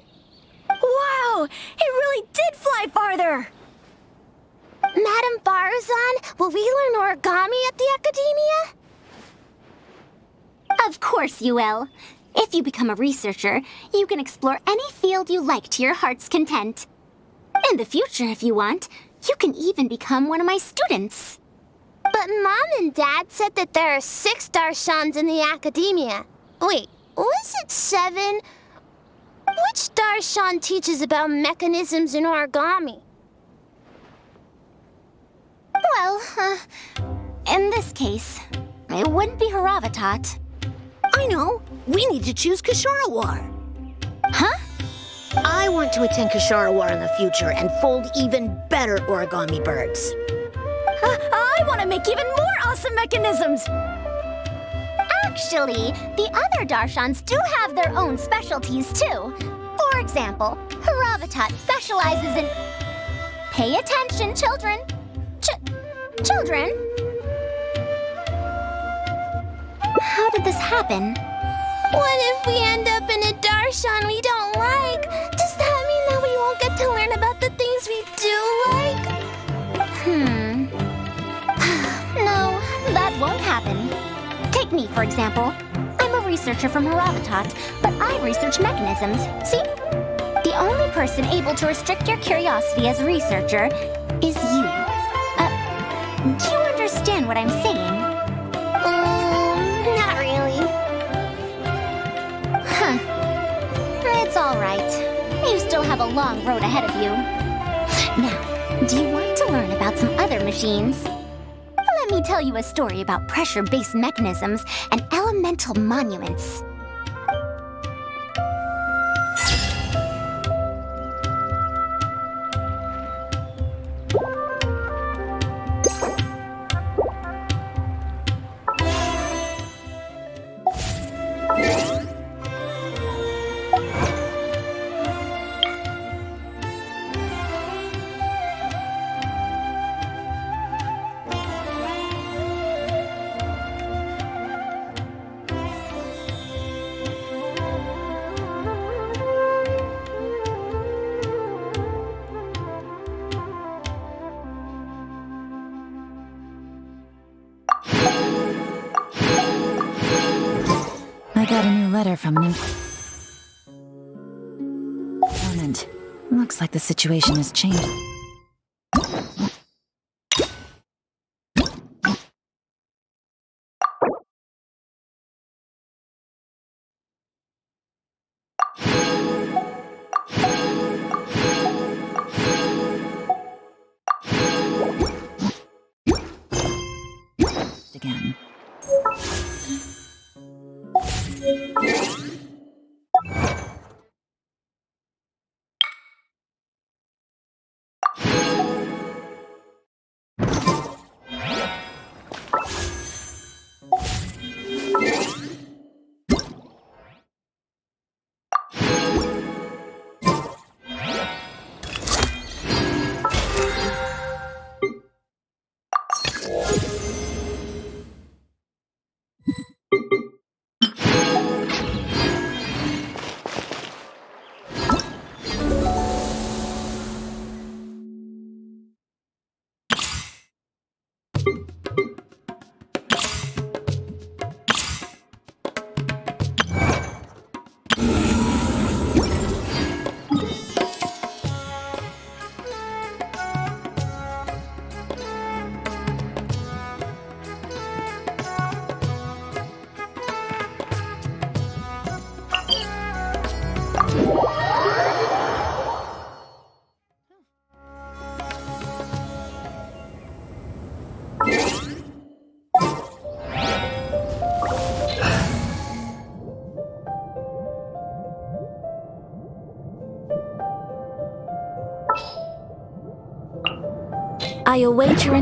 Speaker 19: Wow, it really did fly farther!
Speaker 2: Madam Faruzan, will we learn origami at the academia?
Speaker 4: Of course you will. If you become a researcher, you can explore any field you like to your heart's content. In the future, if you want, you can even become one of my students. But
Speaker 2: But Mom and Dad said that there are 6 Darshans in the Academia. Wait, was it 7? Which Darshan teaches about mechanisms in origami?
Speaker 4: Well, in this case, it wouldn't be Haravatat.
Speaker 18: I know. We need to choose Kasharawar.
Speaker 4: Huh?
Speaker 18: I want to attend Kasharawar in the future and fold even better origami birds.
Speaker 19: I want to make even more awesome mechanisms!
Speaker 4: Actually, the other Darshans do have their own specialties, too. For example, Haravatat specializes in... Pay attention, children. Children? How did this happen?
Speaker 2: What if we end up in a Darshan we don't like? Does that mean that we won't get to learn about the things we do like?
Speaker 4: No, that won't happen. Take me, for example. I'm a researcher from Haravatat, but I research mechanisms. See? The only person able to restrict your curiosity as a researcher is you. Do you understand what I'm saying?
Speaker 2: Not really.
Speaker 4: Huh. It's all right. You still have a long road ahead of you. Now, do you want to learn about some other machines? Let me tell you a story about pressure-based mechanisms and elemental monuments.
Speaker 12: I got a new letter from an informant. Looks like the situation has changed. Again.
Speaker 19: I await your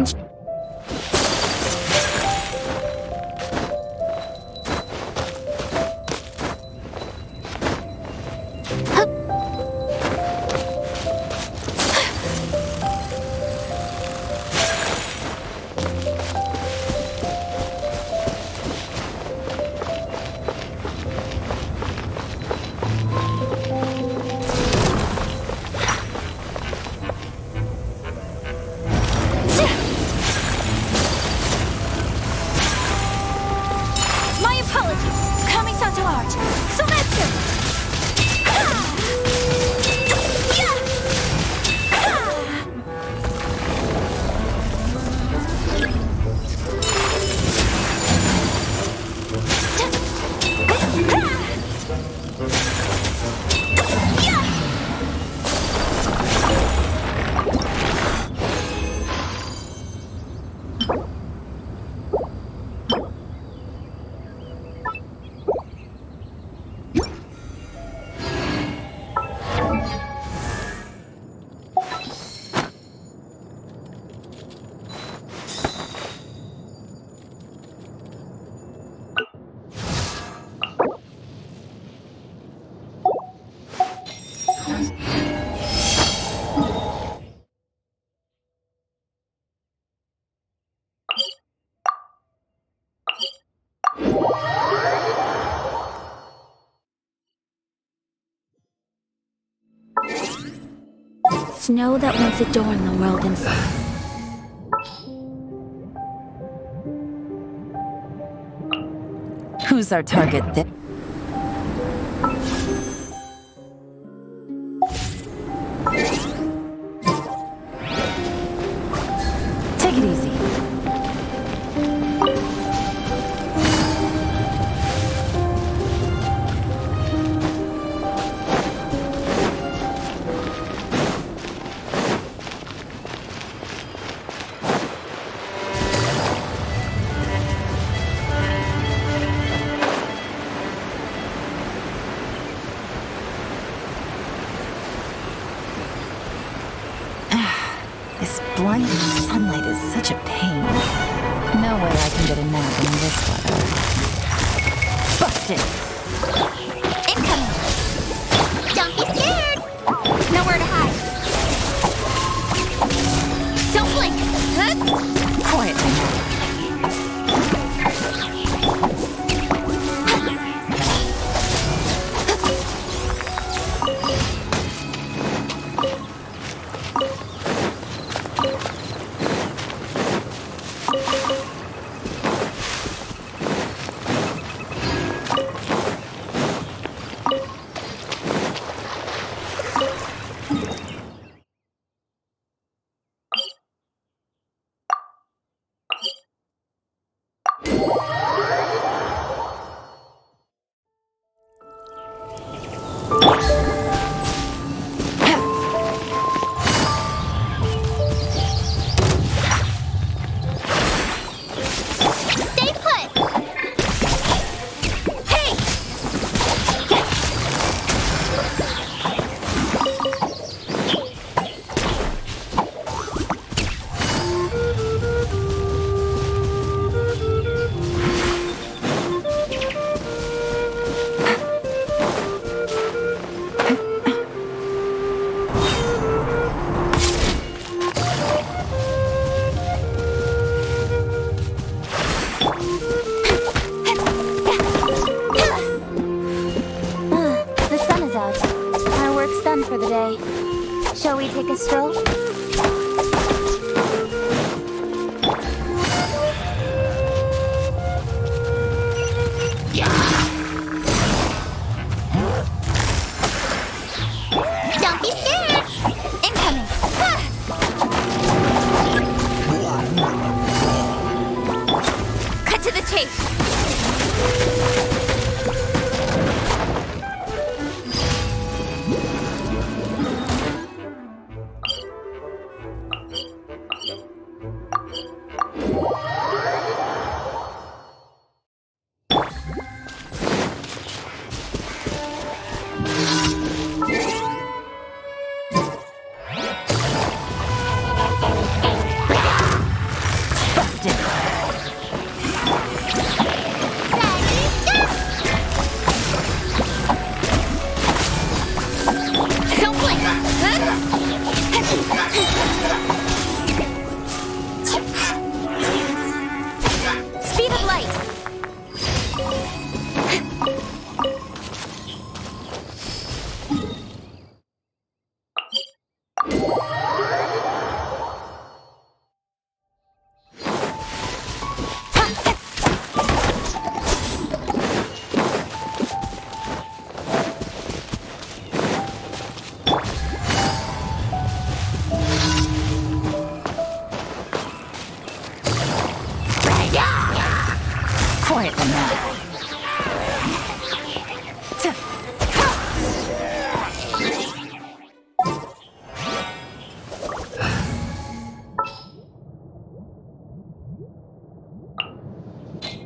Speaker 19: snow that once adorned the world inside.
Speaker 12: Who's our target this? Take it easy. This blinding sunlight is such a pain. No way I can get a nap in this weather. Busted!
Speaker 2: Incoming! Don't be scared! Nowhere to hide. Don't blink! Huh?
Speaker 12: Quietly.
Speaker 4: Shall we take a stroll?
Speaker 2: Don't be scared! Incoming! Cut to the chase!
Speaker 4: Speed of light!
Speaker 12: Quietly now.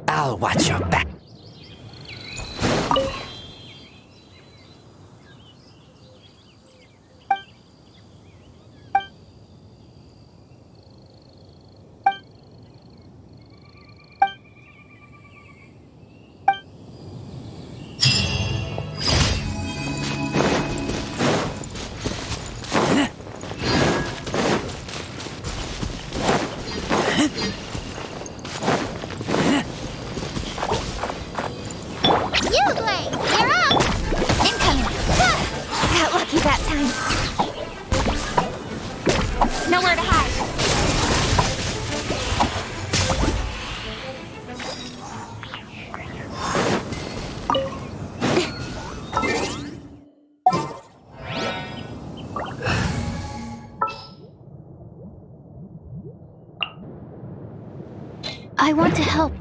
Speaker 8: I'll watch your back.
Speaker 2: I want to help.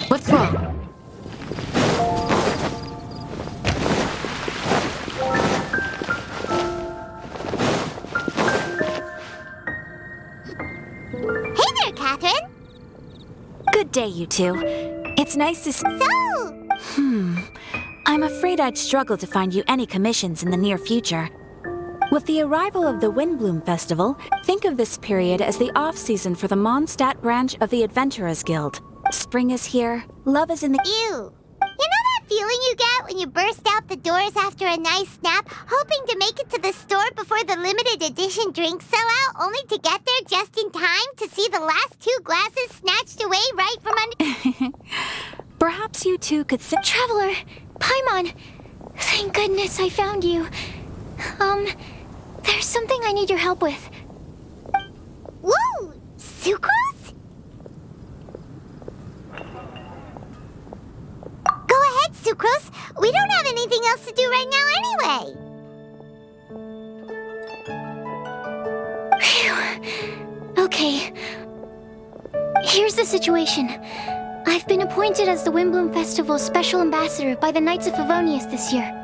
Speaker 6: What's wrong?
Speaker 2: Hey there, Catherine!
Speaker 16: Good day, you two. It's nice to I'm afraid I'd struggle to find you any commissions in the near future. With the arrival of the Windbloom Festival, think of this period as the off-season for the Mondstadt branch of the Adventurers Guild. Spring is here, love is in the—
Speaker 2: Ew! You know that feeling you get when you burst out the doors after a nice nap, hoping to make it to the store before the limited edition drinks sell out, only to get there just in time to see the last 2 glasses snatched away right from under—
Speaker 16: Perhaps you two could sit—
Speaker 2: Traveler! Paimon! Thank goodness I found you. There's something I need your help with. Woo! Sucrose? Go ahead, Sucrose. We don't have anything else to do right now anyway. Phew. Okay. Here's the situation. I've been appointed as the Windbloom Festival's special ambassador by the Knights of Favonius this year.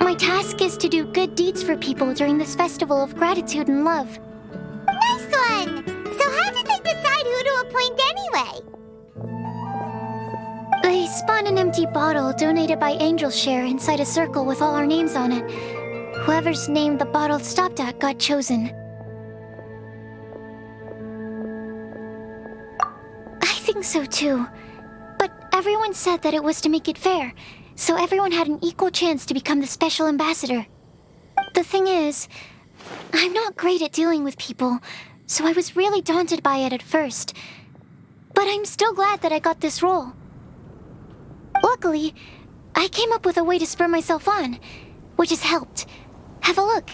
Speaker 2: My task is to do good deeds for people during this festival of gratitude and love. Nice one! So how did they decide who to appoint anyway? They spun an empty bottle donated by Angel's Share inside a circle with all our names on it. Whoever's name the bottle stopped at got chosen. I think so too. But Everyone said that it was to make it fair, so everyone had an equal chance to become the special ambassador. The thing is, I'm not great at dealing with people, so I was really daunted by it at first. But I'm still glad that I got this role. Luckily, I came up with a way to spur myself on, which has helped. Have a look.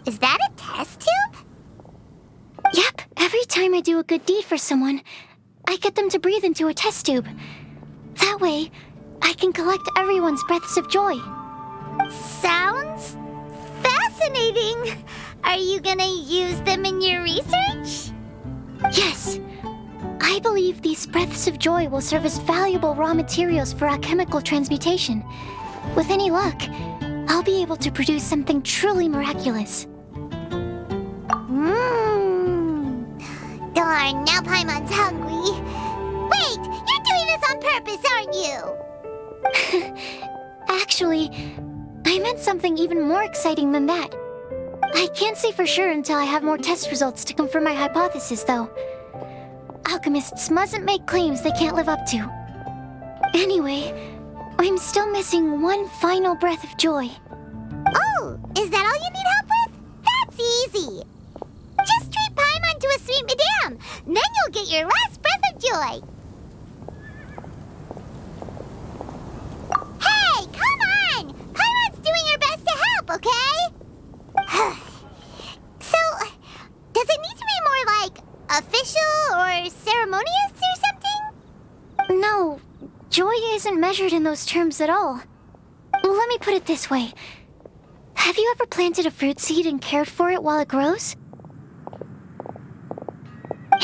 Speaker 4: Is that a test tube?
Speaker 2: Yep, every time I do a good deed for someone, I get them to breathe into a test tube. That way, I can collect everyone's breaths of joy.
Speaker 4: Sounds fascinating. Are you gonna use them in your research?
Speaker 2: Yes. I believe these breaths of joy will serve as valuable raw materials for alchemical transmutation. With any luck, I'll be able to produce something truly miraculous.
Speaker 4: Darn, now Paimon's hungry. Wait, you're doing this on purpose, aren't you?
Speaker 2: Actually, I meant something even more exciting than that. I can't say for sure until I have more test results to confirm my hypothesis, though. Alchemists mustn't make claims they can't live up to. Anyway, I'm still missing one final breath of joy.
Speaker 4: Oh, is that all you need help with? That's easy. Just treat Paimon to a sweet madame. Then you'll get your last breath of joy. Hey, come on! Paimon's doing her best to help, okay? So, does it need to be more like official or ceremonious or something?
Speaker 2: No, joy isn't measured in those terms at all. Let me put it this way. Have you ever planted a fruit seed and cared for it while it grows?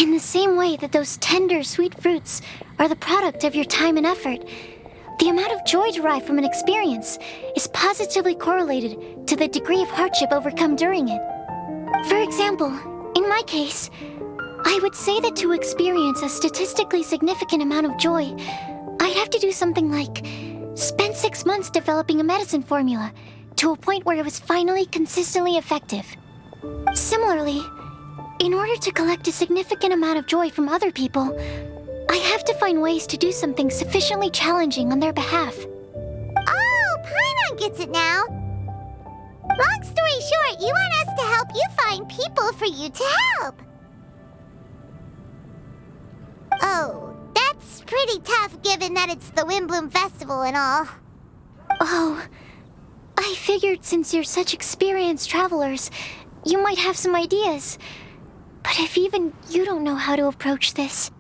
Speaker 2: In the same way that those tender, sweet fruits are the product of your time and effort, the amount of joy derived from an experience is positively correlated to the degree of hardship overcome during it. For example, in my case, I would say that to experience a statistically significant amount of joy, I'd have to do something like spend 6 months developing a medicine formula to a point where it was finally consistently effective. Similarly, in order to collect a significant amount of joy from other people, I have to find ways to do something sufficiently challenging on their behalf.
Speaker 4: Oh, Paimon gets it now. Long story short, you want us to help you find people for you to help. Oh, that's pretty tough given that it's the Windbloom Festival and all.
Speaker 2: Oh, I figured since you're such experienced travelers, you might have some ideas. But if even you don't know how to approach this...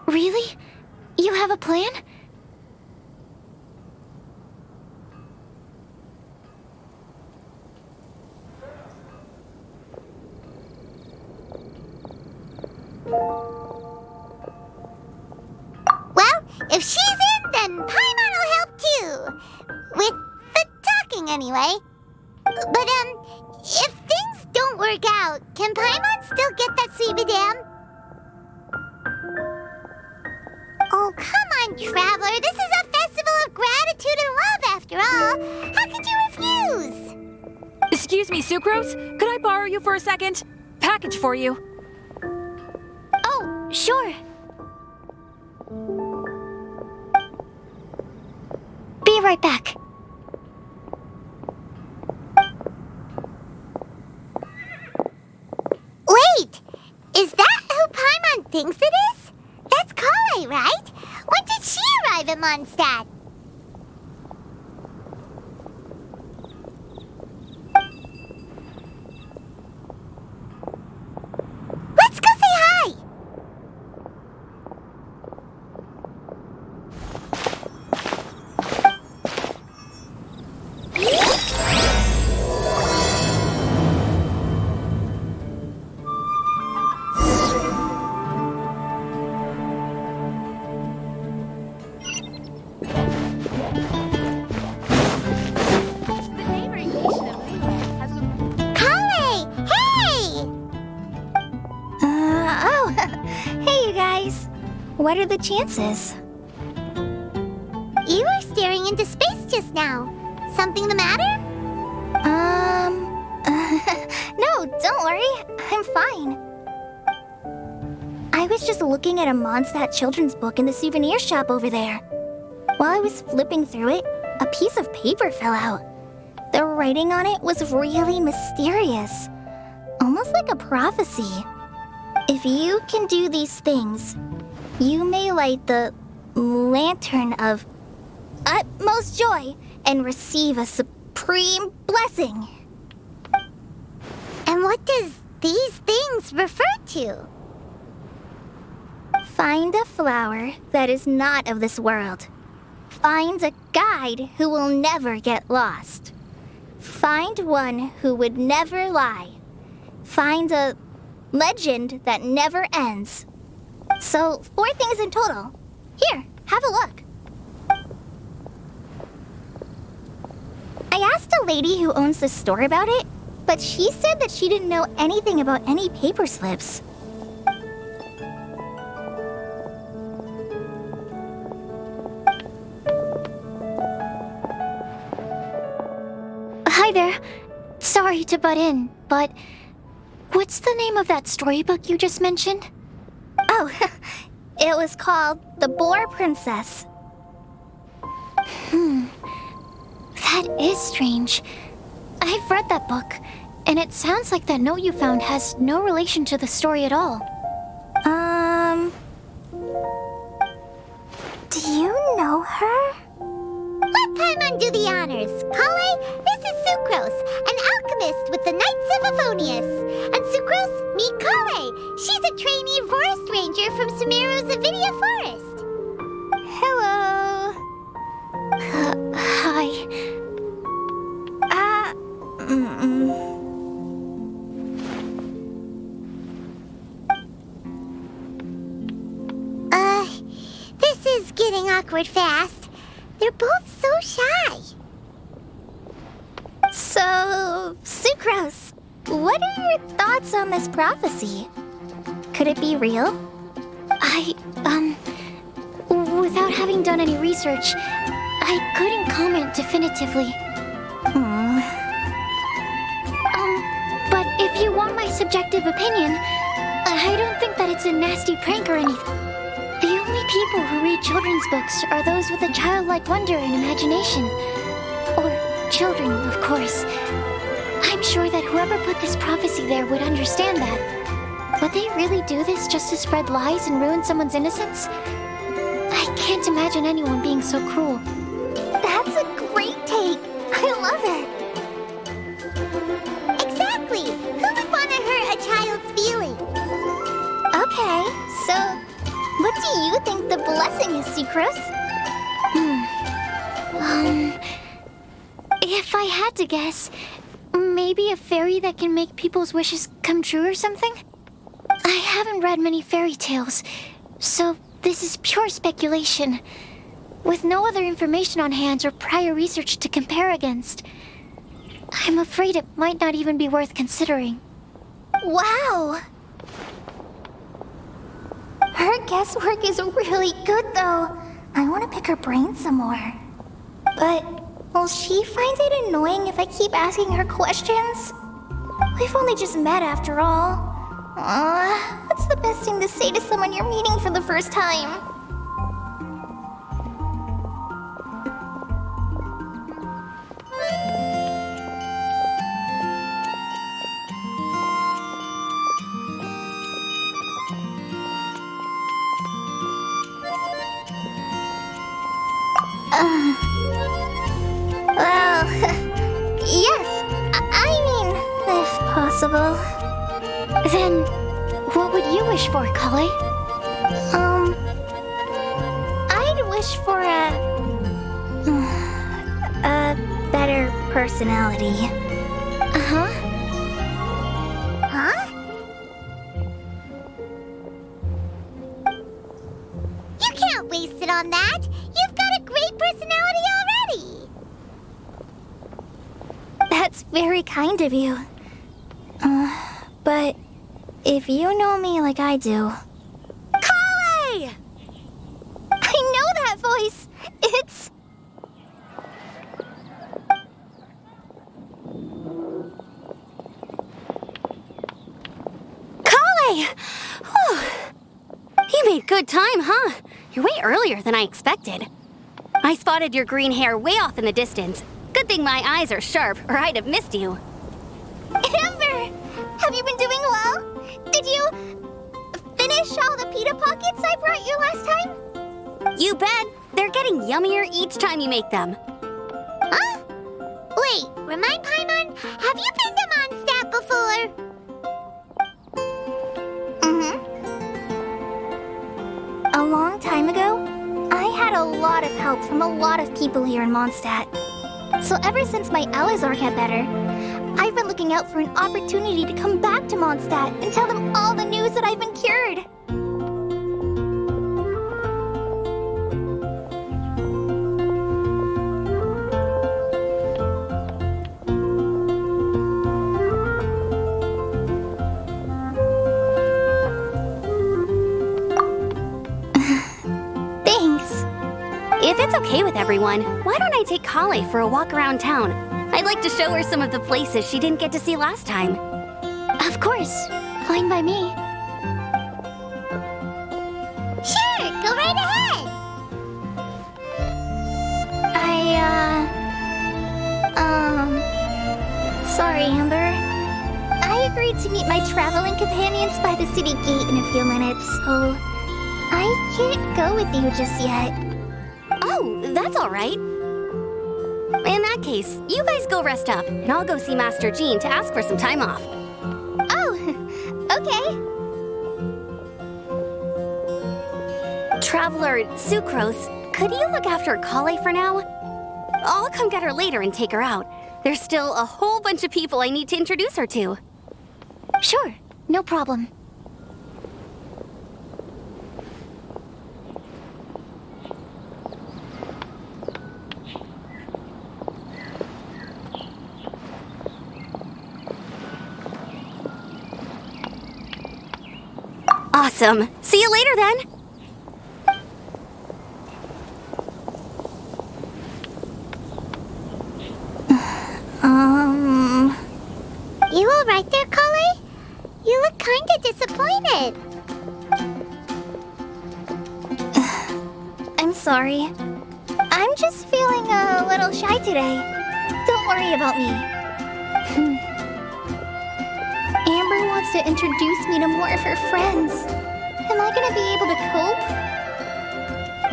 Speaker 2: Really? You have a plan?
Speaker 4: Well, if she's in, then Paimon will help too. With the talking, anyway. But, if things don't work out, can Paimon still get that sweet madame? Oh, come on, Traveler. This is a festival of gratitude and love, after all. How could you refuse?
Speaker 3: Excuse me, Sucrose? Could I borrow you for a second? Package for you.
Speaker 2: Oh, sure. Be right back.
Speaker 4: Wait! Is that who Paimon thinks it is? That's Kale, right? When did she arrive at Mondstadt? Let's go say hi!
Speaker 2: What are the chances?
Speaker 4: You were staring into space
Speaker 2: just now. Something the matter? No, don't worry. I'm fine. I was just looking at a Mondstadt children's book in the souvenir shop over there. While I was flipping through it, a piece of paper fell out. The writing on it was really mysterious, almost like a prophecy. If you can do these things, you may light the lantern of utmost joy and receive a supreme blessing.
Speaker 7: And what does these things refer to?
Speaker 2: Find a flower that is not of this world. Find a guide who will never get lost. Find one who would never lie. Find a legend that never ends. So, 4 things in total. Here, have a look. I asked a lady who owns the store about it, but she said that she didn't know anything about any paper slips.
Speaker 7: Hi there. Sorry to butt in, but what's the name of that storybook you just mentioned?
Speaker 2: Oh, it was called The Boar Princess.
Speaker 7: That is strange. I've read that book, and it sounds like that note you found has no relation to the story at all.
Speaker 2: Do you know her?
Speaker 7: Let Paimon do the honors. Kale, this is Sucrose, an alchemist with the Knights of Favonius. And Sucrose, meet Kale. She's a trainee forest ranger from Sumeru's Avidia Forest.
Speaker 2: Hello.
Speaker 7: Hi. This is getting awkward fast. They're both so shy.
Speaker 2: So, Sucrose, what are your thoughts on this prophecy? Could it be real?
Speaker 7: Without having done any research, I couldn't comment definitively. But if you want my subjective opinion, I don't think that it's a nasty prank or anything. The only people who read children's books are those with a childlike wonder and imagination. Or children, of course. I'm sure that whoever put this prophecy there would understand that. Would they really do this just to spread lies and ruin someone's innocence? I can't imagine anyone being so cruel.
Speaker 2: That's a great take. I love it.
Speaker 7: Exactly! Who would want to hurt a child's feelings?
Speaker 2: Okay, so what do you think the blessing is, Sucrose?
Speaker 7: If I had to guess, maybe a fairy that can make people's wishes come true or something? I haven't read many fairy tales, so this is pure speculation, with no other information on hand or prior research to compare against. I'm afraid it might not even be worth considering.
Speaker 2: Wow! Her guesswork is really good, though. I want to pick her brain some more. But will she find it annoying if I keep asking her questions? We've only just met after all. What's the best thing to say to someone you're meeting for the first time? Well, yes. I mean, if possible.
Speaker 7: Then, what would you wish for, Kale?
Speaker 2: I'd wish for a better personality.
Speaker 7: Uh-huh.
Speaker 2: Huh?
Speaker 7: You can't waste it on that! You've got a great personality already!
Speaker 2: That's very kind of you. But if you know me like I do...
Speaker 7: Kale!
Speaker 2: I know that voice! It's...
Speaker 11: Hey! Whew. You made good time, huh? You're way earlier than I expected. I spotted your green hair way off in the distance. Good thing my eyes are sharp, or I'd have missed you.
Speaker 2: Amber! Have you been doing well? Did you finish all the pita pockets I brought you last time?
Speaker 11: You bet! They're getting yummier each time you make them.
Speaker 7: Huh? Wait, remind Paimon, have you been to Mondstadt before?
Speaker 2: A long time ago, I had a lot of help from a lot of people here in Mondstadt. So ever since my Elazar got better, I've been looking out for an opportunity to come back to Mondstadt and tell them all the news that I've been cured.
Speaker 11: If it's okay with everyone, why don't I take Kale for a walk around town? I'd like to show her some of the places she didn't get to see last time.
Speaker 7: Of course. Fine by me. Sure, go right ahead.
Speaker 2: Sorry, Amber. I agreed to meet my traveling companions by the city gate in a few minutes, so I can't go with you just yet.
Speaker 11: Oh, that's all right. In that case, you guys go rest up, and I'll go see Master Jean to ask for some time off.
Speaker 2: Oh, okay.
Speaker 11: Traveler Sucrose, could you look after Kale for now? I'll come get her later and take her out. There's still a whole bunch of people I need to introduce her to.
Speaker 7: Sure, no problem.
Speaker 11: Awesome. See you later then.
Speaker 7: You all right there, Kale? You look kinda disappointed.
Speaker 2: I'm sorry. I'm just feeling a little shy today. Don't worry about me. Amber wants to introduce me to more of her friends. Am I gonna be able to cope?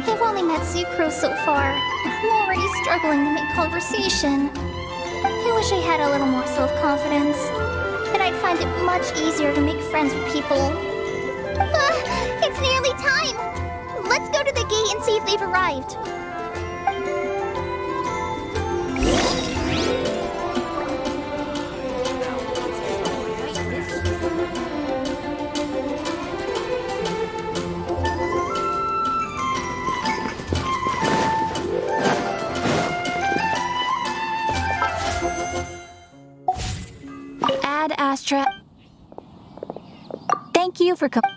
Speaker 2: I've only met Sucrose so far. I'm already struggling to make conversation. I wish I had a little more self-confidence. Then I'd find it much easier to make friends with people. It's nearly time! Let's go to the gate and see if they've arrived.
Speaker 12: Ad Astra. Thank you for coming.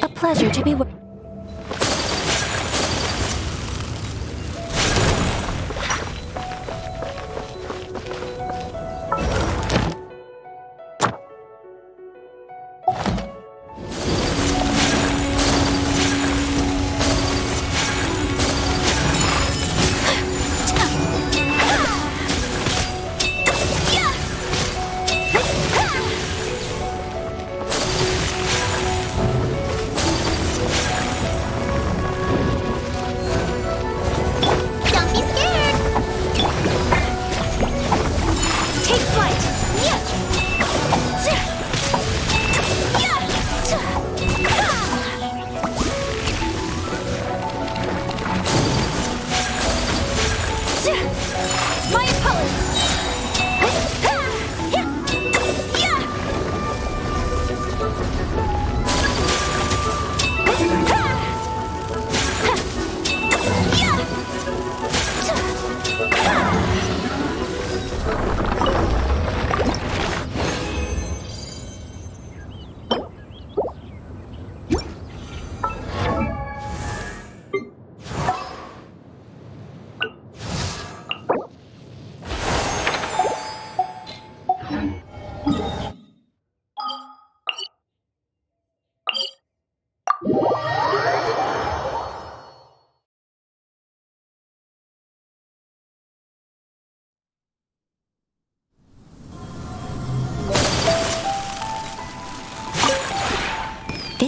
Speaker 12: A pleasure to be with.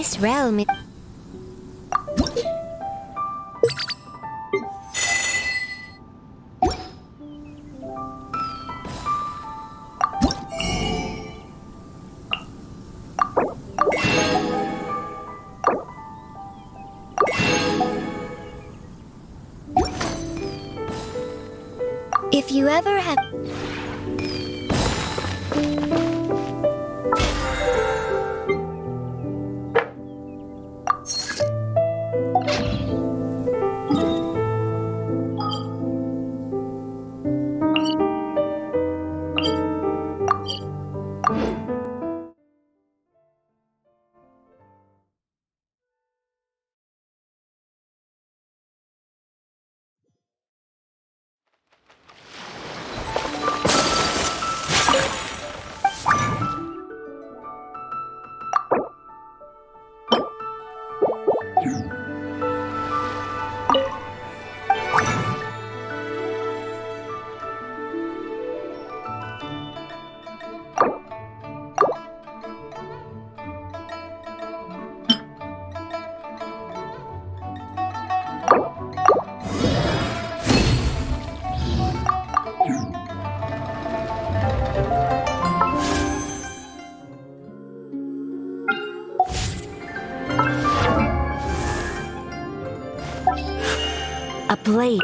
Speaker 7: This realm is... If you ever have... A blade.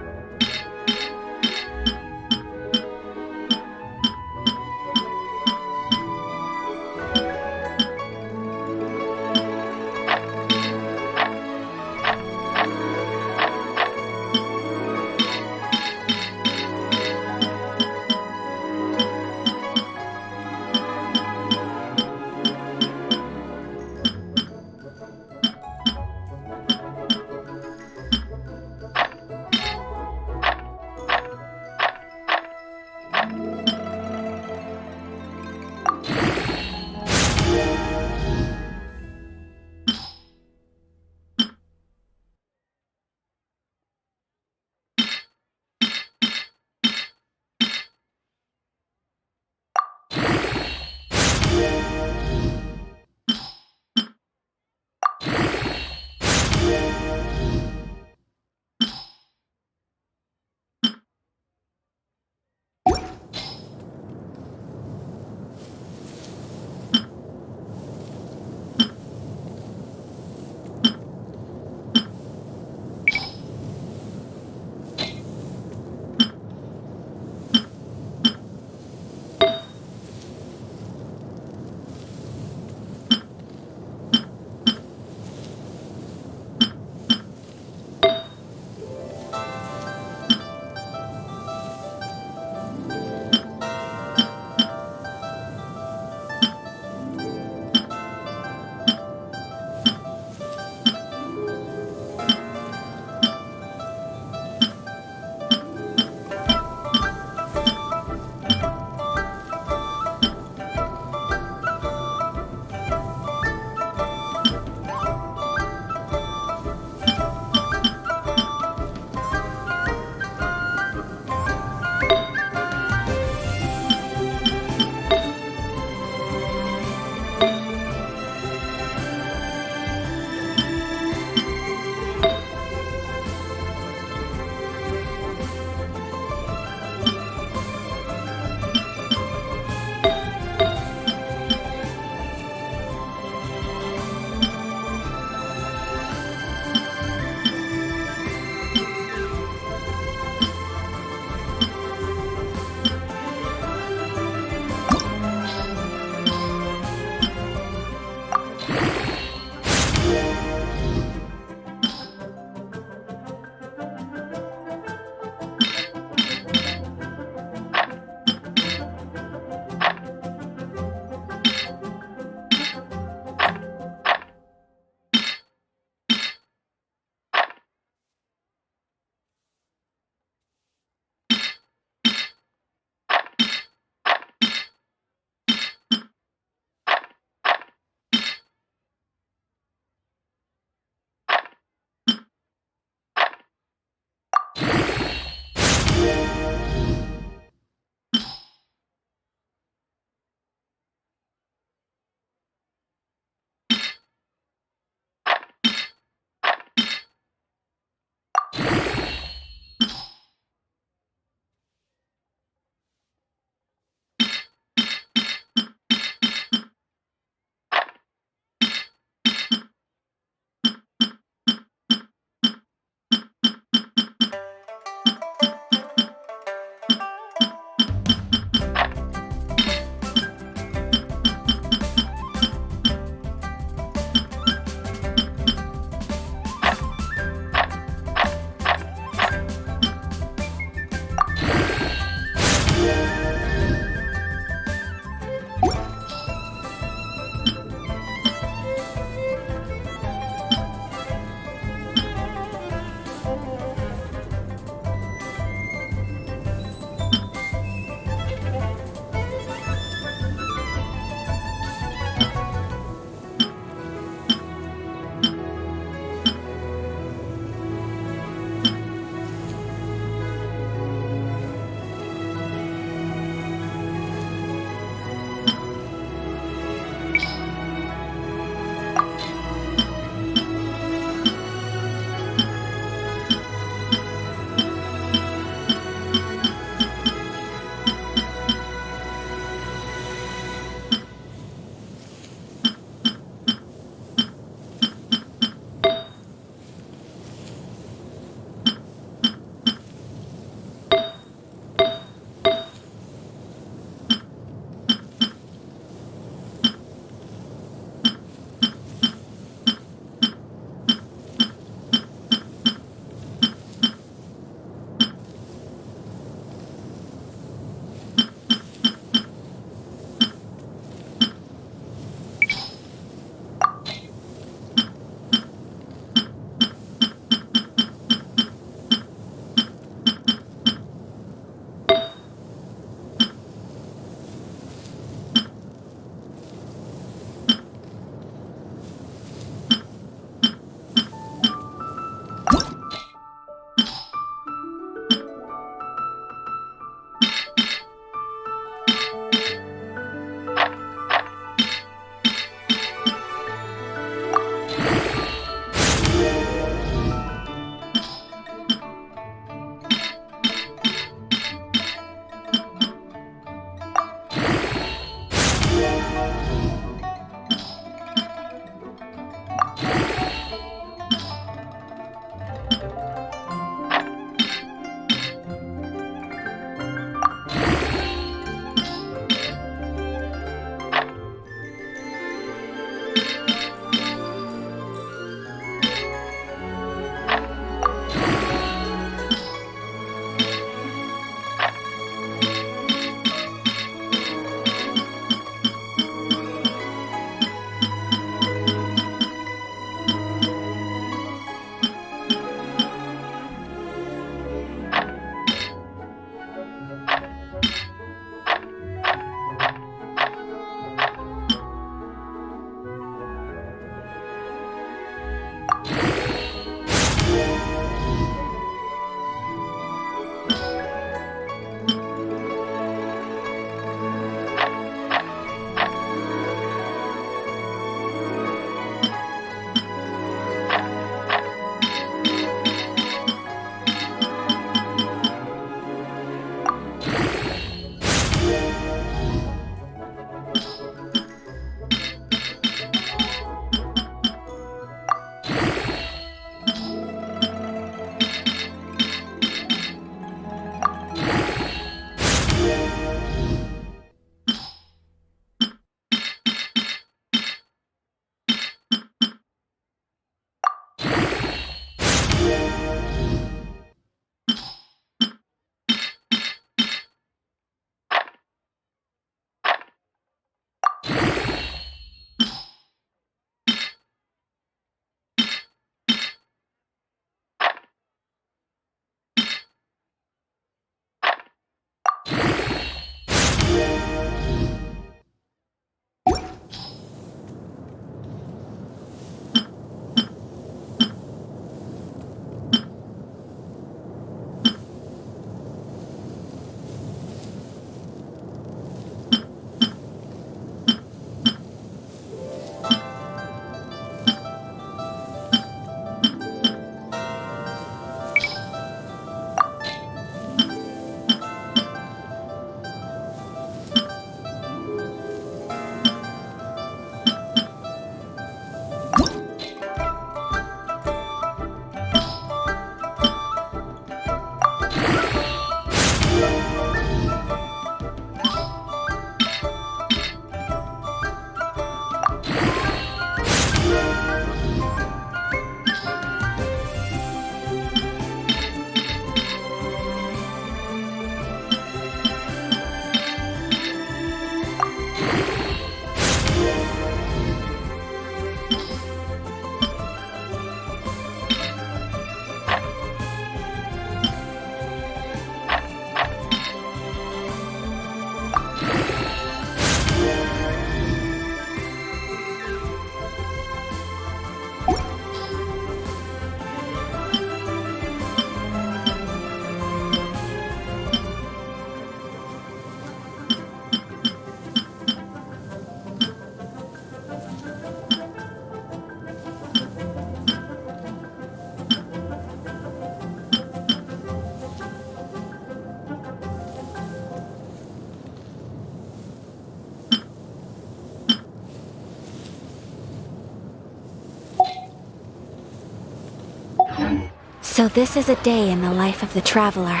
Speaker 11: So this is a day in the life of the traveler.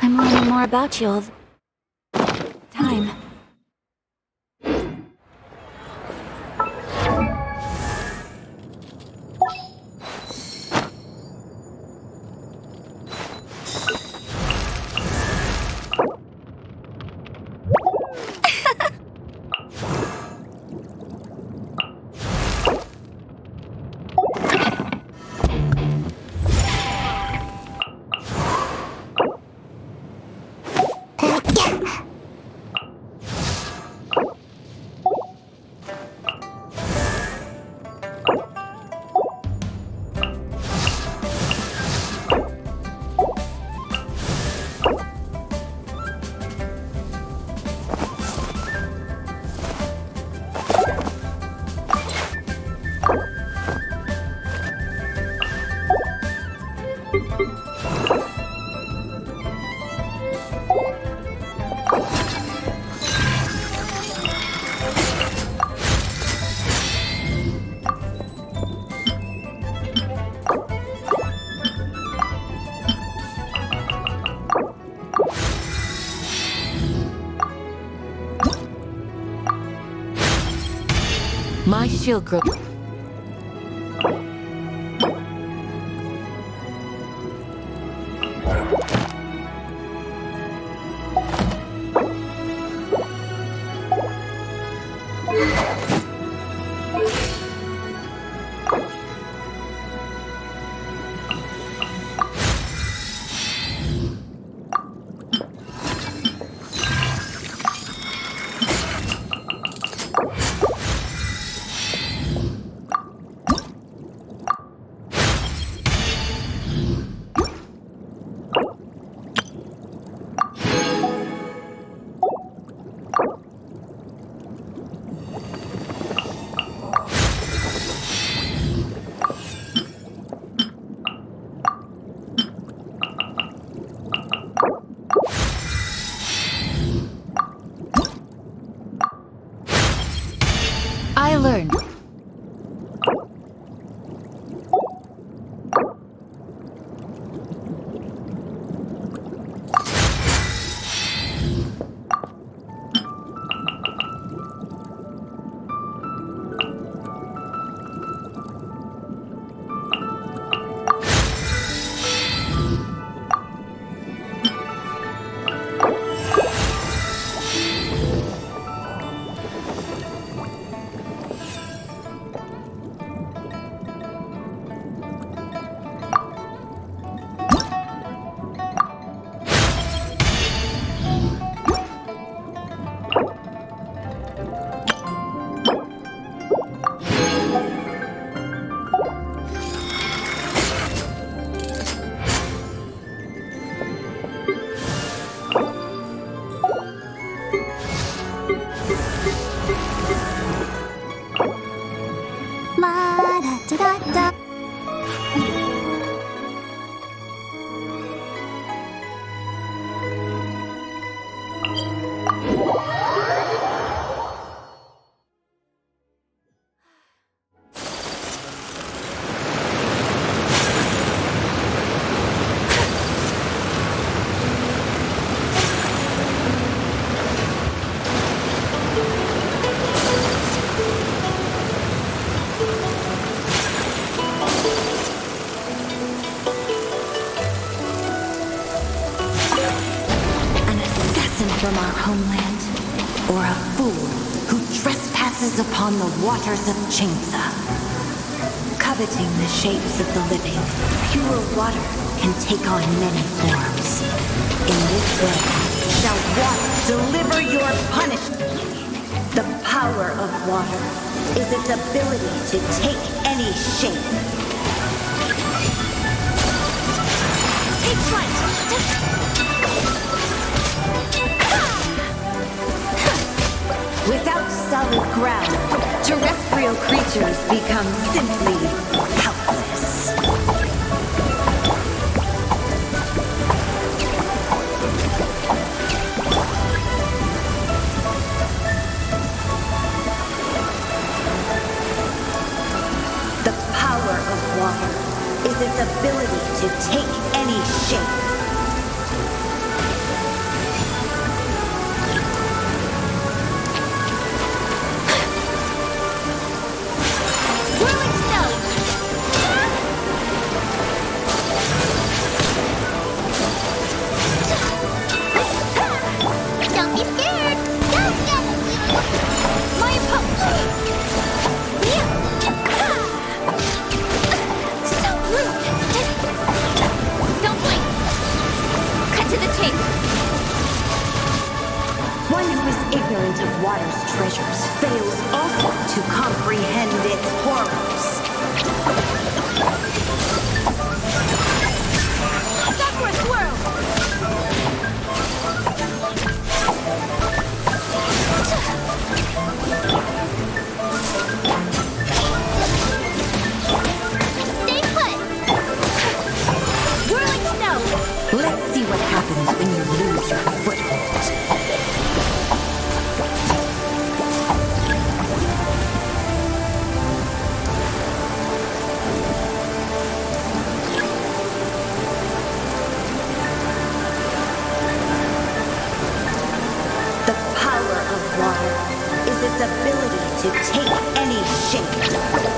Speaker 11: I'm learning more about you all the time.
Speaker 10: My shield grip. I learned.
Speaker 22: From our homeland, or a fool who trespasses upon the waters of Chingsa. Coveting the shapes of the living, pure water can take on many forms. In this way, shall water deliver your punishment. The power of water is its ability to take any shape. Take flight! Without solid ground, terrestrial creatures become simply helpless. The power of water is its
Speaker 11: to the tape.
Speaker 22: One who is ignorant of water's treasures fails also to comprehend its horrors.
Speaker 19: It's up for a swirl!
Speaker 2: Stay put!
Speaker 19: Whirling snow!
Speaker 22: Let's see what happens when you lose your foothold. The power of water is its ability to take any shape.